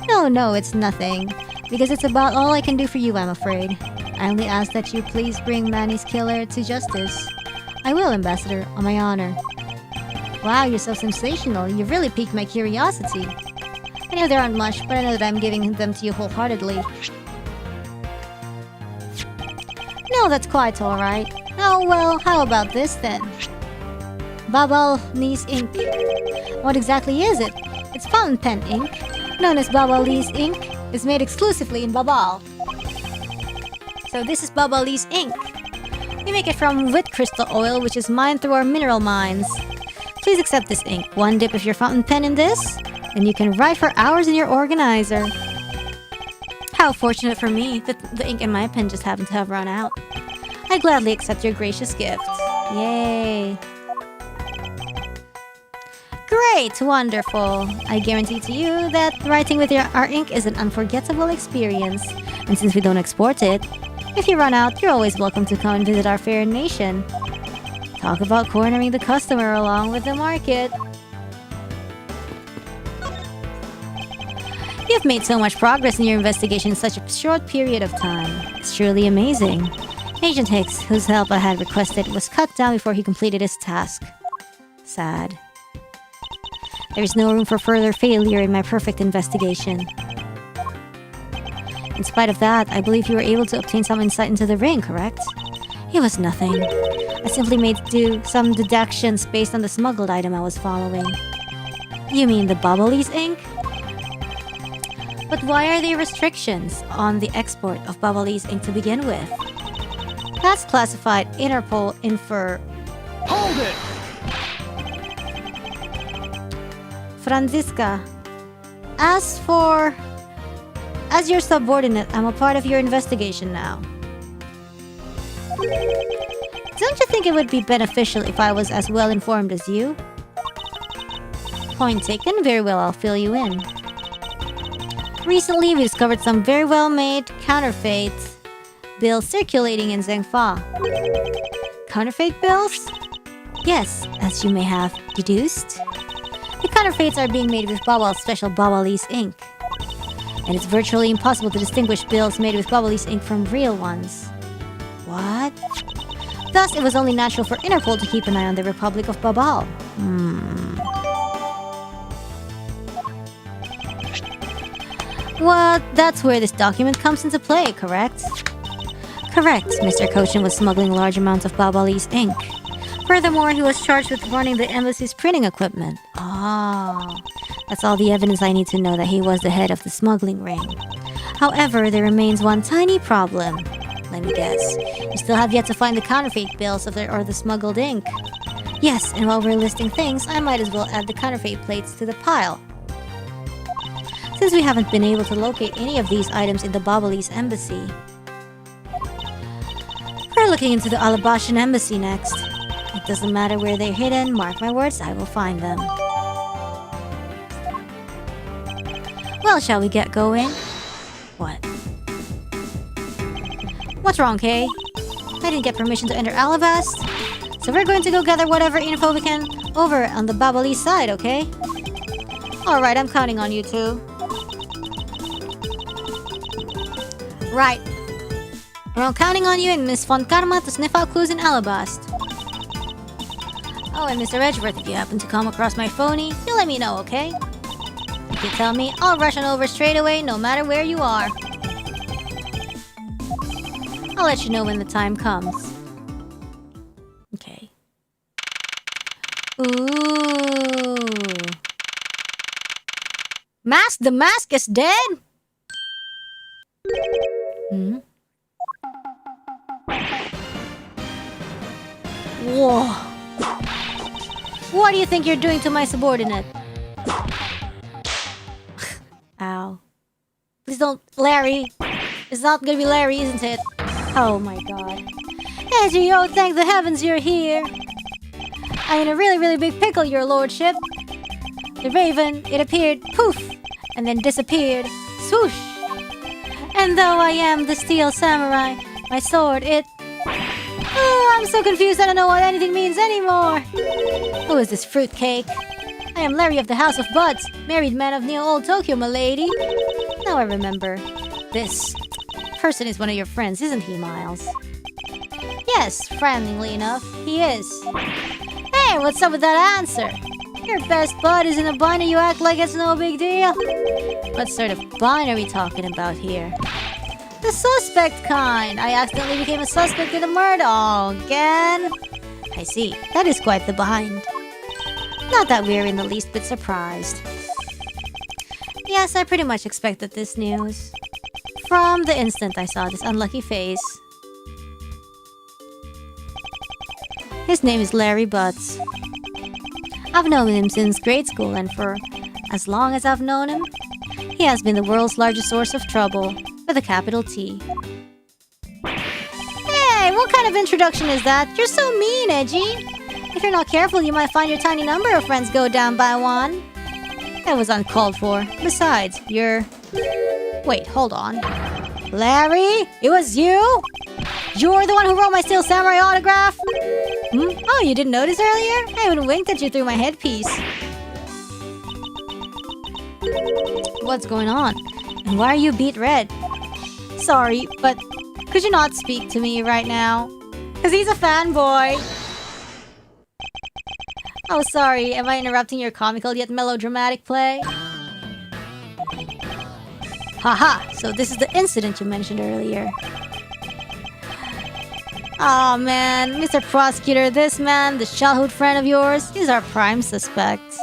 No, it's nothing. Because it's about all I can do for you, I'm afraid. I only ask that you please bring Manny's killer to justice. I will, Ambassador, on my honor. Wow, you're so sensational. You've really piqued my curiosity. I know there aren't much, but I know that I'm giving them to you wholeheartedly. No, that's quite alright. Oh, well, how about this then? Babalese ink. What exactly is it? It's fountain pen ink, known as Babalese ink. It's made exclusively in Babal. So this is Babalese ink. We make it from wheat crystal oil, which is mined through our mineral mines. Please accept this ink. One dip of your fountain pen in this, and you can write for hours in your organizer. How fortunate for me that the ink in my pen just happened to have run out. I gladly accept your gracious gift. Yay. Great, wonderful. I guarantee to you that writing with our ink is an unforgettable experience. And since we don't export it, if you run out, you're always welcome to come and visit our fair nation. Talk about cornering the customer along with the market. You've made so much progress in your investigation in such a short period of time. It's truly amazing. Agent Hicks, whose help I had requested, was cut down before he completed his task. Sad. There is no room for further failure in my perfect investigation. In spite of that, I believe you were able to obtain some insight into the ring, correct? It was nothing. I simply made do some deductions based on the smuggled item I was following. You mean the Babalese ink? But why are there restrictions on the export of Babalese ink to begin with? That's classified Interpol Infer...
Hold it!
Franziska. As your subordinate, I'm a part of your investigation now. Don't you think it would be beneficial if I was as well informed as you? Point taken. Very well, I'll fill you in. Recently, we discovered some very well-made counterfeit bills circulating in Zhengfa. Counterfeit bills? Yes, as you may have deduced. The counterfeits are being made with Babal's special Babalese ink. And it's virtually impossible to distinguish bills made with Babalese ink from real ones. What? Thus, it was only natural for Interpol to keep an eye on the Republic of Babal. Well, that's where this document comes into play, correct? Correct, Mr. Kochin was smuggling large amounts of Babalese ink. Furthermore, he was charged with running the embassy's printing equipment. Ah, that's all the evidence I need to know that he was the head of the smuggling ring. However, there remains one tiny problem. Let me guess. You still have yet to find the counterfeit bills or the smuggled ink. Yes, and while we're listing things, I might as well add the counterfeit plates to the pile. Since we haven't been able to locate any of these items in the Babalese embassy, we're looking into the Alabashan embassy next. It doesn't matter where they're hidden, mark my words, I will find them. Well, shall we get going? What? What's wrong, Kay? I didn't get permission to enter Alabast, so we're going to go gather whatever info we can over on the Babalese side, okay? Alright, I'm counting on you two. Right. We're counting on you and Miss Von Karma to sniff out clues in Alabast. Oh, and Mr. Edgeworth, if you happen to come across my phony, you let me know, okay? If you tell me, I'll rush on over straight away, no matter where you are. I'll let you know when the time comes. Okay. Ooh. Mask? The mask is dead? Hmm? Whoa. What do you think you're doing to my subordinate? Ow. Please don't... Larry. It's not gonna be Larry, isn't it? Oh my god. Ezio, thank the heavens you're here. I'm in a really, really big pickle, your lordship. The raven, it appeared, poof, and then disappeared. Swoosh! And though I am the steel samurai, my sword, Oh, I'm so confused I don't know what anything means anymore. Who is this fruitcake? I am Larry of the House of Buds, married man of Neo-Old Tokyo, milady. Now I remember. This person is one of your friends, isn't he, Miles? Yes, frowningly enough, he is. Hey, what's up with that answer? Your best bud is in a bind and you act like it's no big deal. What sort of bind are we talking about here? The suspect kind. I accidentally became a suspect in a murder. Oh, again? I see. That is quite the bind. Not that we're in the least bit surprised. Yes, I pretty much expected this news. From the instant I saw this unlucky face. His name is Larry Butts. I've known him since grade school, and for as long as I've known him, he has been the world's largest source of trouble, with a capital T. Hey, what kind of introduction is that? You're so mean, Edgy. If you're not careful, you might find your tiny number of friends go down by one. That was uncalled for. Besides, you're... Wait, hold on. Larry? It was you? You're the one who wrote my Steel Samurai autograph? Oh, you didn't notice earlier? I even winked at you through my headpiece. What's going on? And why are you beet red? Sorry, but could you not speak to me right now? Because he's a fanboy. Oh, sorry. Am I interrupting your comical yet melodramatic play? Haha, so this is the incident you mentioned earlier. Aw, man. Mr. Prosecutor, this man, the childhood friend of yours, is our prime suspect.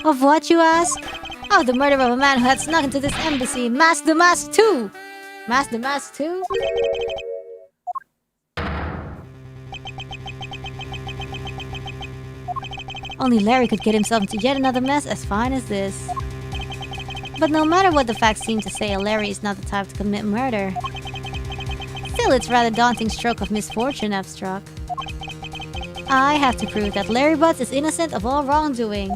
Of what, you ask? Of the murder of a man who had snuck into this embassy. Mask the Mask 2! Mask the Mask 2? Only Larry could get himself into yet another mess as fine as this. But no matter what the facts seem to say, Larry is not the type to commit murder. Still, it's a rather daunting stroke of misfortune I've struck. I have to prove that Larry Butts is innocent of all wrongdoing.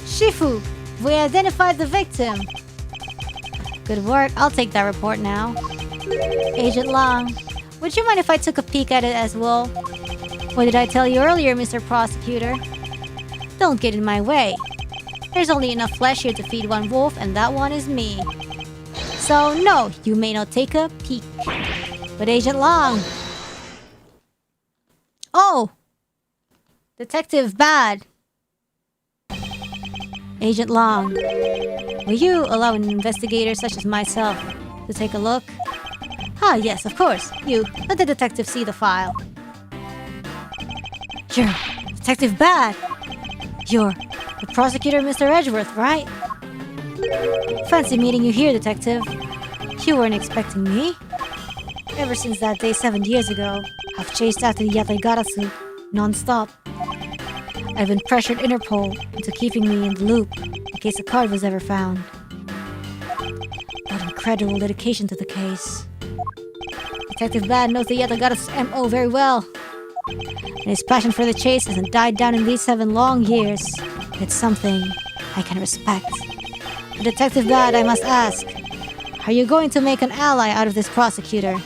Shifu, we identified the victim. Good work, I'll take that report now. Agent Long, would you mind if I took a peek at it as well? What did I tell you earlier, Mr. Prosecutor? Don't get in my way. There's only enough flesh here to feed one wolf, and that one is me. So, no, you may not take a peek. But Agent Long... Oh! Detective Bad. Agent Long, will you allow an investigator such as myself to take a look? Ah, yes, of course. You, let the detective see the file. You're Detective Bad. You're the prosecutor, Mr. Edgeworth, right? Fancy meeting you here, Detective. You weren't expecting me? Ever since that day 7 years ago, I've chased after the Yatagarasu non-stop. I've been pressured Interpol into keeping me in the loop in case a card was ever found. What incredible dedication to the case. Detective Bad knows the Yatagara's MO very well. And his passion for the chase hasn't died down in these 7 long years. It's something I can respect. But Detective Bad, I must ask, are you going to make an ally out of this prosecutor?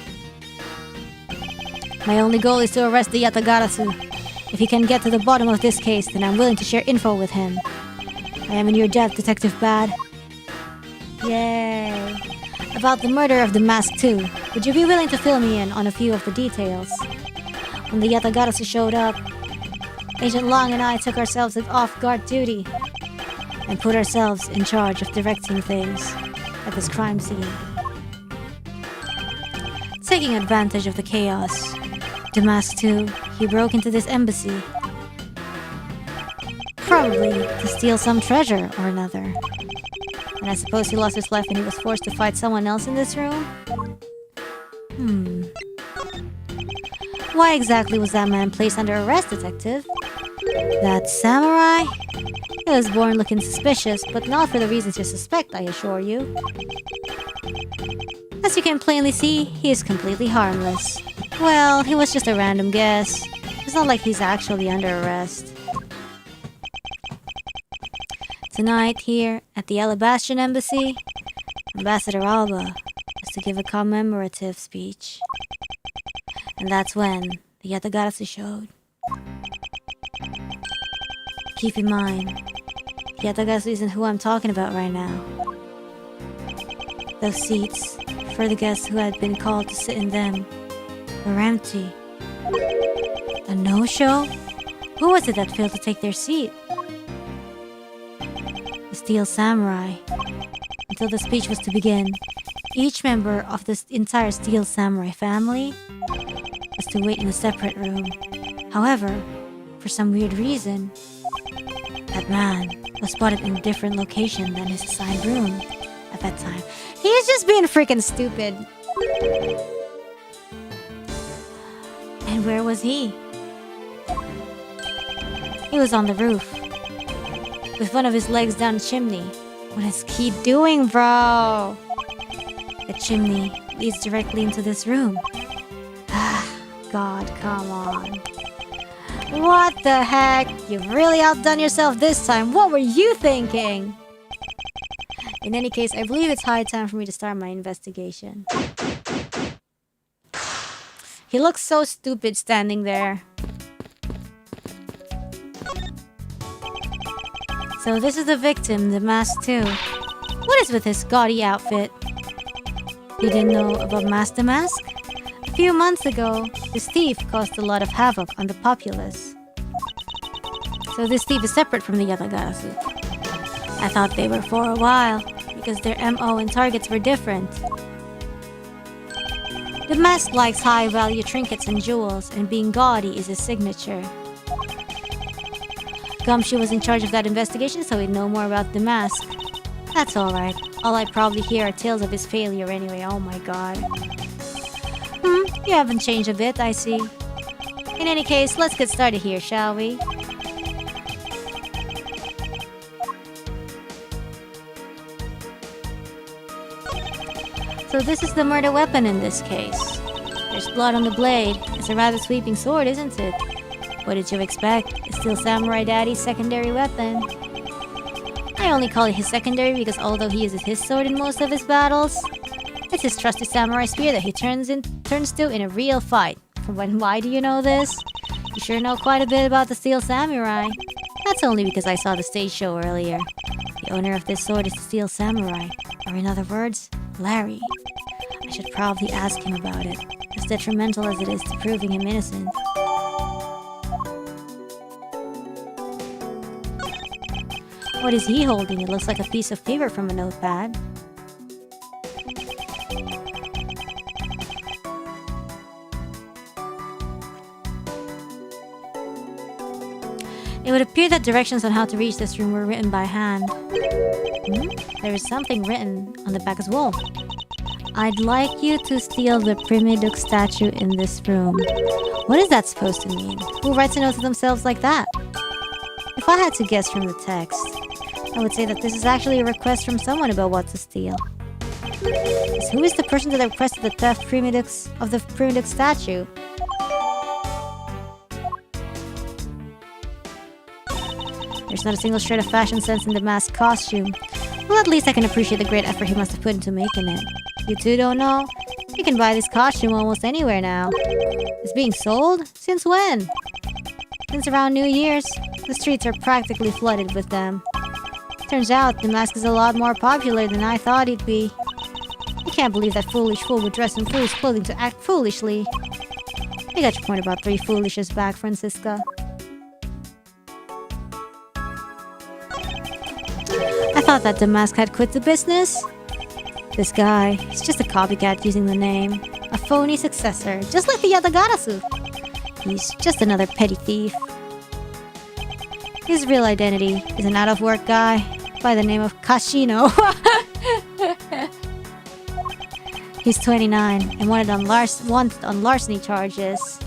My only goal is to arrest the Yatagarasu. If he can get to the bottom of this case, then I'm willing to share info with him. I am in your debt, Detective Bad. Yay. About the murder of the Mask 2, would you be willing to fill me in on a few of the details? When the Yatagarasu showed up, Agent Long and I took ourselves off-guard duty and put ourselves in charge of directing things at this crime scene. Taking advantage of the chaos, the Mask 2, he broke into this embassy. Probably to steal some treasure or another. And I suppose he lost his life and he was forced to fight someone else in this room? Why exactly was that man placed under arrest, Detective? That samurai? He was born looking suspicious, but not for the reasons you suspect, I assure you. As you can plainly see, he is completely harmless. Well, he was just a random guess. It's not like he's actually under arrest. Tonight, here at the Alabastrian Embassy, Ambassador Alba was to give a commemorative speech. And that's when the Yatagarasu showed. Keep in mind, the Yatagarasu isn't who I'm talking about right now. Those seats, for the guests who had been called to sit in them, were empty. A no-show? Who was it that failed to take their seat? The Steel Samurai. Until the speech was to begin, each member of the entire Steel Samurai family was to wait in a separate room. However, for some weird reason, that man was spotted in a different location than his assigned room at that time. He's just being freaking stupid. And where was he? He was on the roof, with one of his legs down the chimney. What is he doing, bro? The chimney leads directly into this room. God, come on. What the heck? You've really outdone yourself this time. What were you thinking? In any case, I believe it's high time for me to start my investigation. He looks so stupid standing there. So this is the victim, the mask too. What is with his gaudy outfit? You didn't know about Master Mask? A few months ago, this thief caused a lot of havoc on the populace. So this thief is separate from the Yatagarasu. I thought they were for a while, because their MO and targets were different. The mask likes high-value trinkets and jewels, and being gaudy is his signature. Gumshoe was in charge of that investigation, so he'd know more about the mask. That's alright. All I probably hear are tales of his failure anyway. Oh my god. You haven't changed a bit, I see. In any case, let's get started here, shall we? So this is the murder weapon in this case. There's blood on the blade. It's a rather sweeping sword, isn't it? What did you expect? It's still Samurai Daddy's secondary weapon. I only call it his secondary because although he uses his sword in most of his battles, it's his trusty samurai spear that he turns to in a real fight. Why do you know this? You sure know quite a bit about the Steel Samurai. That's only because I saw the stage show earlier. The owner of this sword is the Steel Samurai, or in other words, Larry. I should probably ask him about it, as detrimental as it is to proving him innocent. What is he holding? It looks like a piece of paper from a notepad. It would appear that directions on how to reach this room were written by hand. There is something written on the back as well. I'd like you to steal the Primiduk statue in this room. What is that supposed to mean? Who writes a note to themselves like that? If I had to guess from the text, I would say that this is actually a request from someone about what to steal. So who is the person that requested the theft of the Primiduk statue? There's not a single shred of fashion sense in the mask costume. Well, at least I can appreciate the great effort he must have put into making it. You two don't know? You can buy this costume almost anywhere now. It's being sold? Since when? Since around New Year's. The streets are practically flooded with them. Turns out the mask is a lot more popular than I thought it'd be. I can't believe that foolish fool would dress in foolish clothing to act foolishly. I got your point about 3 foolishes back, Francisca. I thought that the mask had quit the business. This guy, he's just a copycat using the name. A phony successor, just like the Yatagarasu. He's just another petty thief. His real identity is an out-of-work guy by the name of Kashino. He's 29 and wanted on larceny charges.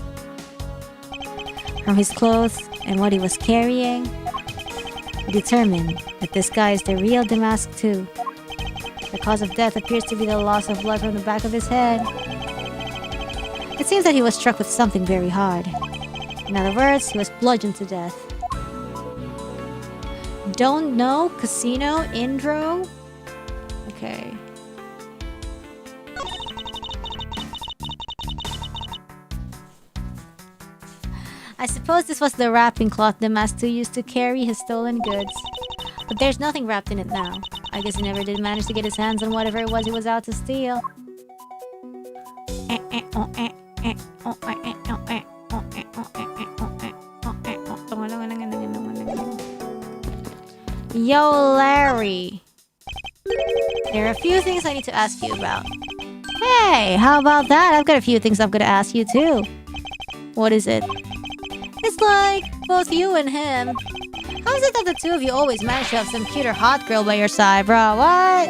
From his clothes and what he was carrying, we determined that this guy is the real Damask too. The cause of death appears to be the loss of blood from the back of his head. It seems that he was struck with something very hard. In other words, he was bludgeoned to death. don't know. Casino. Indro. Okay. I suppose this was the wrapping cloth the master used to carry his stolen goods. But there's nothing wrapped in it now. I guess he never did manage to get his hands on whatever it was he was out to steal. Yo, Larry. There are a few things I need to ask you about. Hey, how about that? I've got a few things I'm gonna ask you too. What is it? It's like both you and him. How is it that the two of you always manage to have some cute or hot girl by your side, bro? What?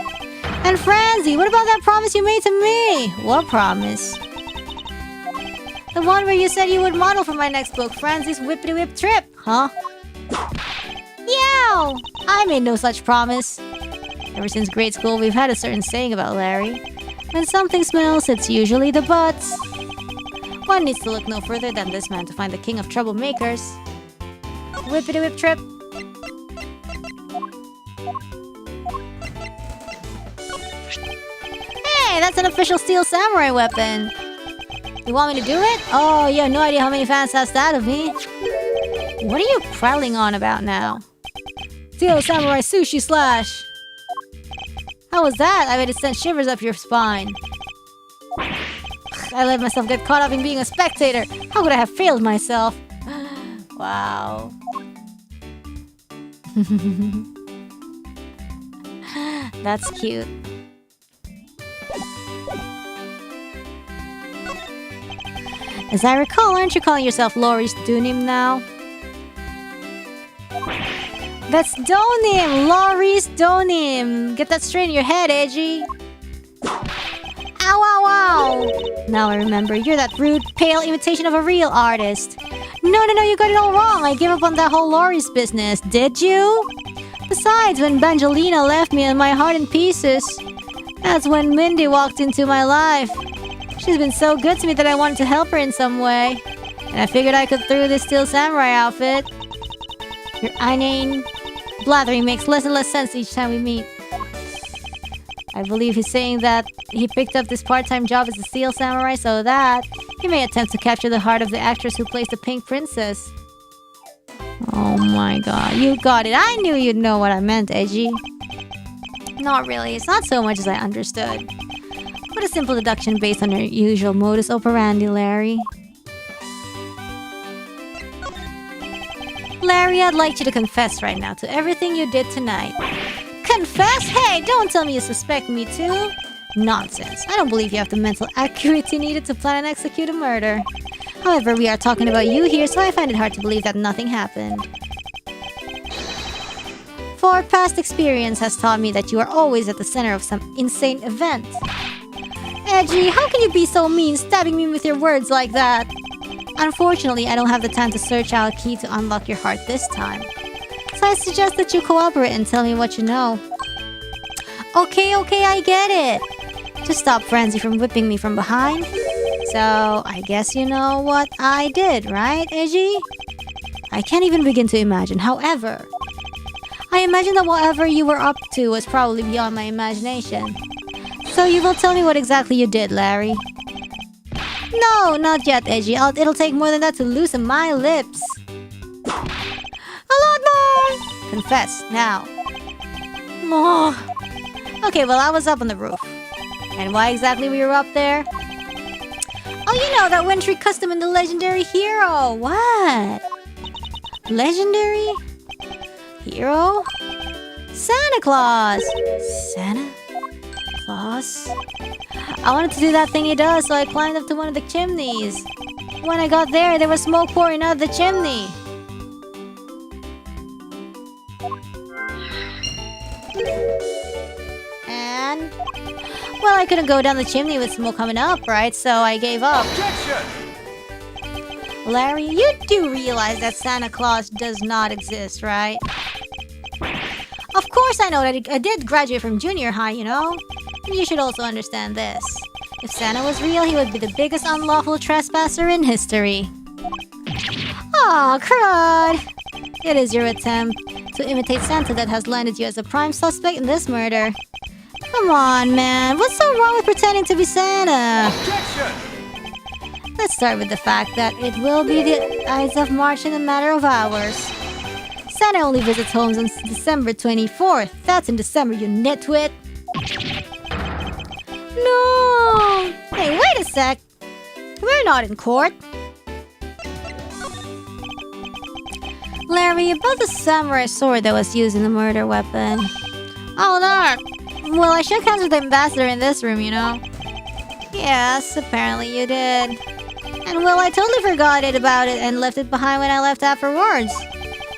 And Franzi, what about that promise you made to me? What promise? The one where you said you would model for my next book, Franzi's Whippity Whip Trip, huh? Yow! I made no such promise. Ever since grade school, we've had a certain saying about Larry. When something smells, it's usually the butts. One needs to look no further than this man to find the king of troublemakers. Whippity Whip Trip. Hey, that's an official Steel Samurai weapon. You want me to do it? Oh, you have no idea how many fans asked that of me. What are you prattling on about now? Steel Samurai Sushi Slash. How was that? I bet it sent shivers up your spine. I let myself get caught up in being a spectator. How could I have failed myself? Wow. That's cute. As I recall, aren't you calling yourself Laurie's Dunim now? That's Donim! Laurie's Donim! Get that straight in your head, Edgy! Ow, ow, ow! Now I remember, you're that rude, pale imitation of a real artist. No, you got it all wrong. I gave up on that whole Laurie's business, did you? Besides, when Bangelina left me and my heart in pieces, that's when Mindy walked into my life. She's been so good to me that I wanted to help her in some way. And I figured I could through this Steel Samurai outfit. Your inane blathering makes less and less sense each time we meet. I believe he's saying that he picked up this part-time job as a Steel Samurai so that he may attempt to capture the heart of the actress who plays the Pink Princess. Oh my god, you got it. I knew you'd know what I meant, Edgy. Not really, it's not so much as I understood. But a simple deduction based on your usual modus operandi, Larry. Larry, I'd like you to confess right now to everything you did tonight. Confess? Hey, don't tell me you suspect me too. Nonsense. I don't believe you have the mental accuracy needed to plan and execute a murder. However, we are talking about you here, so I find it hard to believe that nothing happened. For past experience has taught me that you are always at the center of some insane event. Edgy, how can you be so mean, stabbing me with your words like that? Unfortunately, I don't have the time to search out a key to unlock your heart this time. So I suggest that you cooperate and tell me what you know. Okay, I get it. To stop Franzi from whipping me from behind. So, I guess you know what I did, right, Edgy? I can't even begin to imagine. However, I imagine that whatever you were up to was probably beyond my imagination. So you will tell me what exactly you did, Larry. No, not yet, Edgy. It'll take more than that to loosen my lips. A lot more! Confess, now. More. Okay, well, I was up on the roof. And why exactly we were up there? Oh, you know, that wintry custom in the legendary hero. What? Legendary? Hero? Santa Claus! Santa Claus? I wanted to do that thing he does, so I climbed up to one of the chimneys. When I got there, there was smoke pouring out of the chimney. And... well, I couldn't go down the chimney with smoke coming up, right? So I gave up.
Objection!
Larry, you do realize that Santa Claus does not exist, right? Of course I know that I did graduate from junior high, you know? And you should also understand this. If Santa was real, he would be the biggest unlawful trespasser in history. Aw, crud! It is your attempt to imitate Santa that has landed you as a prime suspect in this murder. Come on, man. What's so wrong with pretending to be Santa?
Objection!
Let's start with the fact that it will be the Ides of March in a matter of hours. Santa only visits homes on December 24th. That's in December, you nitwit. No! Hey, wait a sec. We're not in court. Larry, about the samurai sword that was used in the murder weapon. Oh, that. Well, I shook hands with the ambassador in this room, you know. Yes, apparently you did. And well, I totally forgot about it and left it behind when I left afterwards.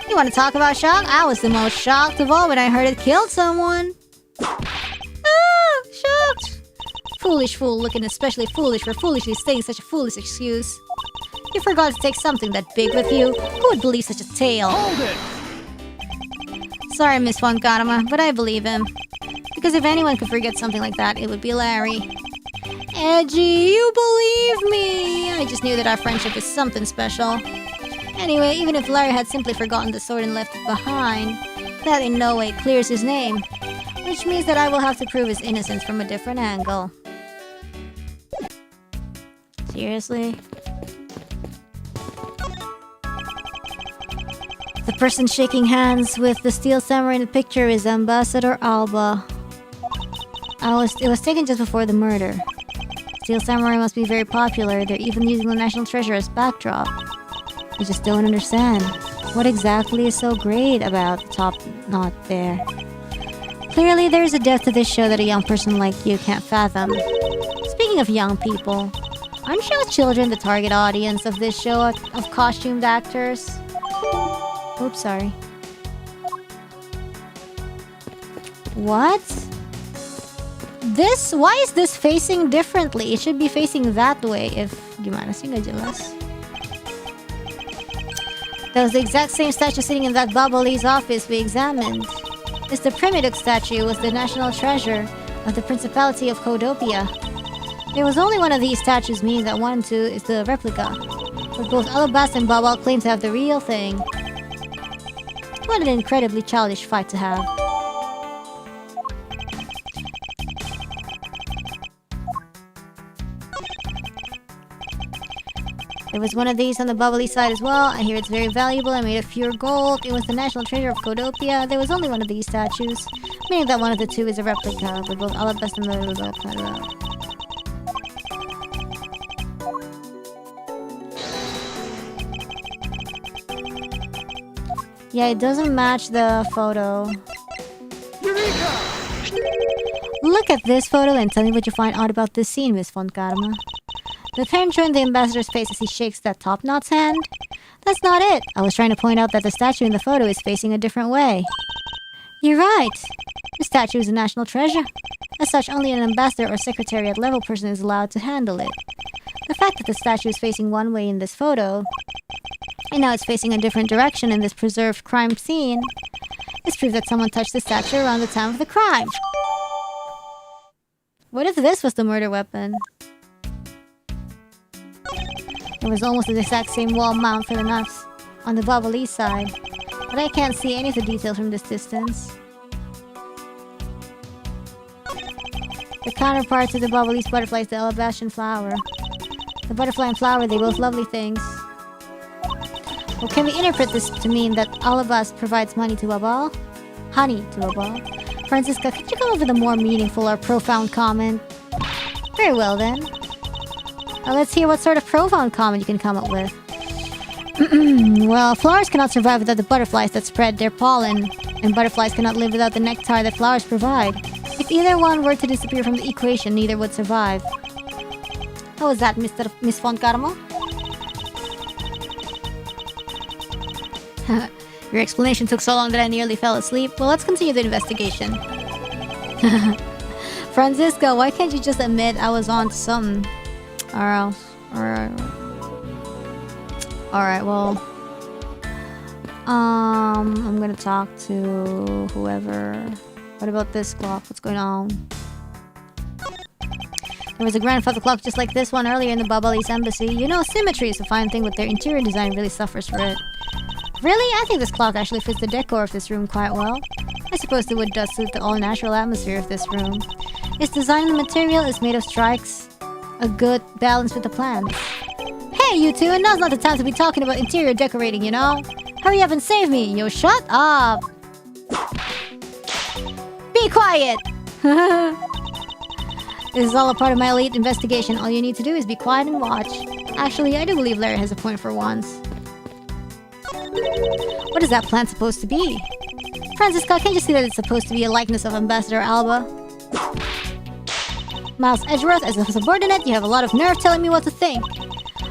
You want to talk about shock? I was the most shocked of all when I heard it killed someone. Ah, shocked. Foolish fool, looking especially foolish for foolishly saying such a foolish excuse. You forgot to take something that big with you. Who would believe such a tale?
Hold it!
Sorry, Miss Von Karma, but I believe him. Because if anyone could forget something like that, it would be Larry. Edgy, you believe me! I just knew that our friendship is something special. Anyway, even if Larry had simply forgotten the sword and left it behind, that in no way clears his name. Which means that I will have to prove his innocence from a different angle. Seriously? The person shaking hands with the steel samurai in the picture is Ambassador Alba. It was taken just before the murder. Steel samurai must be very popular. They're even using the national treasure as backdrop. I just don't understand. What exactly is so great about the top knot there? Clearly, there's a depth to this show that a young person like you can't fathom. Speaking of young people, aren't you children the target audience of this show of costumed actors? Oops, sorry. What? Why is this facing differently? It should be facing that way if... Gimana sih nggak jelas? That was the exact same statue sitting in that Babali's office we examined. It's the primitive statue was the national treasure of the Principality of Codopia. There was only one of these statues, meaning that one too is the replica. But both Alabasta and Babal claim to have the real thing. What an incredibly childish fight to have. There was one of these on the bubbly side as well. I hear it's very valuable and made of pure gold. It was the national treasure of Codopia. There was only one of these statues, meaning that one of the two is a replica, but both Alabasta and Babal. Yeah, it doesn't match the photo.
Eureka!
Look at this photo and tell me what you find odd about this scene, Miss Von Karma. The parent joined the ambassador's face as he shakes that top knot's hand. That's not it. I was trying to point out that the statue in the photo is facing a different way. You're right. The statue is a national treasure. As such, only an ambassador or secretariat level person is allowed to handle it. The fact that the statue is facing one way in this photo, and now it's facing a different direction in this preserved crime scene, is proof that someone touched the statue around the time of the crime. What if this was the murder weapon? It was almost the exact same wall mount for the nuts on the bubbly side, but I can't see any of the details from this distance. The counterpart to the bubbly's butterfly is the Alabastan flower. The butterfly and flower, they both lovely things. Well, can we interpret this to mean that Alabast provides money to Babal? Honey to Babal? Francisca, could you come up with a more meaningful or profound comment? Very well then. Now let's hear what sort of profound comment you can come up with. Well, flowers cannot survive without the butterflies that spread their pollen, and butterflies cannot live without the nectar that flowers provide. If either one were to disappear from the equation, neither would survive. How was that, Miss Von Karma? Your explanation took so long that I nearly fell asleep. Well, let's continue the investigation. Francisco, why can't you just admit I was on to something? Or else. Alright, well. I'm gonna talk to whoever. What about this clock? What's going on? There was a grandfather clock just like this one earlier in the Babalese embassy. You know, symmetry is a fine thing, but their interior design really suffers for it. Really? I think this clock actually fits the decor of this room quite well. I suppose the wood does suit the all-natural atmosphere of this room. Its design and the material is made of strikes a good balance with the plants. Hey, you two! Now's not the time to be talking about interior decorating, you know? Hurry up and save me! Yo, shut up! Be quiet! This is all a part of my elite investigation. All you need to do is be quiet and watch. Actually, I do believe Larry has a point for once. What is that plant supposed to be? Francisca, can't you see that it's supposed to be a likeness of Ambassador Alba? Miles Edgeworth, as a subordinate, you have a lot of nerve telling me what to think.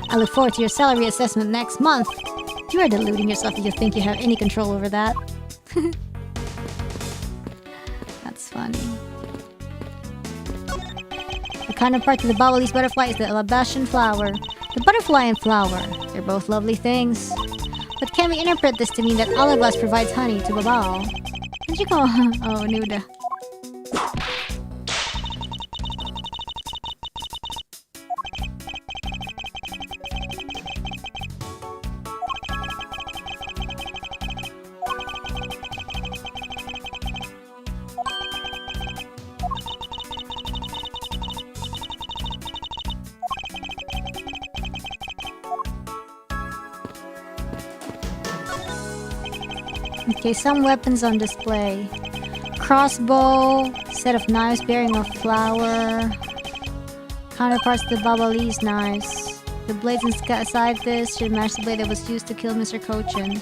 I look forward to your salary assessment next month. You are deluding yourself if you think you have any control over that. That's funny. The counterpart to the Babalis butterfly is the Alabashan flower. The butterfly and flower, they're both lovely things. But can we interpret this to mean that Alabas provides honey to Babal? Did you go? Oh, Nuda. Okay, some weapons on display. Crossbow, set of knives bearing a flower. Counterparts to the Babalis knives. The blades inside this should match the blade that was used to kill Mr. Cochin.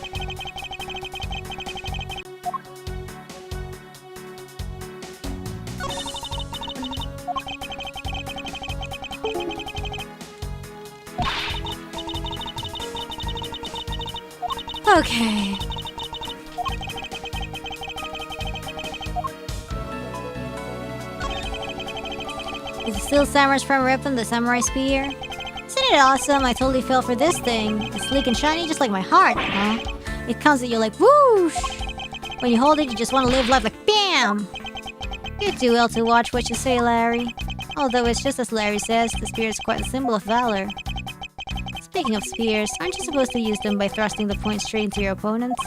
Okay. Is it still Samurai's primary weapon, the samurai spear? Isn't it awesome? I totally fell for this thing. It's sleek and shiny, just like my heart, huh? It comes at you like whoosh! When you hold it, you just want to live life like BAM! You do well to watch what you say, Larry. Although it's just as Larry says, the spear is quite a symbol of valor. Speaking of spears, aren't you supposed to use them by thrusting the point straight into your opponents?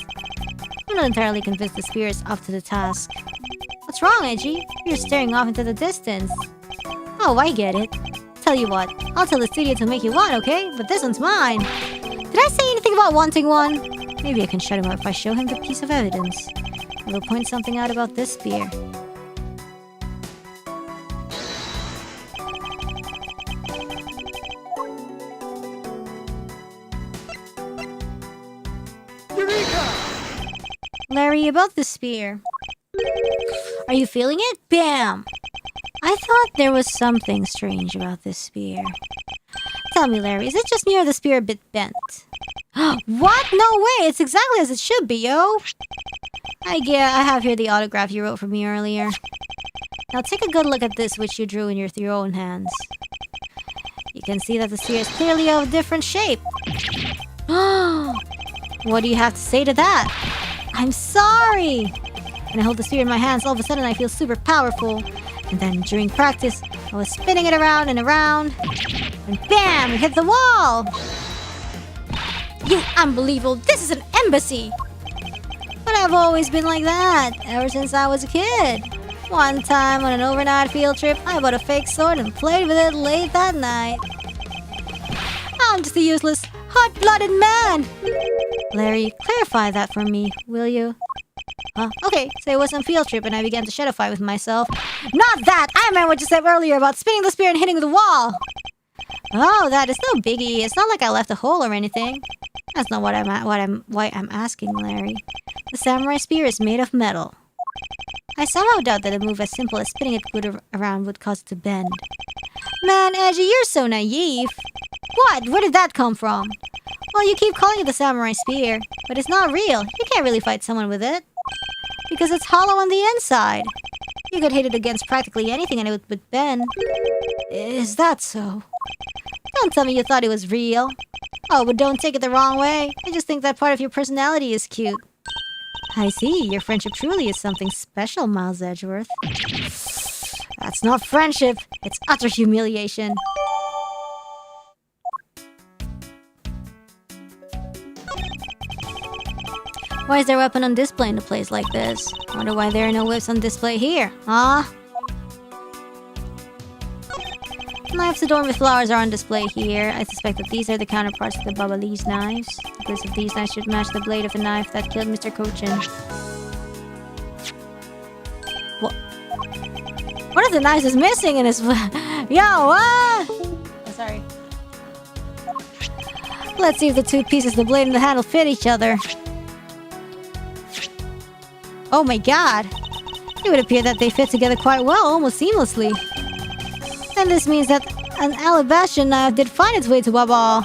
I'm not entirely convinced the spear is up to the task. What's wrong, Edgy? You're staring off into the distance. Oh, I get it. Tell you what, I'll tell the studio to make you one, okay? But this one's mine. Did I say anything about wanting one? Maybe I can shut him up if I show him the piece of evidence. I will point something out about this spear.
Eureka!
Larry, about the spear. Are you feeling it? Bam! I thought there was something strange about this spear. Tell me, Larry, is it just me or the spear a bit bent? What? No way! It's exactly as it should be, yo! I have here the autograph you wrote for me earlier. Now take a good look at this which you drew in your own hands. You can see that the spear is clearly of a different shape. What do you have to say to that? I'm sorry! When I hold the spear in my hands, all of a sudden I feel super powerful. And then during practice, I was spinning it around and around. And bam! It hit the wall! You unbelievable! This is an embassy! But I've always been like that, ever since I was a kid. One time on an overnight field trip, I bought a fake sword and played with it late that night. I'm just a useless, hot-blooded man! Larry, clarify that for me, will you? Okay, so it was on field trip and I began to shadowfy with myself. Not that! I meant what you said earlier about spinning the spear and hitting the wall! Oh, that is no biggie. It's not like I left a hole or anything. That's not why I'm asking, Larry. The samurai spear is made of metal. I somehow doubt that a move as simple as spinning it around would cause it to bend. Man, Edgy, you're so naive. What? Where did that come from? Well, you keep calling it the samurai spear, but it's not real. You can't really fight someone with it. Because it's hollow on the inside. You could hit it against practically anything and it would bend. Is that so? Don't tell me you thought it was real. Oh, but don't take it the wrong way. I just think that part of your personality is cute. I see. Your friendship truly is something special, Miles Edgeworth. That's not friendship. It's utter humiliation. Why is their weapon on display in a place like this? I wonder why there are no whips on display here, huh? Knives adorned with flowers are on display here. I suspect that these are the counterparts of the Babalese knives. The blades of these knives should match the blade of a knife that killed Mr. Cochin. What? One of the knives is missing in his... Yo, what? Oh, sorry. Let's see if the two pieces, the blade and the handle, fit each other. Oh my god! It would appear that they fit together quite well, almost seamlessly. And this means that an alabaster knife did find its way to Baba.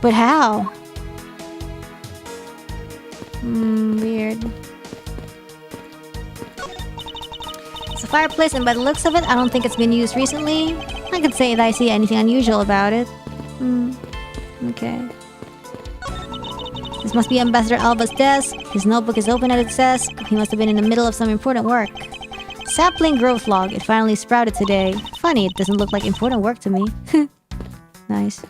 But how? Weird. It's a fireplace, and by the looks of it, I don't think it's been used recently. I could say that I see anything unusual about it. Okay. This must be Ambassador Alba's desk. His notebook is open at its desk. He must have been in the middle of some important work. Sapling growth log. It finally sprouted today. Funny, it doesn't look like important work to me. Nice.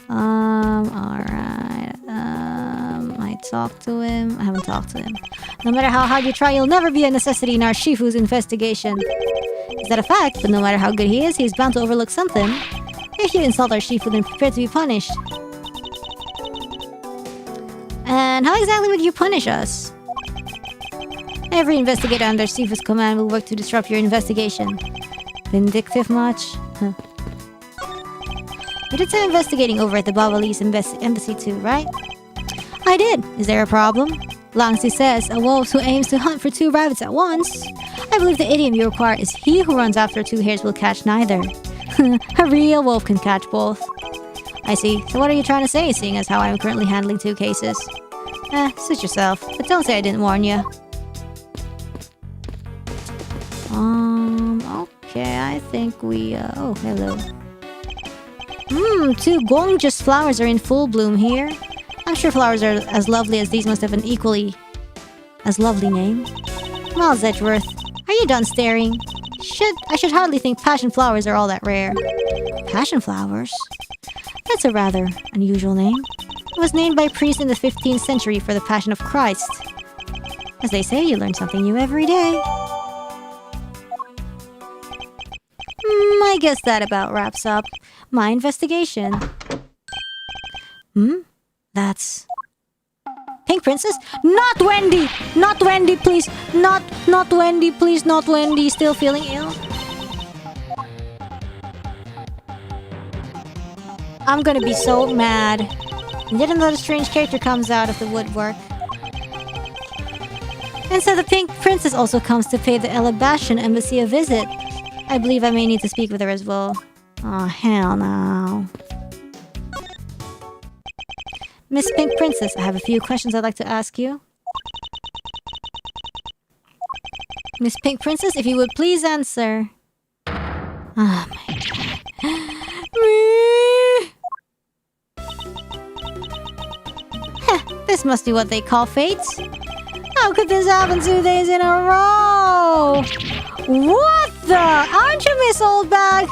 Alright. I talked to him. I haven't talked to him. No matter how hard you try, you'll never be a necessity in our Shifu's investigation. Is that a fact? But no matter how good he is, he's bound to overlook something. If you insult our Shifu, then prepare to be punished. And how exactly would you punish us? Every investigator under Shifu's command will work to disrupt your investigation. Vindictive much? Huh. You did some investigating over at the Babalese embassy too, right? I did. Is there a problem? Langzi says, a wolf who aims to hunt for two rabbits at once. I believe the idiom you require is he who runs after two hares will catch neither. A real wolf can catch both. I see. So what are you trying to say, seeing as how I am currently handling two cases? Suit yourself. But don't say I didn't warn you. Okay, I think we, oh, hello. Two gorgeous flowers are in full bloom here. I'm sure flowers are as lovely as these must have an equally as lovely name. Miles Edgeworth, are you done staring? I should hardly think passion flowers are all that rare. Passion flowers? That's a rather unusual name. It was named by priests in the 15th century for the Passion of Christ. As they say, you learn something new every day. I guess that about wraps up my investigation. That's... Pink Princess? Not Wendy! Not Wendy, please! Not Wendy, please, not Wendy. Still feeling ill? I'm gonna be so mad. And yet another strange character comes out of the woodwork. And so the Pink Princess also comes to pay the Alabastian embassy a visit. I believe I may need to speak with her as well. Oh, hell no. Miss Pink Princess, I have a few questions I'd like to ask you. Miss Pink Princess, if you would please answer. Oh my god. This must be what they call fate. How could this happen 2 days in a row? What the? Aren't you Miss Oldbag?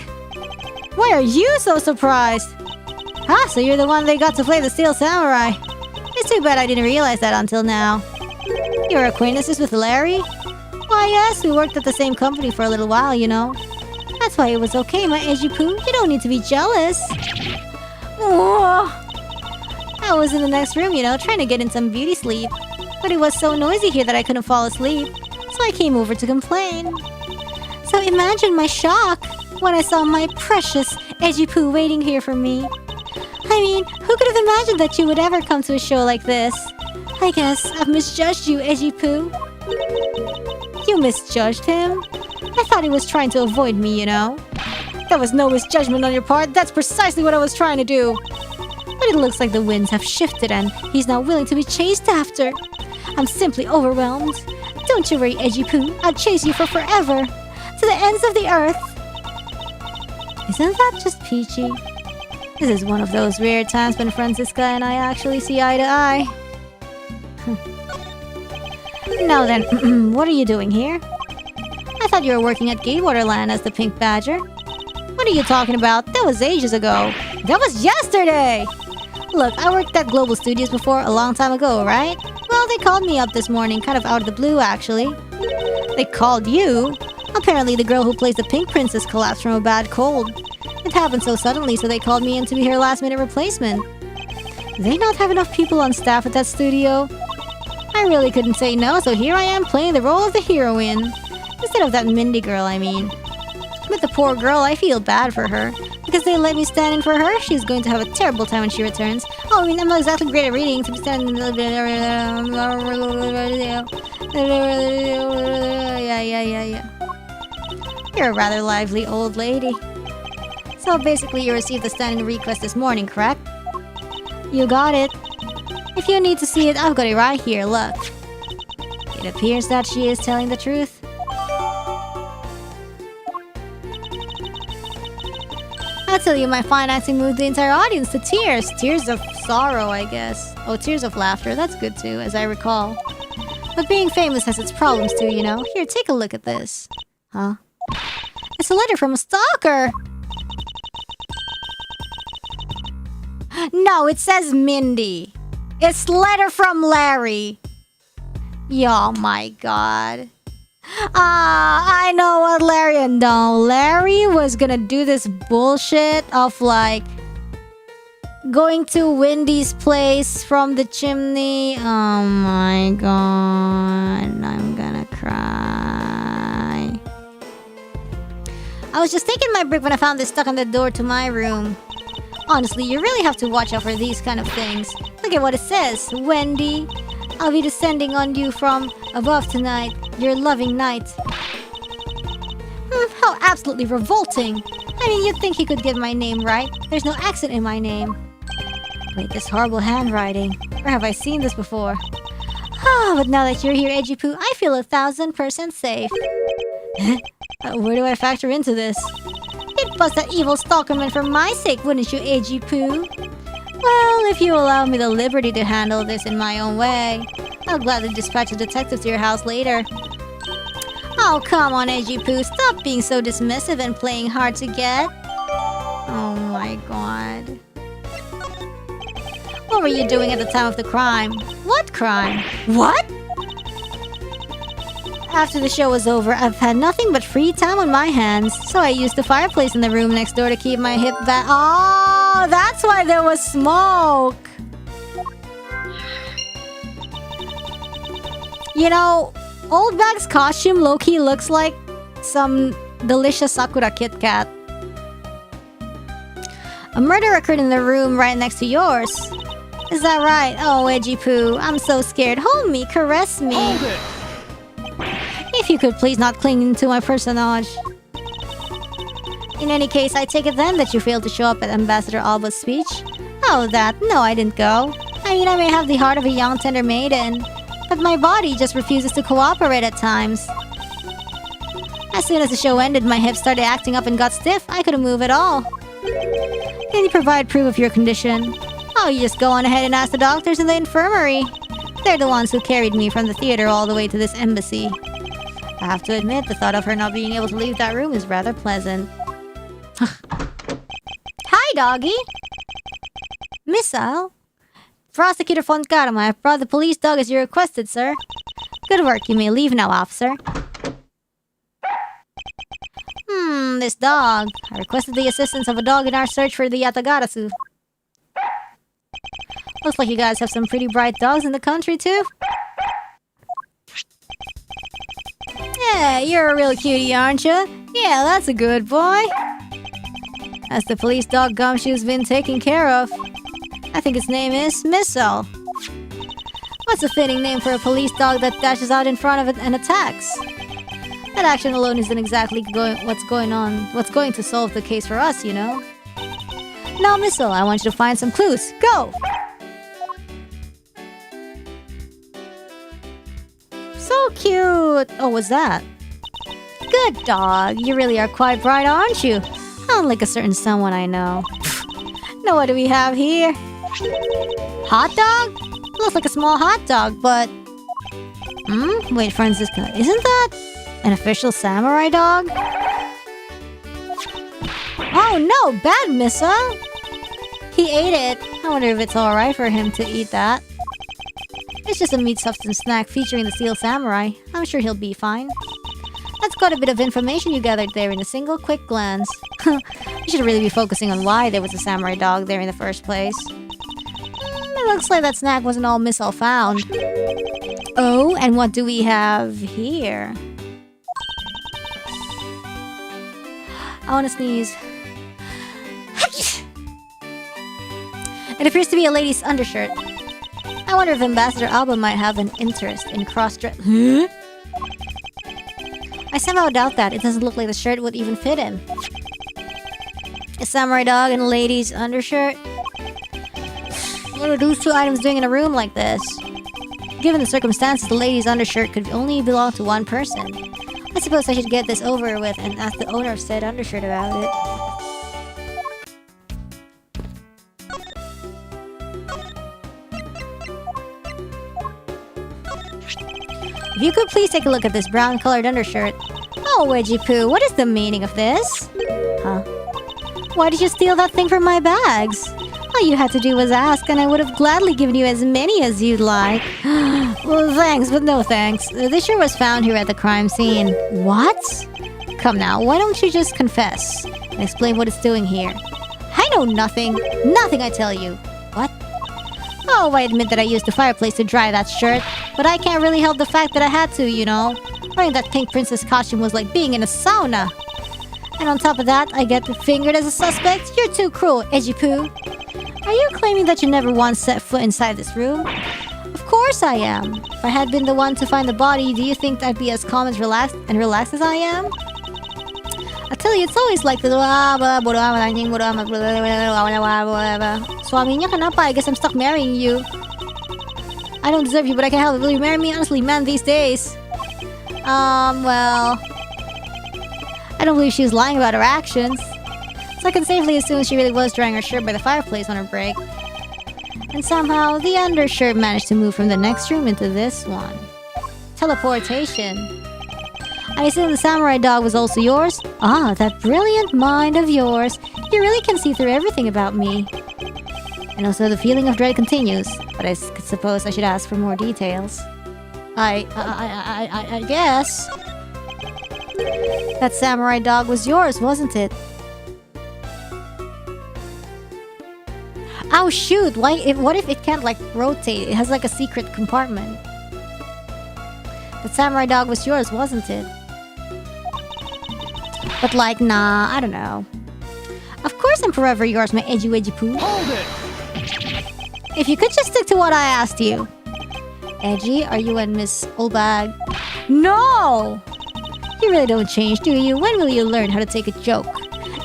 Why are you so surprised? Ah, so you're the one they got to play the Steel Samurai. It's too bad I didn't realize that until now. You're acquaintances with Larry? Why yes, we worked at the same company for a little while, you know. That's why it was okay, my Ejipu. You don't need to be jealous. Whoa. I was in the next room, you know, trying to get in some beauty sleep. But it was so noisy here that I couldn't fall asleep. So I came over to complain. So imagine my shock when I saw my precious Ejipu waiting here for me. I mean, who could have imagined that you would ever come to a show like this? I guess I've misjudged you, Ejipu. You misjudged him? I thought he was trying to avoid me, you know. That was no misjudgment on your part. That's precisely what I was trying to do. But it looks like the winds have shifted and he's not willing to be chased after. I'm simply overwhelmed. Don't you worry, Ejipu. I'll chase you for forever. To the ends of the earth. Isn't that just peachy? This is one of those rare times when Francisca and I actually see eye to eye. Now then, what are you doing here? I thought you were working at Gatewaterland as the Pink Badger. What are you talking about? That was ages ago. That was yesterday! Look, I worked at Global Studios before a long time ago, right? Well, Well, they called me up this morning, kind of out of the blue, actually. They called you? Apparently the girl who plays the Pink Princess collapsed from a bad cold. It happened so suddenly, so they called me in to be her last-minute replacement. Do they not have enough people on staff at that studio? I really couldn't say no, so here I am playing the role of the heroine. Instead of that Mindy girl, I mean. But the poor girl, I feel bad for her. Because they let me stand in for her, she's going to have a terrible time when she returns. Oh, I mean, I'm not exactly great at reading, to be standing... Yeah. You're a rather lively old lady. So basically you received the stand-in request this morning, correct? You got it. If you need to see it, I've got it right here, look. It appears that she is telling the truth. I tell you, my fine acting moved the entire audience to tears. Tears of sorrow, I guess. Oh, tears of laughter. That's good too, as I recall. But being famous has its problems too, you know. Here, take a look at this. Huh? It's a letter from a stalker! No, it says Mindy. It's letter from Larry. Oh my god. I know what Larry... No, Larry was gonna do this bullshit of like... going to Wendy's place from the chimney. Oh my god. I'm gonna cry. I was just taking my break when I found this stuck on the door to my room. Honestly, you really have to watch out for these kind of things. Look at what it says. Wendy, I'll be descending on you from above tonight. Your loving night. How absolutely revolting. I mean, you'd think he could get my name right. There's no accent in my name. Wait, this horrible handwriting. Where have I seen this before? But now that you're here, Edgy-Poo, I feel 1000% safe. Where do I factor into this? You'd bust that evil stalkerman for my sake, wouldn't you, Edgy-Poo? Well, if you allow me the liberty to handle this in my own way, I'll gladly dispatch a detective to your house later. Oh, come on, Edgy-Poo, stop being so dismissive and playing hard to get. Oh my god. What were you doing at the time of the crime? What crime? What? After the show was over, I've had nothing but free time on my hands, so I used the fireplace in the room next door to keep my hip back. Oh, that's why there was smoke! You know, Old Bag's costume low-key looks like some delicious Sakura Kit Kat. A murder occurred in the room right next to yours. Is that right? Oh, Edgy-Poo, I'm so scared. Hold me, caress me.
Hold it!
If you could please not cling to my personage. In any case, I take it then that you failed to show up at Ambassador Alba's speech? Oh, that? No, I didn't go. I mean, I may have the heart of a young tender maiden, but my body just refuses to cooperate at times. As soon as the show ended, my hips started acting up and got stiff. I couldn't move at all. Can you provide proof of your condition? Oh, you just go on ahead and ask the doctors in the infirmary. They're the ones who carried me from the theater all the way to this embassy. I have to admit, the thought of her not being able to leave that room is rather pleasant. Hi, doggy! Missile? Prosecutor von Karma, I've brought the police dog as you requested, sir. Good work, you may leave now, officer. This dog. I requested the assistance of a dog in our search for the Yatagarasu. Looks like you guys have some pretty bright dogs in the country, too. Yeah, you're a real cutie, aren't you? Yeah, that's a good boy. That's the police dog Gumshoe's been taken care of. I think its name is Missile. What's a fitting name for a police dog that dashes out in front of it and attacks? That action alone isn't exactly what's going to solve the case for us, you know. Now, Missile, I want you to find some clues. Go! So cute! Oh, what's that? Good dog. You really are quite bright, aren't you? Unlike a certain someone I know. Now what do we have here? Hot dog? Looks like a small hot dog, but... Wait, Francisca, isn't that an official samurai dog? Oh no, bad Missa! He ate it. I wonder if it's alright for him to eat that. It's just a meat substance snack featuring the Steel Samurai. I'm sure he'll be fine. That's quite a bit of information you gathered there in a single quick glance. You should really be focusing on why there was a samurai dog there in the first place. It looks like that snack wasn't all miss all found. Oh, and what do we have here? I want to sneeze. It appears to be a lady's undershirt. I wonder if Ambassador Alba might have an interest in cross-dress. Huh? I somehow doubt that. It doesn't look like the shirt would even fit him. A samurai dog and a lady's undershirt? What are those two items doing in a room like this? Given the circumstances, the lady's undershirt could only belong to one person. I suppose I should get this over with and ask the owner of said undershirt about it. If you could please take a look at this brown-colored undershirt. Oh, Wedgie Poo, what is the meaning of this? Huh? Why did you steal that thing from my bags? All you had to do was ask, and I would have gladly given you as many as you'd like. Well, thanks, but no thanks. This shirt was found here at the crime scene. What? Come now, why don't you just confess and explain what it's doing here? I know nothing. Nothing, I tell you. What? Oh, I admit that I used the fireplace to dry that shirt, but I can't really help the fact that I had to, you know. Wearing that pink princess costume was like being in a sauna. And on top of that, I get fingered as a suspect? You're too cruel, Edgy Poo. Are you claiming that you never once set foot inside this room? Of course I am. If I had been the one to find the body, do you think I'd be as calm as relaxed as I am? I tell you, it's always like the Swami niya kanapa, I guess I'm stuck marrying you. I don't deserve you, but I can't help it. Will you marry me? Honestly, man, these days. Well... I don't believe she was lying about her actions. So I can safely assume she really was drying her shirt by the fireplace on her break. And somehow, the undershirt managed to move from the next room into this one. Teleportation. I assume the samurai dog was also yours? Ah, that brilliant mind of yours. You really can see through everything about me. And also the feeling of dread continues, but I suppose I should ask for more details. I guess. That samurai dog was yours, wasn't it? Oh shoot, what if it can't like rotate? It has like a secret compartment. That samurai dog was yours, wasn't it? But like, nah, I don't know. Of course I'm forever yours, my edgy wedgy poo.
Hold it!
If you could just stick to what I asked you. Edgy, are you and Miss Oldbag? No! You really don't change, do you? When will you learn how to take a joke?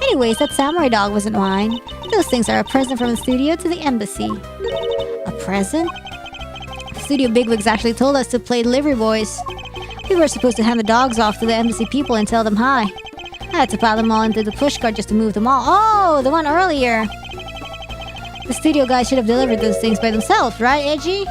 Anyways, that samurai dog wasn't mine. Those things are a present from the studio to the embassy. A present? The studio bigwigs actually told us to play delivery boys. We were supposed to hand the dogs off to the embassy people and tell them hi. I had to pile them all into the pushcart just to move them all. Oh, the one earlier. The studio guys should have delivered those things by themselves, right, Edgy?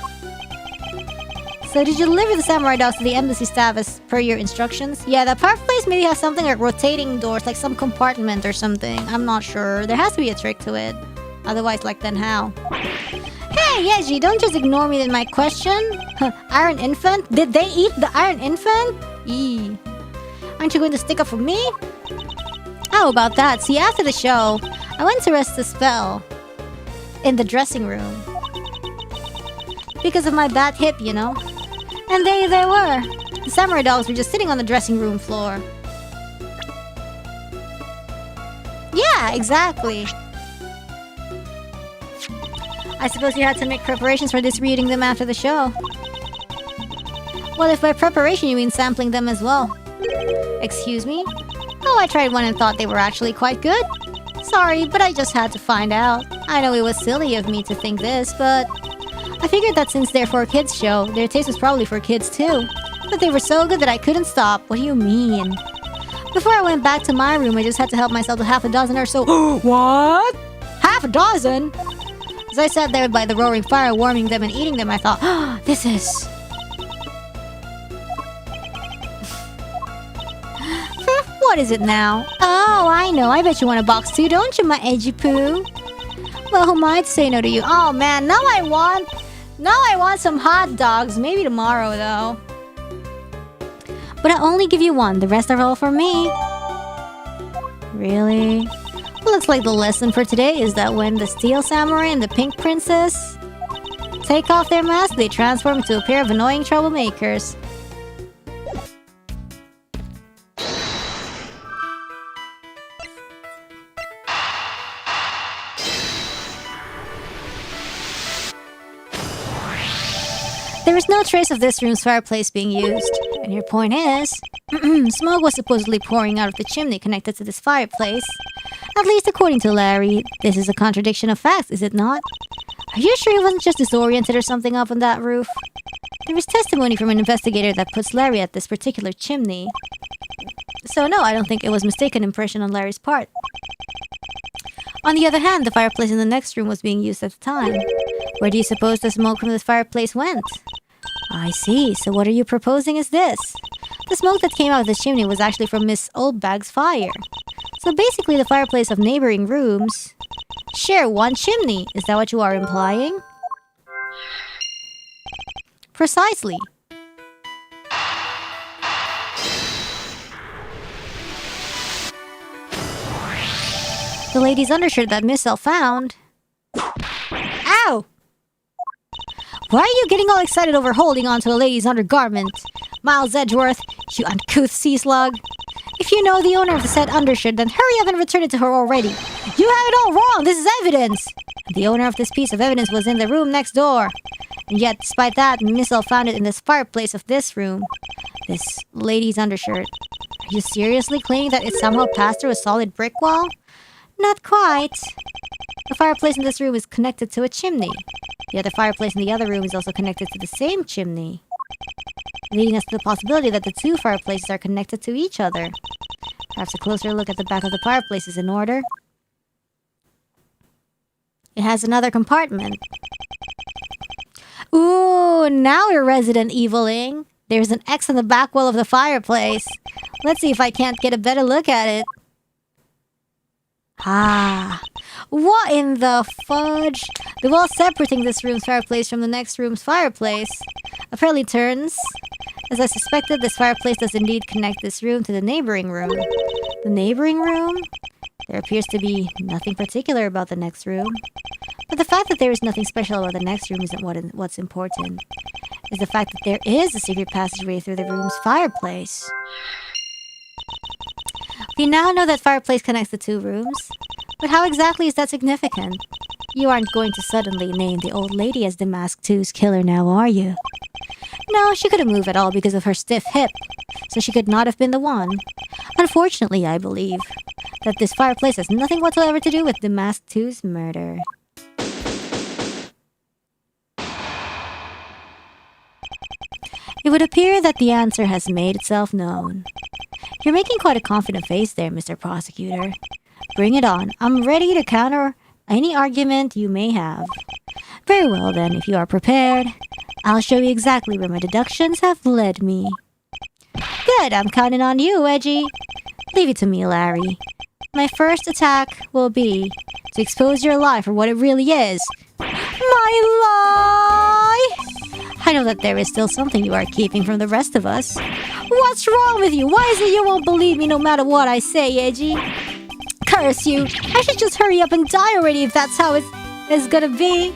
So did you deliver the samurai dogs to the embassy staff as per your instructions? Yeah, that fireplace maybe has something like rotating doors, like some compartment or something. I'm not sure. There has to be a trick to it. Otherwise, like, then how? Hey, Yeji, don't just ignore me in my question. Iron Infant? Did they eat the Iron Infant? Eee. Aren't you going to stick up for me? How about that? See, after the show, I went to rest the spell in the dressing room. Because of my bad hip, you know? And there they were. The samurai dogs were just sitting on the dressing room floor. Yeah, exactly. I suppose you had to make preparations for distributing them after the show. Well, if by preparation you mean sampling them as well. Excuse me? Oh, I tried one and thought they were actually quite good. Sorry, but I just had to find out. I know it was silly of me to think this, but... I figured that since they're for a kids show, their taste was probably for kids too. But they were so good that I couldn't stop. What do you mean? Before I went back to my room, I just had to help myself to half a dozen or so. What? Half a dozen? As I sat there by the roaring fire, warming them and eating them, I thought, this is... What is it now? Oh, I know. I bet you want a box too, don't you, my edgy poo? Well, who might say no to you? Oh man, now I want Now I want some hot dogs. Maybe tomorrow, though. But I'll only give you one. The rest are all for me. Really? Looks like the lesson for today is that when the Steel Samurai and the Pink Princess take off their masks, they transform into a pair of annoying troublemakers. There is no trace of this room's fireplace being used. And your point is... smoke was supposedly pouring out of the chimney connected to this fireplace. At least according to Larry, this is a contradiction of facts, is it not? Are you sure he wasn't just disoriented or something up on that roof? There is testimony from an investigator that puts Larry at this particular chimney. So no, I don't think it was mistaken impression on Larry's part. On the other hand, the fireplace in the next room was being used at the time. Where do you suppose the smoke from this fireplace went? I see, so what are you proposing is this. The smoke that came out of the chimney was actually from Miss Oldbag's fire. So basically the fireplace of neighboring rooms share one chimney. Is that what you are implying? Precisely. The lady's undershirt that Miss L found... Ow! Why are you getting all excited over holding on to a lady's undergarment? Miles Edgeworth, you uncouth sea slug. If you know the owner of the said undershirt, then hurry up and return it to her already. You have it all wrong, this is evidence! The owner of this piece of evidence was in the room next door. And yet, despite that, Miss L found it in this fireplace of this room. This lady's undershirt. Are you seriously claiming that it somehow passed through a solid brick wall? Not quite. The fireplace in this room is connected to a chimney. The other fireplace in the other room is also connected to the same chimney, leading us to the possibility that the two fireplaces are connected to each other. Perhaps a closer look at the back of the fireplace is in order. It has another compartment. Ooh, now we're Resident Eviling. There's an X on the back wall of the fireplace. Let's see if I can't get a better look at it. Ah, what in the fudge? The wall separating this room's fireplace from the next room's fireplace apparently turns. As I suspected, this fireplace does indeed connect this room to the neighboring room. The neighboring room? There appears to be nothing particular about the next room. But the fact that there is nothing special about the next room isn't what's important. It's the fact that there is a secret passageway through the room's fireplace. We now know that fireplace connects the two rooms, but how exactly is that significant? You aren't going to suddenly name the old lady as the Mask 2's killer now, are you? No, she couldn't move at all because of her stiff hip, so she could not have been the one. Unfortunately, I believe that this fireplace has nothing whatsoever to do with the Mask 2's murder. It would appear that the answer has made itself known. You're making quite a confident face there, Mr. Prosecutor. Bring it on. I'm ready to counter any argument you may have. Very well then, if you are prepared, I'll show you exactly where my deductions have led me. Good, I'm counting on you, Edgy. Leave it to me, Larry. My first attack will be to expose your lie for what it really is. My lie! I know that there is still something you are keeping from the rest of us. What's wrong with you? Why is it you won't believe me no matter what I say, Edgy? Curse you! I should just hurry up and die already if that's how it's gonna be.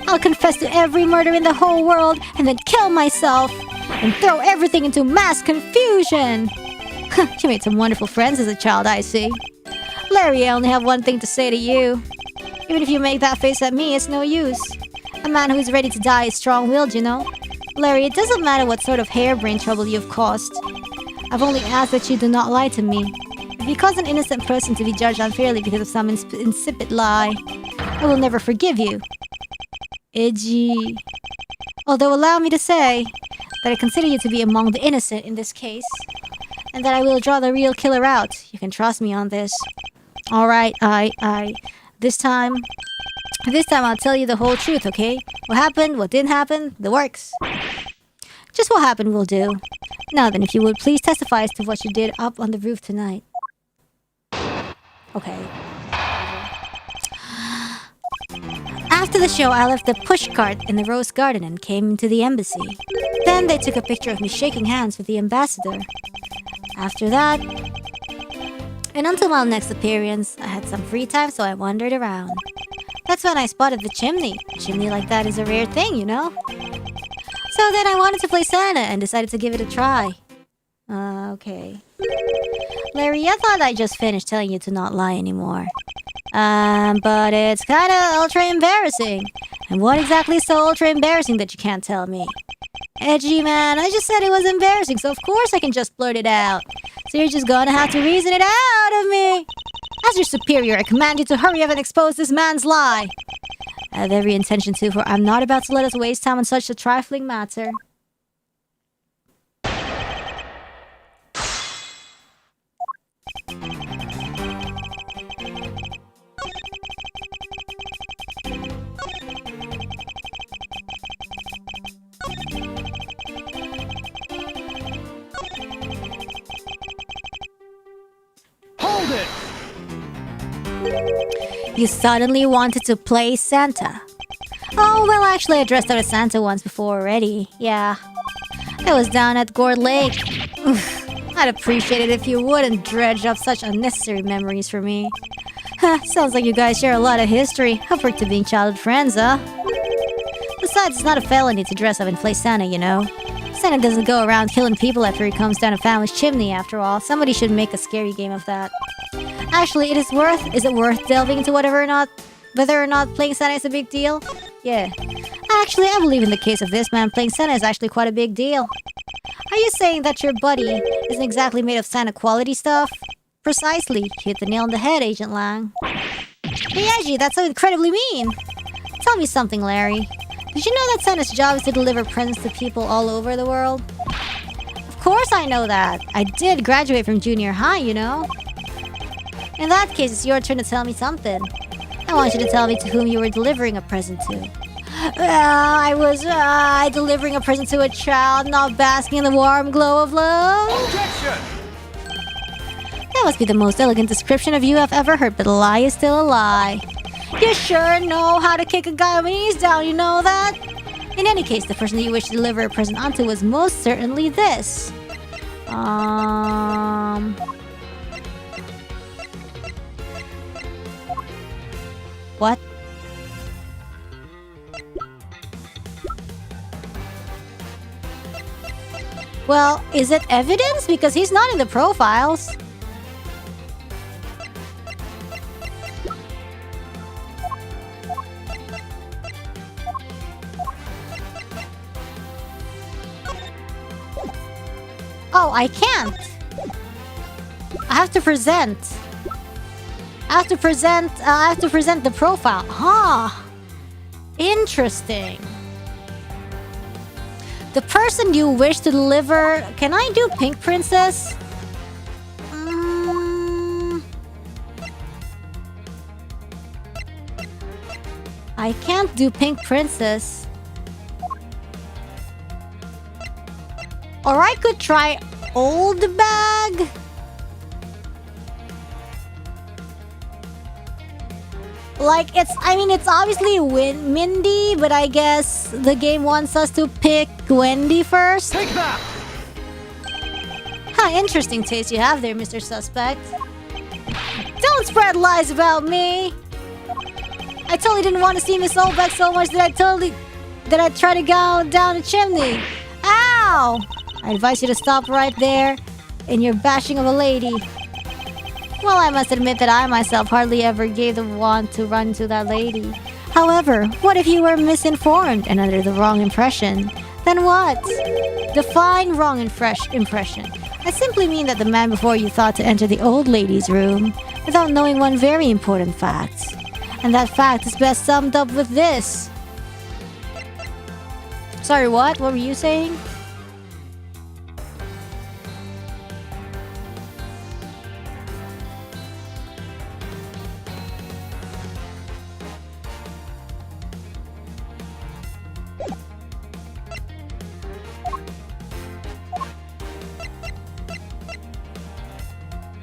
I'll confess to every murder in the whole world and then kill myself and throw everything into mass confusion. You made some wonderful friends as a child, I see. Larry, I only have one thing to say to you. Even if you make that face at me, it's no use. A man who is ready to die is strong-willed, you know. Larry, it doesn't matter what sort of harebrained trouble you've caused. I've only asked that you do not lie to me. If you cause an innocent person to be judged unfairly because of some insipid lie, I will never forgive you. Edgy. Although allow me to say that I consider you to be among the innocent in this case, and that I will draw the real killer out. You can trust me on this. Alright, This time I'll tell you the whole truth, okay? What happened, what didn't happen, the works. Just what happened will do. Now then, if you would please testify as to what you did up on the roof tonight. Okay. After the show, I left the pushcart in the rose garden and came into the embassy. Then they took a picture of me shaking hands with the ambassador. After that, and until my next appearance, I had some free time, so I wandered around. That's when I spotted the chimney. A chimney like that is a rare thing, you know? So then I wanted to play Santa and decided to give it a try. Okay. Larry, I thought I just finished telling you to not lie anymore. But it's kinda ultra embarrassing. And what exactly is so ultra embarrassing that you can't tell me? Edgy man, I just said it was embarrassing, so of course I can just blurt it out. So you're just gonna have to reason it out of me. As your superior, I command you to hurry up and expose this man's lie. I have every intention to, for I'm not about to let us waste time on such a trifling matter.
Hold it!
You suddenly wanted to play Santa. Oh, well, actually, I dressed out as Santa once before already. Yeah. I was down at Gourd Lake. Oof. I'd appreciate it if you wouldn't dredge up such unnecessary memories for me. Sounds like you guys share a lot of history. Upward to being childhood friends, huh? Besides, it's not a felony to dress up and play Santa, you know? Santa doesn't go around killing people after he comes down a family's chimney, after all. Somebody should make a scary game of that. Actually, is it worth delving into whether or not playing Santa is a big deal? Yeah. Actually, I believe in the case of this man, playing Santa is actually quite a big deal. Are you saying that your buddy isn't exactly made of Santa quality stuff? Precisely. You hit the nail on the head, Agent Lang. Hey, Edgy, that's so incredibly mean. Tell me something, Larry. Did you know that Santa's job is to deliver presents to people all over the world? Of course I know that. I did graduate from junior high, you know. In that case, it's your turn to tell me something. I want you to tell me to whom you were delivering a present to. I was delivering a present to a child not basking in the warm glow of love.
Objection!
That must be the most elegant description of you I've ever heard, but a lie is still a lie. You sure know how to kick a guy when he's down, you know that? In any case, the person that you wish to deliver a present onto was most certainly this. What? Well, is it evidence? Because he's not in the profiles. Oh, I can't. I have to present. I have to present the profile. Huh. Interesting. The person you wish to deliver... Can I do Pink Princess? I can't do Pink Princess. Or I could try Old Bag. Like, it's obviously Mindy, but I guess the game wants us to pick Wendy first.
Take that!
Huh, interesting taste you have there, Mr. Suspect. Don't spread lies about me! I totally didn't want to see Miss Oldbeck so much that I tried to go down the chimney. Ow! I advise you to stop right there in your bashing of a lady. Well, I must admit that I myself hardly ever gave the wand to run to that lady. However, what if you were misinformed and under the wrong impression? Then what? Define wrong impression. I simply mean that the man before you thought to enter the old lady's room without knowing one very important fact. And that fact is best summed up with this. Sorry, what? What were you saying?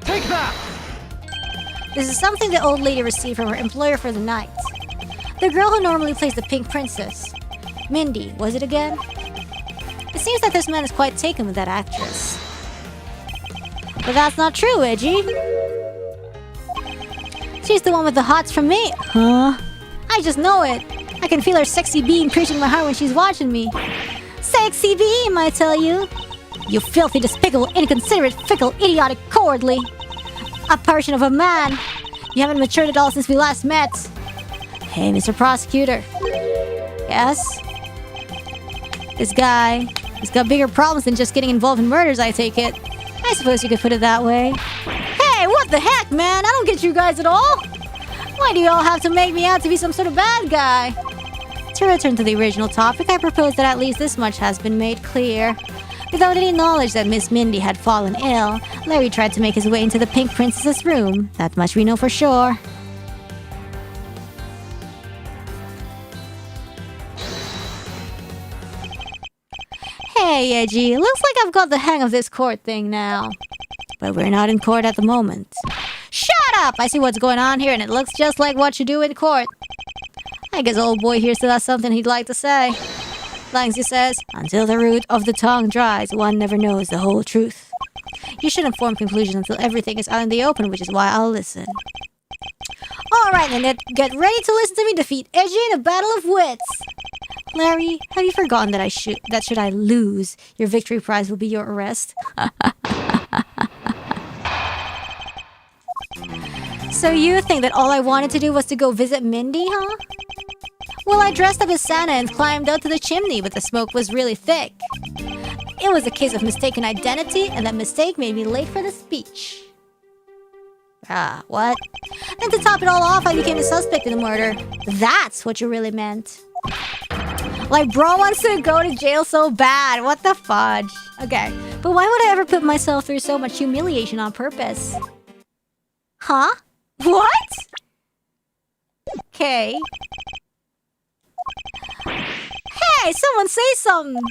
Take that!
This is something the old lady received from her employer for the night. The girl who normally plays the pink princess. Mindy, was it again? It seems that this man is quite taken with that actress. But that's not true, Edgy. She's the one with the hots from me. Huh? I just know it. I can feel her sexy beam piercing my heart when she's watching me. Sexy beam, I tell you. You filthy, despicable, inconsiderate, fickle, idiotic, cowardly. A Persian of a man. You haven't matured at all since we last met. Hey, Mr. Prosecutor. Yes? This guy, he's got bigger problems than just getting involved in murders, I take it. I suppose you could put it that way. Hey, what the heck, man? I don't get you guys at all. Why do you all have to make me out to be some sort of bad guy? To return to the original topic, I propose that at least this much has been made clear. Without any knowledge that Miss Mindy had fallen ill, Larry tried to make his way into the Pink Princess's room. That much we know for sure. Hey, Edgy, looks like I've got the hang of this court thing now. But we're not in court at the moment. Shut up! I see what's going on here and it looks just like what you do in court. I guess old boy here still has something he'd like to say. Langsy says, until the root of the tongue dries, one never knows the whole truth. You shouldn't form conclusions until everything is out in the open, which is why I'll listen. Alright then, get ready to listen to me defeat Edgy in a battle of wits. Larry, have you forgotten that should I lose, your victory prize will be your arrest? So you think that all I wanted to do was to go visit Mindy, huh? Well, I dressed up as Santa and climbed out to the chimney, but the smoke was really thick. It was a case of mistaken identity, and that mistake made me late for the speech. Ah, what? And to top it all off, I became a suspect in the murder. That's what you really meant. Like, bro wants to go to jail so bad. What the fudge? Okay, but why would I ever put myself through so much humiliation on purpose? Huh? What? Okay. Hey, someone say something!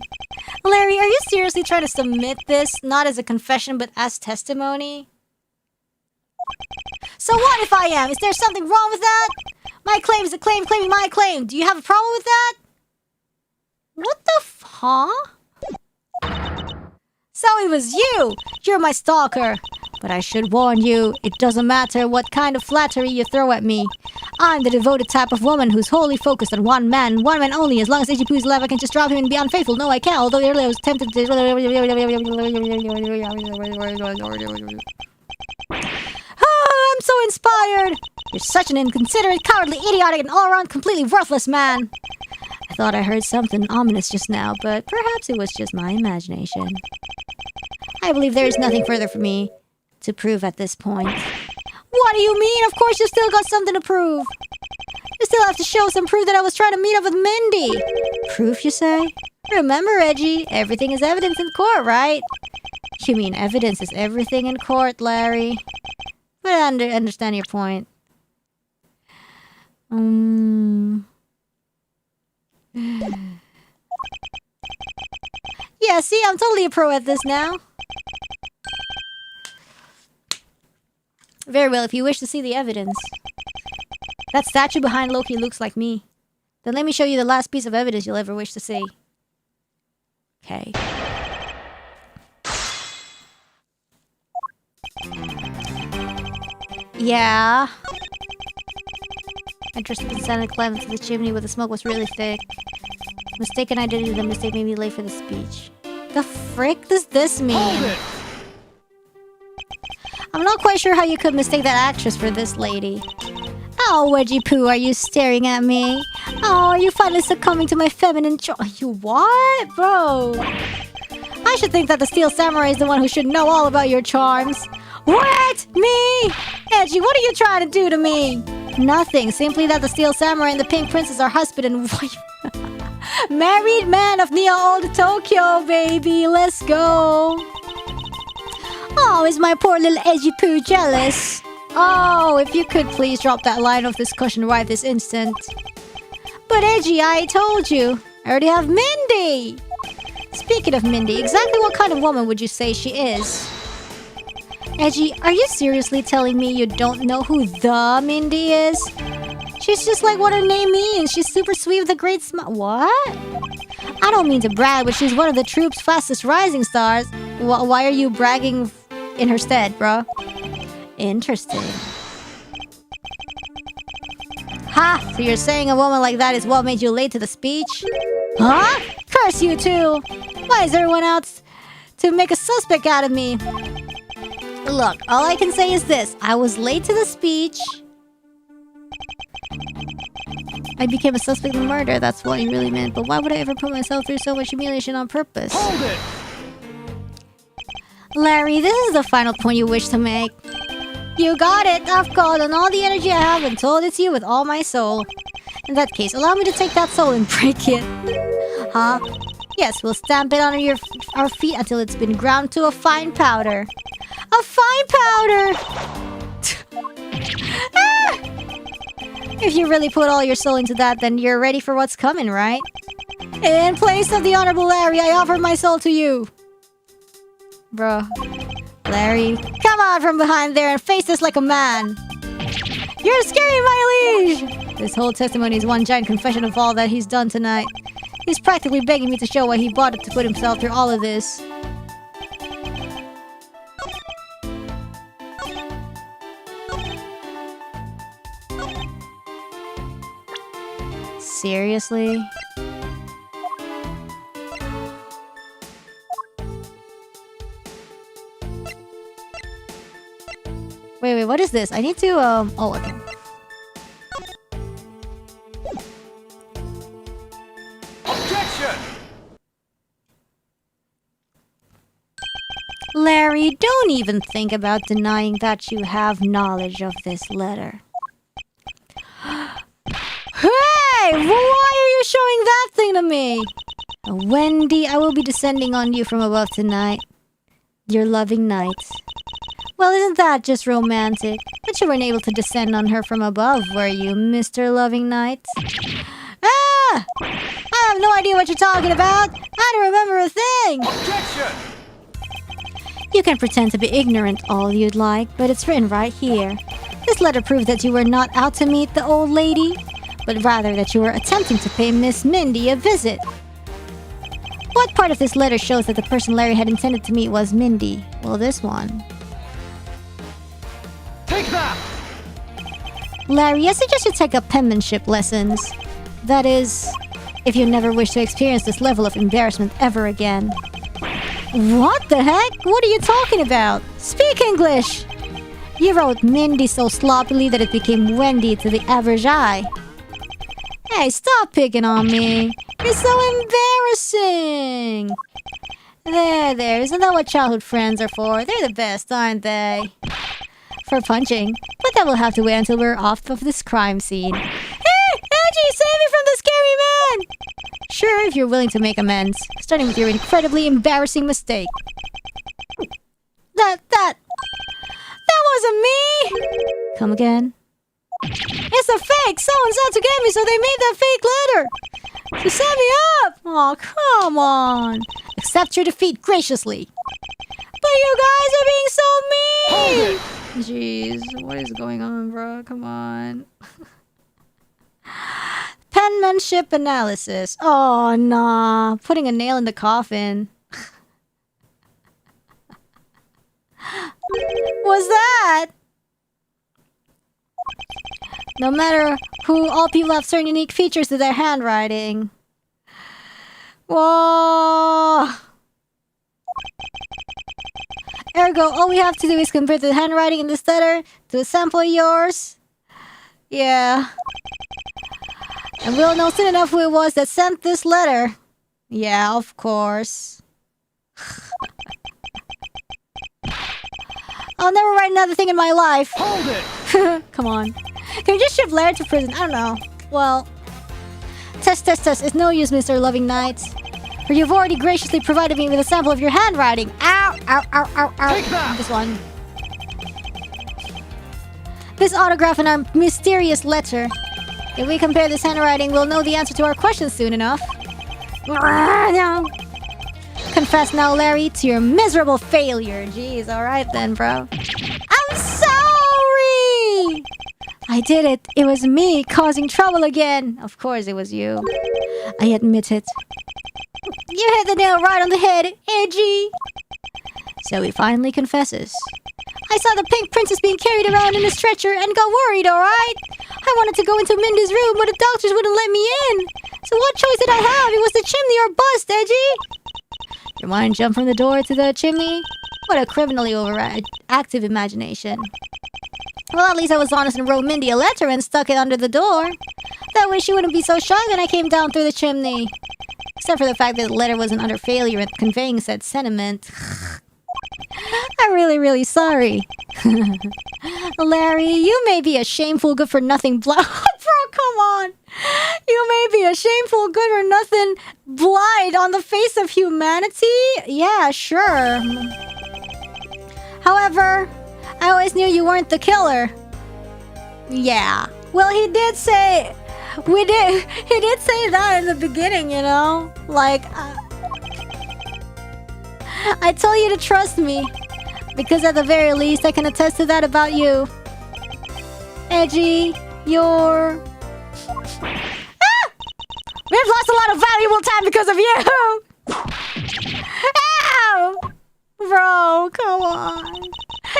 Larry, are you seriously trying to submit this, not as a confession, but as testimony? So what if I am? Is there something wrong with that? My claim is a claim claiming my claim. Do you have a problem with that? What the huh? So it was you! You're my stalker. But I should warn you, it doesn't matter what kind of flattery you throw at me. I'm the devoted type of woman who's wholly focused on one man only. As long as Ichipu is alive, I can just drop him and be unfaithful. No, I can't, although earlier I was tempted to... Oh, I'm so inspired! You're such an inconsiderate, cowardly, idiotic, and all-around completely worthless man. I thought I heard something ominous just now, but perhaps it was just my imagination. I believe there is nothing further for me to prove at this point. What do you mean? Of course you still got something to prove. You still have to show some proof that I was trying to meet up with Mindy. Proof, you say? Remember, Reggie, everything is evidence in court, right? You mean evidence is everything in court, Larry? But I understand your point. Yeah, see, I'm totally a pro at this now. Very well, if you wish to see the evidence. That statue behind Loki looks like me. Then let me show you the last piece of evidence you'll ever wish to see. Okay. Yeah. I dressed up in Santa climbed into the chimney where the smoke was really thick. Mistaken identity, the mistake made me late for the speech. The frick does this mean?
Hold it!
I'm not quite sure how you could mistake that actress for this lady. Oh, Wedgie Poo, are you staring at me? Oh, are you finally succumbing to my feminine You what? Bro. I should think that the Steel Samurai is the one who should know all about your charms. What? Me? Edgy, what are you trying to do to me? Nothing, simply that the Steel Samurai and the Pink Princess are husband and wife. Married man of Neo Old Tokyo, baby. Let's go. Oh, is my poor little Edgy Poo jealous? Oh, if you could please drop that line of discussion right this instant. But Edgy, I told you. I already have Mindy. Speaking of Mindy, exactly what kind of woman would you say she is? Edgy, are you seriously telling me you don't know who the Mindy is? She's just like what her name means. She's super sweet with a great smile. What? I don't mean to brag, but she's one of the troupe's fastest rising stars. Why are you bragging in her stead, bro? Interesting. Ha! So you're saying a woman like that is what made you late to the speech? Huh? Curse you too! Why is everyone out to make a suspect out of me? Look, all I can say is this. I was late to the speech. I became a suspect in murder, that's what he really meant. But why would I ever put myself through so much humiliation on purpose?
Hold it!
Larry, this is the final point you wish to make. You got it! I've called on all the energy I have and told it to you with all my soul. In that case, allow me to take that soul and break it. Huh? Yes, we'll stamp it on our feet until it's been ground to a fine powder. A fine powder! Ah! If you really put all your soul into that, then you're ready for what's coming, right? In place of the Honorable Larry, I offer my soul to you. Bro. Larry, come on from behind there and face this like a man. You're scaring my liege! This whole testimony is one giant confession of all that he's done tonight. He's practically begging me to show why he bothered to put himself through all of this. Seriously? Wait, what is this? I need to, oh, okay.
Objection!
Larry, don't even think about denying that you have knowledge of this letter. Hey! Why are you showing that thing to me? Wendy, I will be descending on you from above tonight. Your loving knight. Well, isn't that just romantic? But you weren't able to descend on her from above, were you, Mr. Loving Knight? Ah! I have no idea what you're talking about! I don't remember a thing!
Objection!
You can pretend to be ignorant all you'd like, but it's written right here. This letter proves that you were not out to meet the old lady, but rather that you were attempting to pay Miss Mindy a visit. What part of this letter shows that the person Larry had intended to meet was Mindy? Well, this one.
Take that!
Larry, I suggest you take up penmanship lessons. That is, if you never wish to experience this level of embarrassment ever again. What the heck? What are you talking about? Speak English! You wrote Mindy so sloppily that it became Wendy to the average eye. Hey, stop picking on me. You're so embarrassing. There. Isn't that what childhood friends are for? They're the best, aren't they? For punching. But that will have to wait until we're off of this crime scene. Hey, Angie, save me from the scary man! Sure, if you're willing to make amends. Starting with your incredibly embarrassing mistake. That wasn't me! Come again. It's a fake! Someone's out to get me, so they made that fake letter! To set me up! Oh, come on! Accept your defeat graciously. But you guys are being so mean! Jeez, what is going on, bro? Come on. Penmanship analysis. Oh, nah. Putting a nail in the coffin. What's that? No matter who, all people have certain unique features to their handwriting. Whoa! Ergo, all we have to do is compare the handwriting in this letter to a sample of yours. Yeah. And we'll know soon enough who it was that sent this letter. Yeah, of course. I'll never write another thing in my life.
Hold it!
Come on. Can we just ship Larry to prison? I don't know. Well, test. It's no use, Mr. Loving Knight. For you've already graciously provided me with a sample of your handwriting. Ow!
Take that!
This one. This autograph and our mysterious letter. If we compare this handwriting, we'll know the answer to our questions soon enough. Confess now, Larry, to your miserable failure. Jeez, alright then, bro. I'm sorry! I did it. It was me causing trouble again. Of course it was you. I admit it. You hit the nail right on the head, Edgy. So he finally confesses. I saw the pink princess being carried around in a stretcher and got worried, alright? I wanted to go into Mindy's room, but the doctors wouldn't let me in. So what choice did I have? It was the chimney or bust, Edgy. Your mind jumped from the door to the chimney? What a criminally overactive imagination. Well, at least I was honest and wrote Mindy a letter and stuck it under the door. That way she wouldn't be so shocked when I came down through the chimney. Except for the fact that the letter was an utter failure at conveying said sentiment. I'm really sorry. Larry, you may be a shameful good-for-nothing Bro, come on. You may be a shameful good-for-nothing blight on the face of humanity? Yeah, sure. However, I always knew you weren't the killer. Yeah. Well, he did say that in the beginning, you know? Like, I told you to trust me. Because at the very least, I can attest to that about you. Edgy, you're... We've lost a lot of valuable time because of you! Ow! Bro, come on.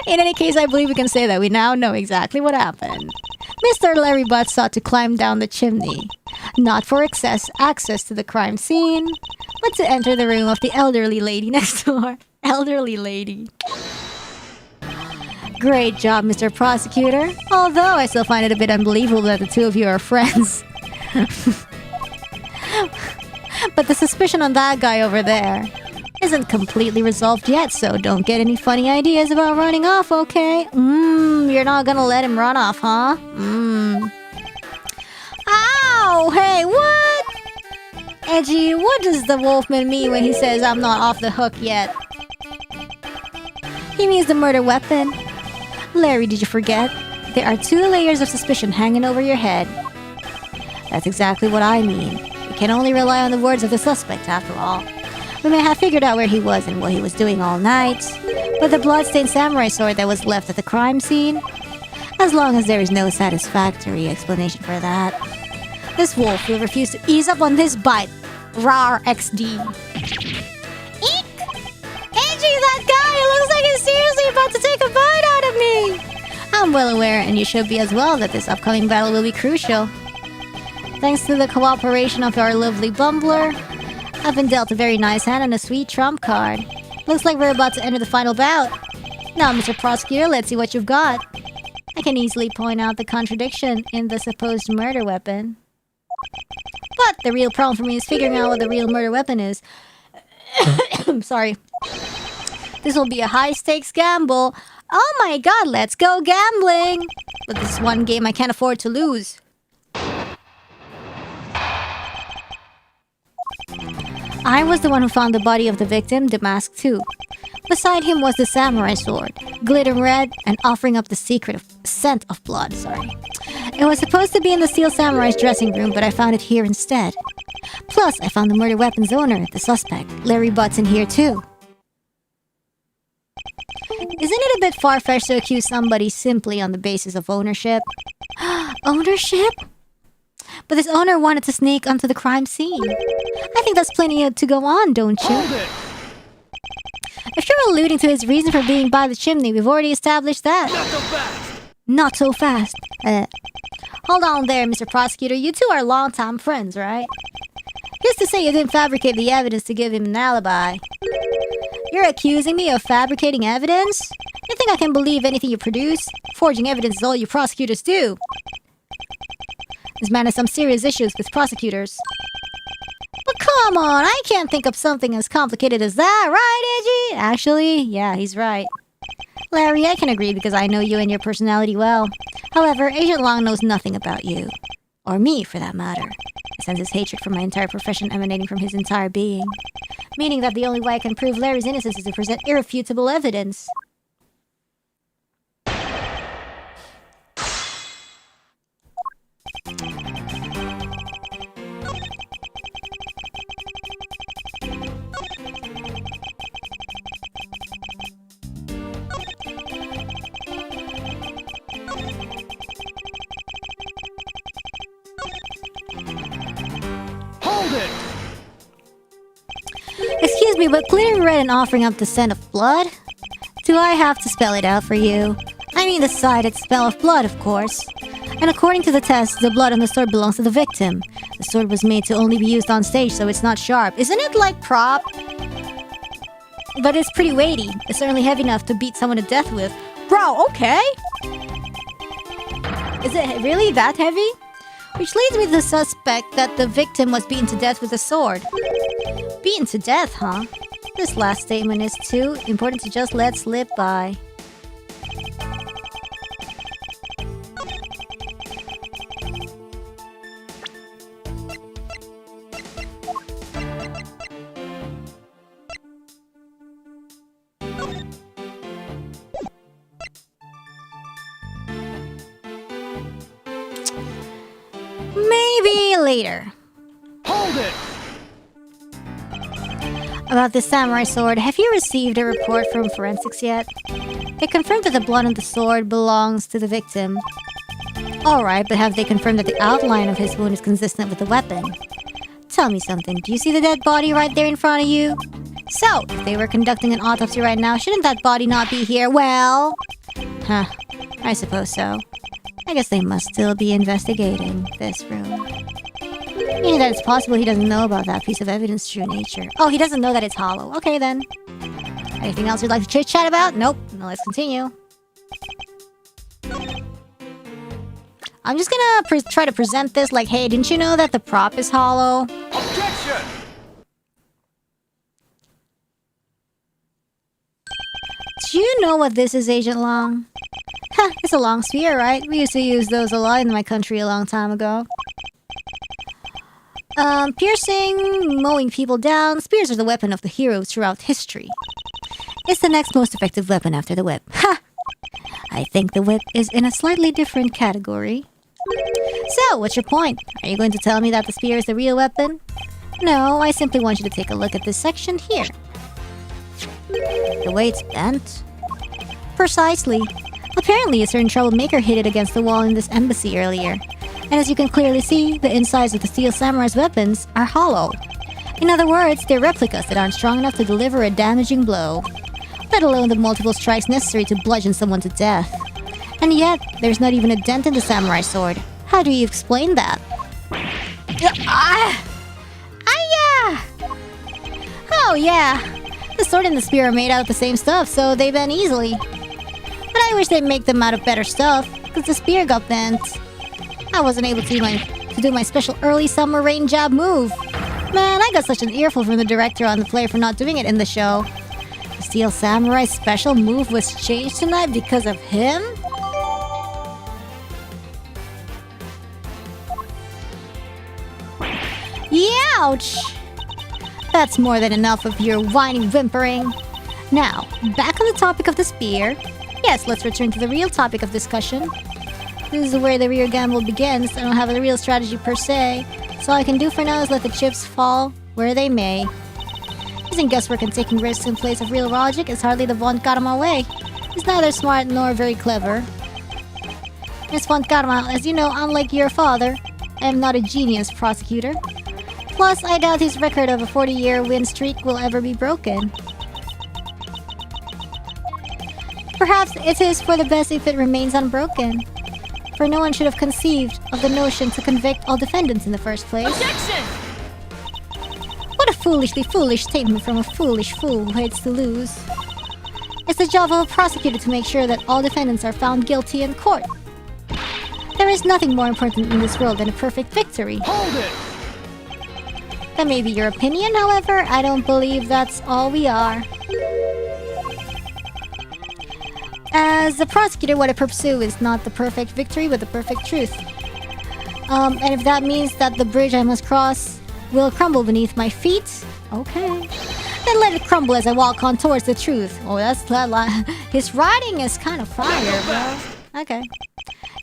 In any case, I believe we can say that we now know exactly what happened. Mr. Larry Butt sought to climb down the chimney. Not for access to the crime scene, but to enter the room of the elderly lady next door. Elderly lady. Great job, Mr. Prosecutor. Although I still find it a bit unbelievable that the two of you are friends. But the suspicion on that guy over there isn't completely resolved yet, so don't get any funny ideas about running off, okay? You're not gonna let him run off, huh? Ow! Hey, what? Edgy, what does the wolfman mean when he says I'm not off the hook yet? He means the murder weapon. Larry, did you forget? There are 2 layers of suspicion hanging over your head. That's exactly what I mean. We can only rely on the words of the suspect, after all. We may have figured out where he was and what he was doing all night, but the bloodstained samurai sword that was left at the crime scene? As long as there is no satisfactory explanation for that, this wolf will refuse to ease up on this bite. Rar XD. Eek! Angie, that guy! It looks like he's seriously about to take a bite out of me! I'm well aware, and you should be as well, that this upcoming battle will be crucial. Thanks to the cooperation of our lovely bumbler, I've been dealt a very nice hand and a sweet trump card. Looks like we're about to enter the final bout. Now, Mr. Prosecutor, let's see what you've got. I can easily point out the contradiction in the supposed murder weapon. But the real problem for me is figuring out what the real murder weapon is. Sorry. This will be a high-stakes gamble. Oh my god, let's go gambling! But this is one game I can't afford to lose. I was the one who found the body of the victim, Damask too. Beside him was the samurai sword, glitter red, and offering up the secret scent of blood, It was supposed to be in the Steel Samurai's dressing room, but I found it here instead. Plus, I found the murder weapon's owner, the suspect, Larry Butts, in here too. Isn't it a bit far-fetched to accuse somebody simply on the basis of ownership? Ownership? But this owner wanted to sneak onto the crime scene. I think that's plenty to go on, don't you? If you're alluding to his reason for being by the chimney, we've already established that. Not so fast. Hold on there, Mr. Prosecutor. You two are longtime friends, right? Who's to say you didn't fabricate the evidence to give him an alibi? You're accusing me of fabricating evidence? You think I can believe anything you produce? Forging evidence is all you prosecutors do. This man has some serious issues with prosecutors. But come on, I can't think of something as complicated as that, right, Edgy? Actually, yeah, he's right. Larry, I can agree because I know you and your personality well. However, Agent Long knows nothing about you. Or me, for that matter. I sense his hatred for my entire profession emanating from his entire being. Meaning that the only way I can prove Larry's innocence is to present irrefutable evidence. me, but clearly read an offering up the scent of blood? Do I have to spell it out for you? I mean the cited smell of blood, of course. And according to the test, the blood on the sword belongs to the victim. The sword was made to only be used on stage, so it's not sharp. Isn't it like prop? But it's pretty weighty. It's certainly heavy enough to beat someone to death with. Bro, okay? Is it really that heavy? Which leads me to suspect that the victim was beaten to death with a sword. Beaten to death, huh? This last statement is too important to just let slip by. Maybe later.
Hold it!
About this samurai sword, have you received a report from forensics yet? They confirmed that the blood on the sword belongs to the victim. Alright, but have they confirmed that the outline of his wound is consistent with the weapon? Tell me something, do you see the dead body right there in front of you? So, if they were conducting an autopsy right now, shouldn't that body not be here? Well... Huh, I suppose so. I guess they must still be investigating this room. Meaning that it's possible he doesn't know about that piece of evidence true nature. Oh, he doesn't know that it's hollow. Okay, then. Anything else you'd like to chit-chat about? Nope. Now let's continue. I'm just gonna try to present this like, hey, didn't you know that the prop is hollow?
Objection!
Do you know what this is, Agent Long? Huh, it's a long spear, right? We used to use those a lot in my country a long time ago. Piercing, mowing people down, spears are the weapon of the heroes throughout history. It's the next most effective weapon after the whip. Ha! I think the whip is in a slightly different category. So, what's your point? Are you going to tell me that the spear is the real weapon? No, I simply want you to take a look at this section here. The way it's bent? Precisely. Apparently, a certain troublemaker hit it against the wall in this embassy earlier. And as you can clearly see, the insides of the steel samurai's weapons are hollow. In other words, they're replicas that aren't strong enough to deliver a damaging blow, let alone the multiple strikes necessary to bludgeon someone to death. And yet, there's not even a dent in the samurai sword. How do you explain that? Oh yeah! The sword and the spear are made out of the same stuff, so they bend easily. But I wish they'd make them out of better stuff, because the spear got bent. I wasn't able to do my special early summer rain jab move. Man, I got such an earful from the director on the play for not doing it in the show. The Steel Samurai's special move was changed tonight because of him? Youch! That's more than enough of your whining whimpering. Now, back on the topic of the spear. Yes, let's return to the real topic of discussion. This is where the real gamble begins. I don't have a real strategy per se, so all I can do for now is let the chips fall where they may. Using guesswork and taking risks in place of real logic is hardly the Von Karma way. He's neither smart nor very clever. Miss Von Karma, as you know, unlike your father, I am not a genius prosecutor. Plus, I doubt his record of a 40-year win streak will ever be broken. Perhaps it is for the best if it remains unbroken. For no one should have conceived of the notion to convict all defendants in the first place.
Objection!
What a foolishly foolish statement from a foolish fool who hates to lose. It's the job of a prosecutor to make sure that all defendants are found guilty in court. There is nothing more important in this world than a perfect victory.
Hold it!
That may be your opinion, however, I don't believe that's all we are. As a prosecutor, what I pursue is not the perfect victory, but the perfect truth. And if that means that the bridge I must cross will crumble beneath my feet, okay. Then let it crumble as I walk on towards the truth. Oh, that's his writing is kind of fire, bro. Okay.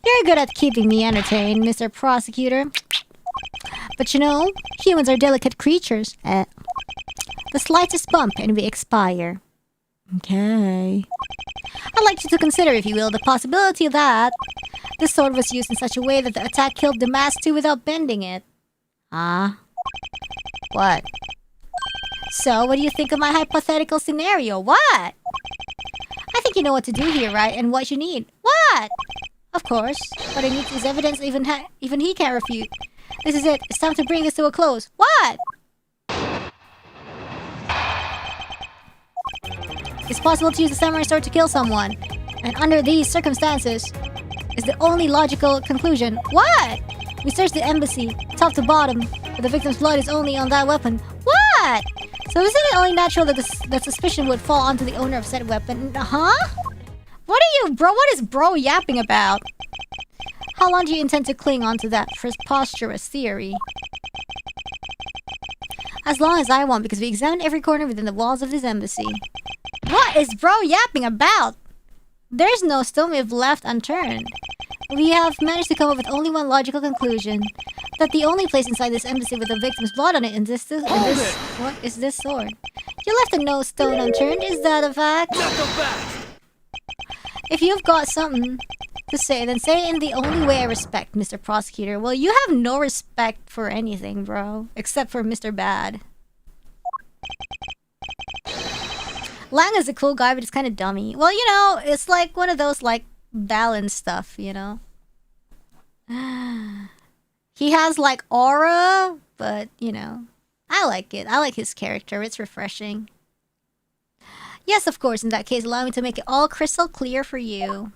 You're good at keeping me entertained, Mr. Prosecutor. But you know, humans are delicate creatures. The slightest bump and we expire. Okay. I'd like you to consider, if you will, the possibility that the sword was used in such a way that the attack killed the mask too without bending it. Ah? What? So, what do you think of my hypothetical scenario? What? I think you know what to do here, right? And what you need. What? Of course. What I need is evidence even he can't refute. This is it. It's time to bring this to a close. What? It's possible to use the samurai sword to kill someone. And under these circumstances, is the only logical conclusion. What? We searched the embassy, top to bottom, but the victim's blood is only on that weapon. What? So isn't it only natural that that suspicion would fall onto the owner of said weapon? Huh? What are you, bro? What is bro yapping about? How long do you intend to cling onto that preposterous theory? As long as I want, because we examined every corner within the walls of this embassy. What is bro yapping about? There's no stone we've left unturned. We have managed to come up with only one logical conclusion. That the only place inside this embassy with the victim's blood on it what is this sword? You left no stone unturned, is that a fact? If you've got something to say, then say it in the only way I respect, Mr. Prosecutor. Well, you have no respect for anything, bro. Except for Mr. Bad. Lang is a cool guy, but it's kind of dummy. Well, you know, it's like one of those, like, balance stuff, you know? He has, like, aura, but, you know, I like it. I like his character. It's refreshing. Yes, of course. In that case, allow me to make it all crystal clear for you.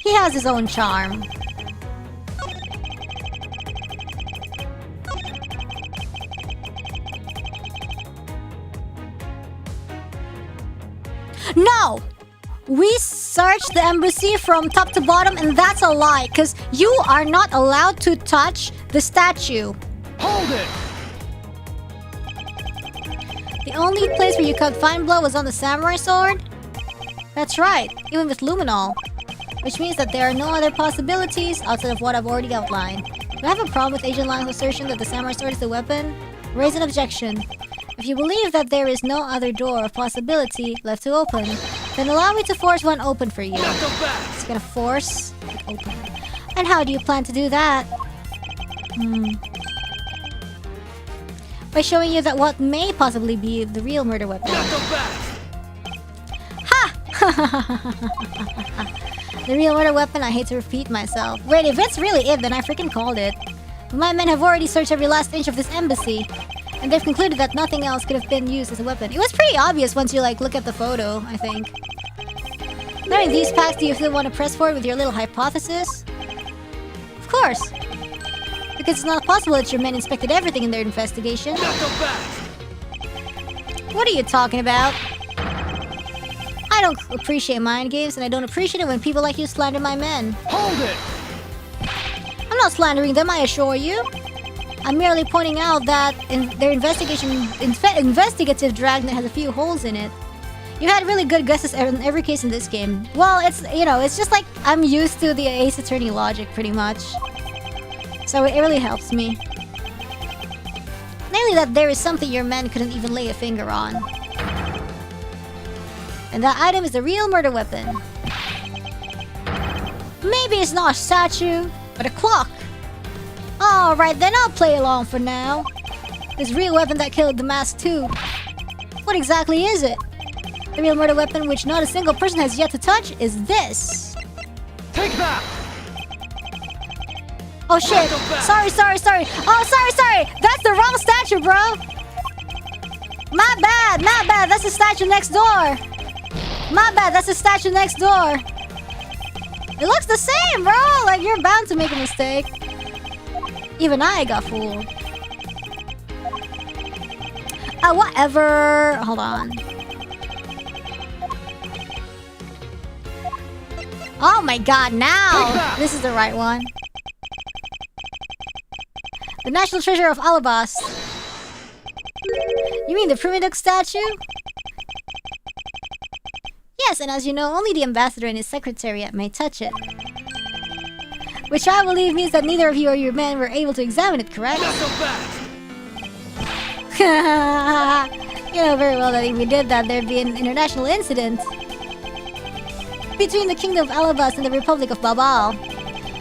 He has his own charm. No! We searched the embassy from top to bottom, and that's a lie, because you are not allowed to touch the statue.
Hold it!
The only place where you could find blood was on the samurai sword? That's right, even with luminol. Which means that there are no other possibilities outside of what I've already outlined. Do I have a problem with Agent Lang's assertion that the samurai sword is the weapon? Raise an objection. If you believe that there is no other door of possibility left to open, then allow me to force one open for you. It's gonna force it open. And how do you plan to do that? By showing you that what may possibly be the real murder weapon. Ha! The real murder weapon, I hate to repeat myself. Wait, if it's really it, then I freaking called it. But my men have already searched every last inch of this embassy. And they've concluded that nothing else could have been used as a weapon. It was pretty obvious once you, like, look at the photo, I think. Knowing these facts, do you still want to press forward with your little hypothesis? Of course. Because it's not possible that your men inspected everything in their investigation. What are you talking about? I don't appreciate mind games, and I don't appreciate it when people like you slander my men.
Hold it!
I'm not slandering them, I assure you. I'm merely pointing out that their investigative dragnet has a few holes in it. You had really good guesses in every case in this game. Well, it's, you know, it's just like I'm used to the Ace Attorney logic, pretty much. So it really helps me. Namely that there is something your men couldn't even lay a finger on. And that item is the real murder weapon. Maybe it's not a statue, but a clock. Alright, then I'll play along for now. This real weapon that killed the mask too. What exactly is it? The real murder weapon which not a single person has yet to touch is this.
Take that!
Oh shit! Sorry! Oh, sorry! That's the wrong statue, bro! My bad! That's the statue next door! My bad, that's the statue next door! It looks the same, bro! Like, you're bound to make a mistake. Even I got fooled. Whatever. Hold on. Oh my god, now! This is the right one. The National Treasure of Alabas. You mean the Primitive statue? Yes, and as you know, only the ambassador and his secretariat may touch it. Which I believe means that neither of you or your men were able to examine it, correct?
Not so fast!
You know very well that if we did that, there'd be an international incident between the Kingdom of Alabas and the Republic of Babal.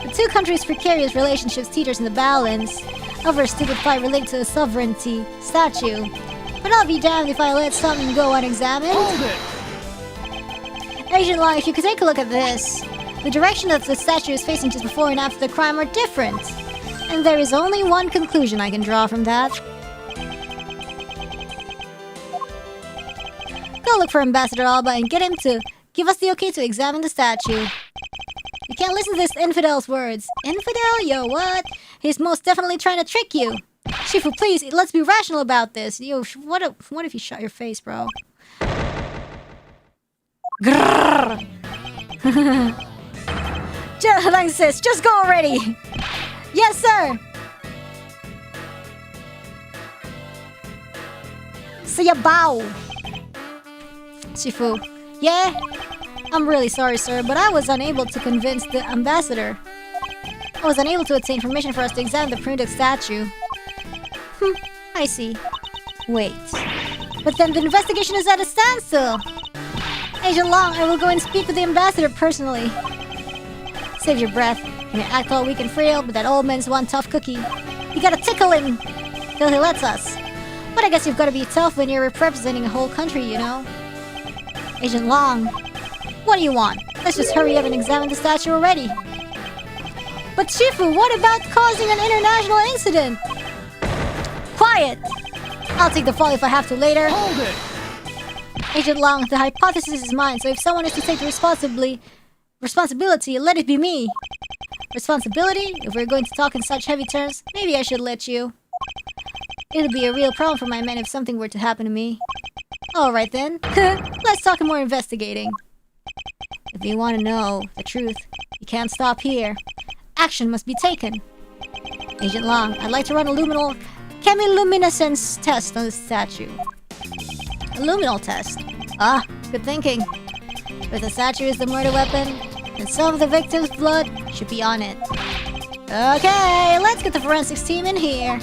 The two countries' precarious relationships teeters in the balance. Over a stupid fight related to a sovereignty statue. But I'll be damned if I let something go unexamined.
Hold it!
Agent Long, if you could take a look at this. The direction that the statue is facing just before and after the crime are different. And there is only one conclusion I can draw from that. Go look for Ambassador Alba and get him to give us the okay to examine the statue. You can't listen to this infidel's words. Infidel? Yo, what? He's most definitely trying to trick you. Shifu, please, let's be rational about this. Yo, what if you shut your face, bro? Grrrr. Thanks, sis. Just go already. Yes, sir. See ya, bow. Shifu. Yeah? I'm really sorry, sir, but I was unable to convince the ambassador. I was unable to obtain permission for us to examine the primitive statue. I see. Wait. But then the investigation is at a standstill. Agent Long, I will go and speak with the ambassador personally. Save your breath. You may act all weak and frail, but that old man's one tough cookie. You gotta tickle him till he lets us. But I guess you've gotta be tough when you're representing a whole country, you know? Agent Long, what do you want? Let's just hurry up and examine the statue already. But Shifu, what about causing an international incident? Quiet! I'll take the fall if I have to later.
Hold it!
Agent Long, the hypothesis is mine, so if someone is to take the responsibility, let it be me. Responsibility? If we're going to talk in such heavy terms, maybe I should let you. It'll be a real problem for my men if something were to happen to me. Alright then, let's talk more investigating. If you want to know the truth, you can't stop here. Action must be taken. Agent Long, I'd like to run a chemiluminescence test on this statue. A luminol test? Ah, good thinking. If the statue is the murder weapon, then some of the victim's blood should be on it. Okay, let's get the forensics team in here.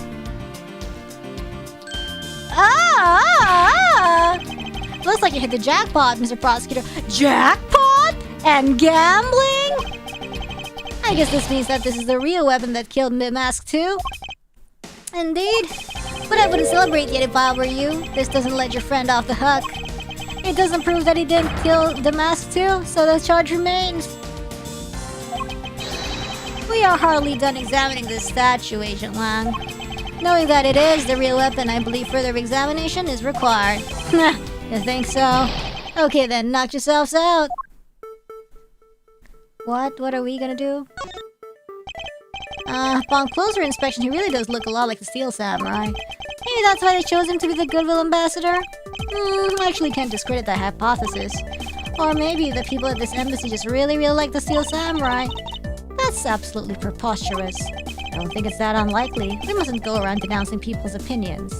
Looks like you hit the jackpot, Mr. Prosecutor. Jackpot? And gambling? I guess this means that this is the real weapon that killed Mask 2. Indeed. But I wouldn't celebrate yet if I were you. This doesn't let your friend off the hook. It doesn't prove that he didn't kill the Mask 2, so the charge remains. We are hardly done examining this statue, Agent Lang. Knowing that it is the real weapon, I believe further examination is required. You think so? Okay then, knock yourselves out. What? What are we gonna do? Upon closer inspection, he really does look a lot like the Steel Samurai. Maybe that's why they chose him to be the Goodwill Ambassador? I actually can't discredit that hypothesis. Or maybe the people at this embassy just really like the Steel Samurai. That's absolutely preposterous. I don't think it's that unlikely. We mustn't go around denouncing people's opinions.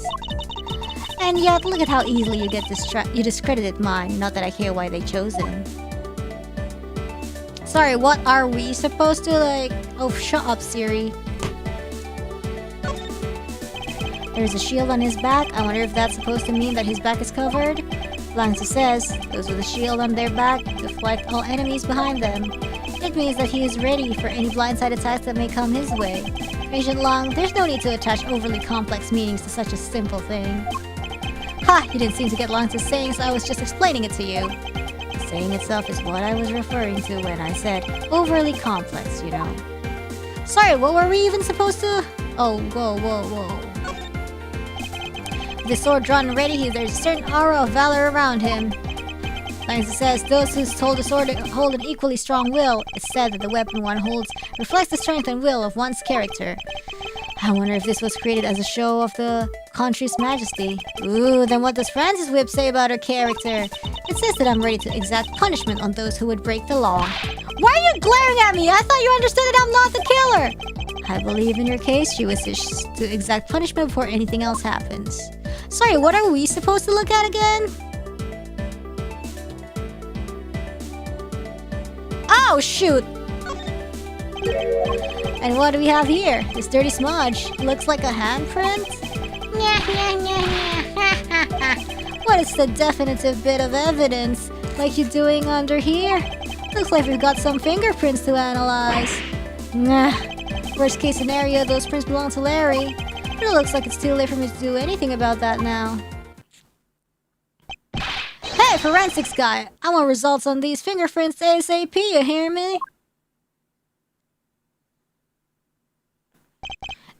And yet, look at how easily you discredited mine. Not that I care why they chose him. Sorry, what are we supposed to like... Oh, shut up, Siri. There's a shield on his back. I wonder if that's supposed to mean that his back is covered? Lanza says, those with a shield on their back deflect all enemies behind them. It means that he is ready for any blindside attacks that may come his way. Agent Long, there's no need to attach overly complex meanings to such a simple thing. Ha! You didn't seem to get Lanza's saying, so I was just explaining it to you. The saying itself is what I was referring to when I said overly complex, you know. Sorry, what were we even supposed to... Oh, whoa. With the sword drawn and ready, there's a certain aura of valor around him. Lanza says, those who hold the sword hold an equally strong will. It's said that the weapon one holds reflects the strength and will of one's character. I wonder if this was created as a show of the country's majesty. Ooh, then what does Francis Whip say about her character? It says that I'm ready to exact punishment on those who would break the law. Why are you glaring at me? I thought you understood that I'm not the killer! I believe in your case, she wishes to exact punishment before anything else happens. Sorry, what are we supposed to look at again? Oh, shoot! And what do we have here? This dirty smudge. Looks like a handprint? What is the definitive bit of evidence? Like you doing under here? Looks like we've got some fingerprints to analyze. Nah. Worst case scenario, those prints belong to Larry. But it looks like it's too late for me to do anything about that now. Hey, forensics guy! I want results on these fingerprints ASAP, you hear me?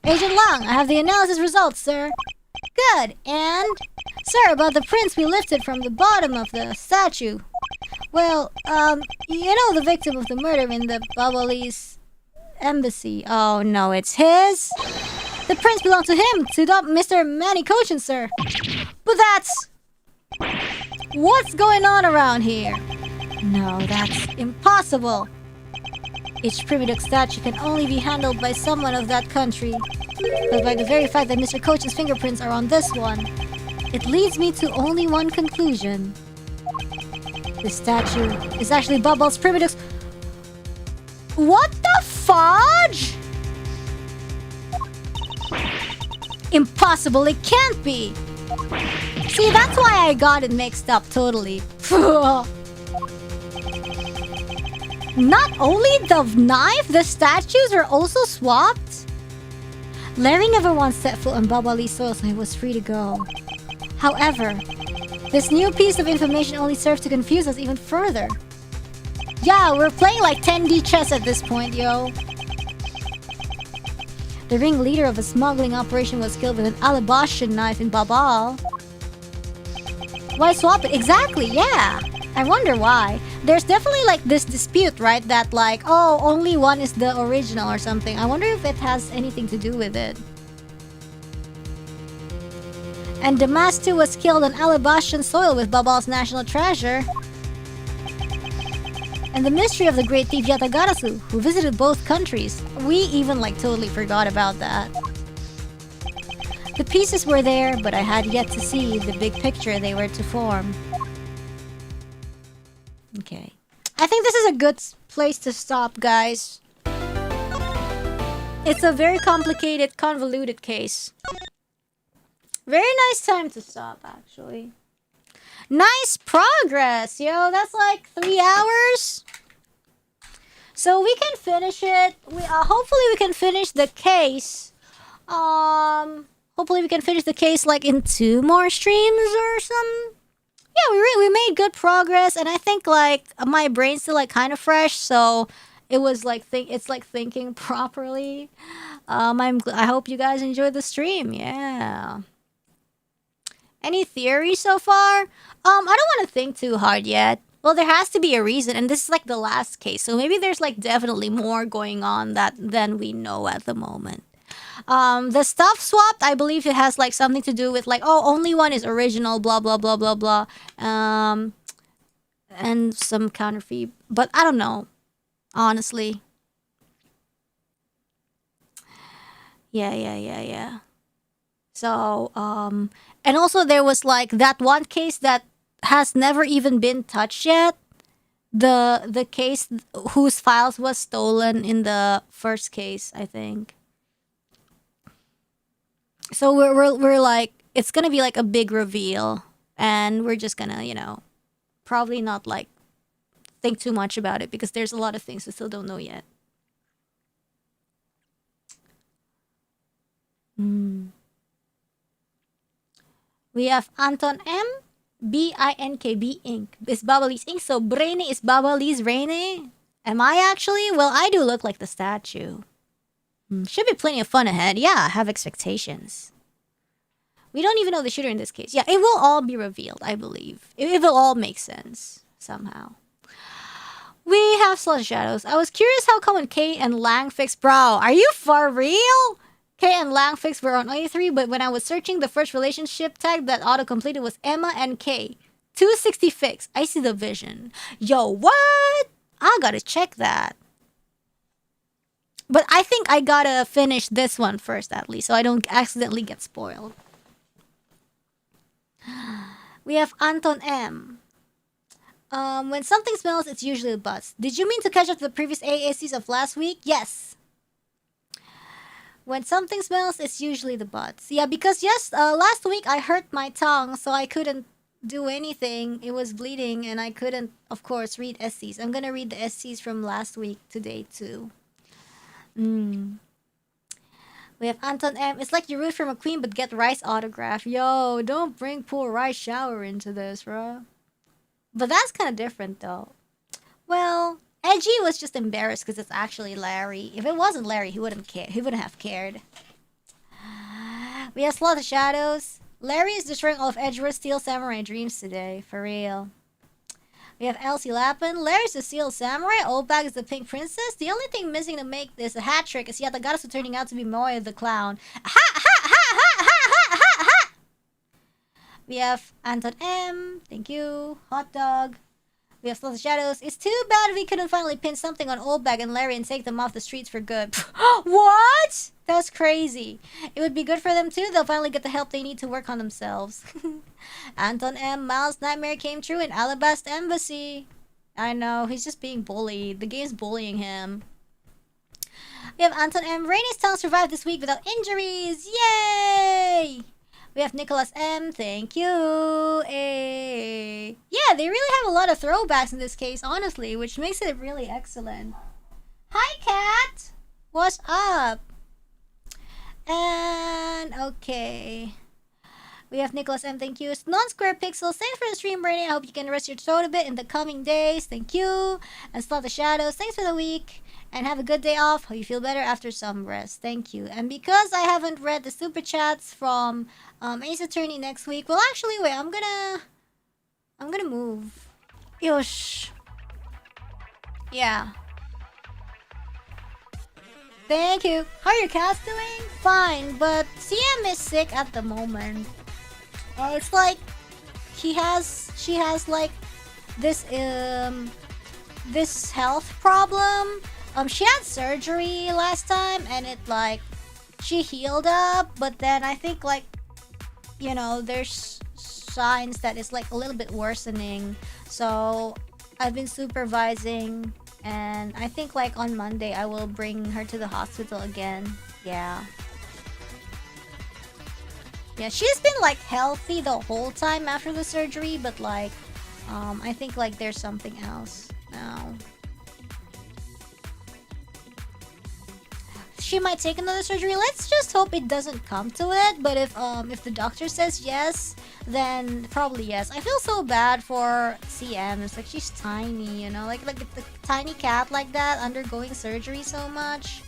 Agent Long, I have the analysis results, sir. Good, and? Sir, about the prints we lifted from the bottom of the statue. Well, you know the victim of the murder in the Pavolia's embassy. Oh no, it's his? The prints belong to him, to Mr. Manny Cochin, sir. But that's... What's going on around here? No, that's impossible. Each Primidoc statue can only be handled by someone of that country. But by the very fact that Mr. Cochin's fingerprints are on this one, it leads me to only one conclusion. This statue is actually Bubbles Primidoc's... What the fudge? Impossible, it can't be! See, that's why I got it mixed up totally. Not only the knife, the statues are also swapped? Larry never once set foot on Babali's soil, so he was free to go. However, this new piece of information only serves to confuse us even further. Yeah, we're playing like 10D chess at this point, yo. The ringleader of a smuggling operation was killed with an Alabashan knife in Babal. Why swap it? Exactly, yeah. I wonder why. There's definitely like this dispute, right? That like, oh, only one is the original or something. I wonder if it has anything to do with it. And Damastu was killed on Alabashan soil with Babal's national treasure. And the mystery of the great thief Yatagarasu, who visited both countries. We even like totally forgot about that. The pieces were there, but I had yet to see the big picture they were to form. Okay. I think this is a good place to stop, guys. It's a very complicated, convoluted case. Very nice time to stop, actually. Nice progress, yo. That's like 3 hours. So we can finish it. Hopefully we can finish the case. Hopefully we can finish the case like in 2 more streams or some. Yeah, we made good progress, and I think like my brain's still like kind of fresh, so it was like it's like thinking properly. I hope you guys enjoyed the stream. Yeah. Any theories so far? I don't want to think too hard yet. Well, there has to be a reason, and this is like the last case, so maybe there's like definitely more going on than we know at the moment. The stuff swapped, I believe it has like something to do with like, oh, only one is original, blah blah blah blah blah, and some counterfeit, but I don't know, honestly. Yeah. So, and also there was like that one case that has never even been touched yet. The case whose files was stolen in the first case, I think. So we're like, it's gonna be like a big reveal, and we're just gonna, you know, probably not like think too much about it because there's a lot of things we still don't know yet. We have Anton M. B-I-N-K-B Inc. Is Babali's Inc. So Brainy is Babali's Reine? Am I actually? Well, I do look like the statue. Should be plenty of fun ahead. Yeah, I have expectations. We don't even know the shooter in this case. Yeah, it will all be revealed, I believe. It will all make sense somehow. We have Sludge Shadows. I was curious how come when K and Lang fixed brow. Are you for real? K and Lang fixed were on A3, but when I was searching the first relationship tag that auto-completed was Emma and K. 260 fix. I see the vision. Yo, what? I gotta check that. But I think I gotta finish this one first at least, so I don't accidentally get spoiled. We have Anton M. When something smells, it's usually a buzz. Did you mean to catch up to the previous AACs of last week? Yes. When something smells, it's usually the butts. Yeah, because last week I hurt my tongue, so I couldn't do anything. It was bleeding, and I couldn't, of course, read SCs. I'm gonna read the SCs from last week today, too. Mm. We have Anton M. It's like you root for McQueen but get Rice autograph. Yo, don't bring poor Rice Shower into this, bro. But that's kind of different, though. Well, Edgy was just embarrassed because it's actually Larry. If it wasn't Larry, he wouldn't care. He wouldn't have cared. We have Slaughter Shadows. Larry is destroying all of Edgeworth's Steel Samurai dreams today. For real. We have Elsie Lappin. Larry's the Steel Samurai. Old Bag is the Pink Princess. The only thing missing to make this a hat trick is Yatagarasu turning out to be Moya the Clown. Ha ha ha ha ha ha ha ha! We have Anton M. Thank you. Hot Dog. We have Slaughter Shadows. It's too bad we couldn't finally pin something on Old Bag and Larry and take them off the streets for good. What? That's crazy. It would be good for them too. They'll finally get the help they need to work on themselves. Anton M. Miles' nightmare came true in Alabasta Embassy. I know, he's just being bullied. The game's bullying him. We have Anton M. Rainy's town survived this week without injuries. Yay! We have Nicholas M. Thank you. Hey. Yeah, they really have a lot of throwbacks in this case, honestly, which makes it really excellent. Hi, Cat. What's up? And okay. We have Nicholas M. Thank you. Non-Square Pixels. Thanks for the stream, Brady. I hope you can rest your throat a bit in the coming days. Thank you. And Slot the Shadows. Thanks for the week. And have a good day off. Hope you feel better after some rest. Thank you. And because I haven't read the super chats from Ace Attorney next week, well, actually, wait. I'm gonna move. Yosh. Yeah. Thank you. How are your cats doing? Fine, but CM is sick at the moment. It's like she has like this health problem. She had surgery last time and it like she healed up, but then I think like there's signs that it's like a little bit worsening. So I've been supervising and I think like on Monday I will bring her to the hospital again. Yeah. Yeah, she's been like healthy the whole time after the surgery, but like I think like there's something else now. She might take another surgery. Let's just hope it doesn't come to it. But if the doctor says yes, then probably yes. I feel so bad for CM. It's like she's tiny, like a tiny cat like that undergoing surgery so much.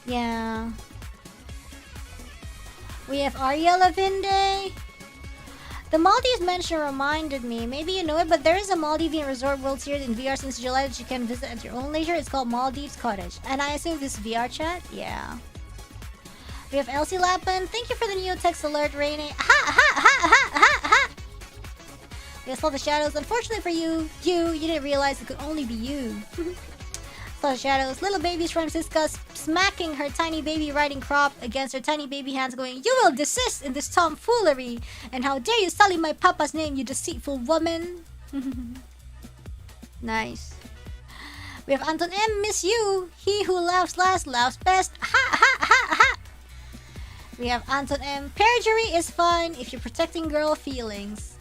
Yeah. We have Ariella Vinde. The Maldives mention reminded me, maybe you know it, but there is a Maldivian resort World Series in VR since July that you can visit at your own leisure. It's called Maldives Cottage. And I assume this is VR chat? Yeah. We have Elsie Lappin. Thank you for the new text alert, Rainy. Ha ha ha ha ha ha! We have Slaughter Shadows. Unfortunately for you didn't realize it could only be you. Slaughter Shadows. Little baby Francisca smacking her tiny baby riding crop against her tiny baby hands going, "You will desist in this tomfoolery! And how dare you sully my papa's name, you deceitful woman!" Nice. We have Anton M. Miss you. He who laughs last laughs best. Ha ha ha ha! We have Anton M. Perjury is fine if you're protecting girl feelings.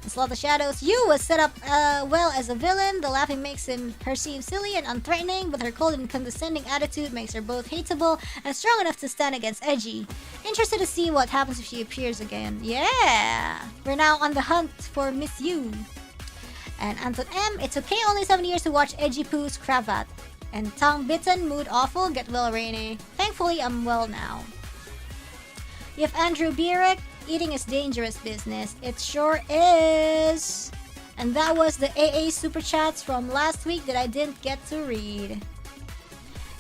Slaughter the Shadows. You was set up well as a villain. The laughing makes her seem silly and unthreatening, but her cold and condescending attitude makes her both hateable and strong enough to stand against Edgy. Interested to see what happens if she appears again. Yeah! We're now on the hunt for Miss You. And Anton M. It's okay, only 7 years to watch Edgy Poo's cravat. And tongue bitten, mood awful, get well, Rainy. Thankfully, I'm well now. You have Andrew Bierek. Eating is dangerous business. It sure is. And that was the AA Super Chats from last week that I didn't get to read.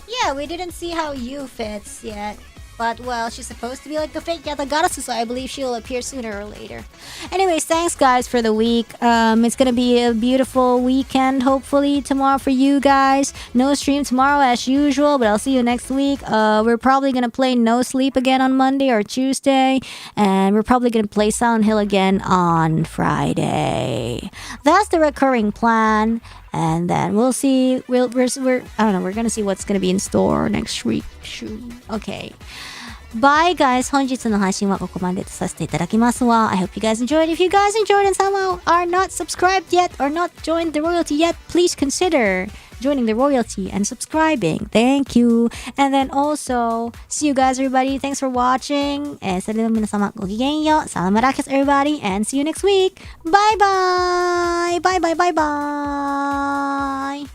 Yeah, we didn't see how you fits yet. But, well, she's supposed to be like the fake Yatagarasu, so I believe she'll appear sooner or later. Anyways, thanks guys for the week. It's gonna be a beautiful weekend, hopefully, tomorrow for you guys. No stream tomorrow as usual, but I'll see you next week. We're probably gonna play No Sleep again on Monday or Tuesday. And we're probably gonna play Silent Hill again on Friday. That's the recurring plan. And then we'll see. I don't know. We're gonna see what's gonna be in store next week. Okay. Bye guys. 本日の配信はここまでとさせていただきますわ。I hope you guys enjoyed. If you guys enjoyed and somehow are not subscribed yet or not joined the royalty yet, please consider joining the royalty and subscribing. Thank you. And then also, see you guys everybody. Thanks for watching. それでは皆様ごきげんよう。サラマラキャス everybody and see you next week. Bye bye. Bye bye bye bye.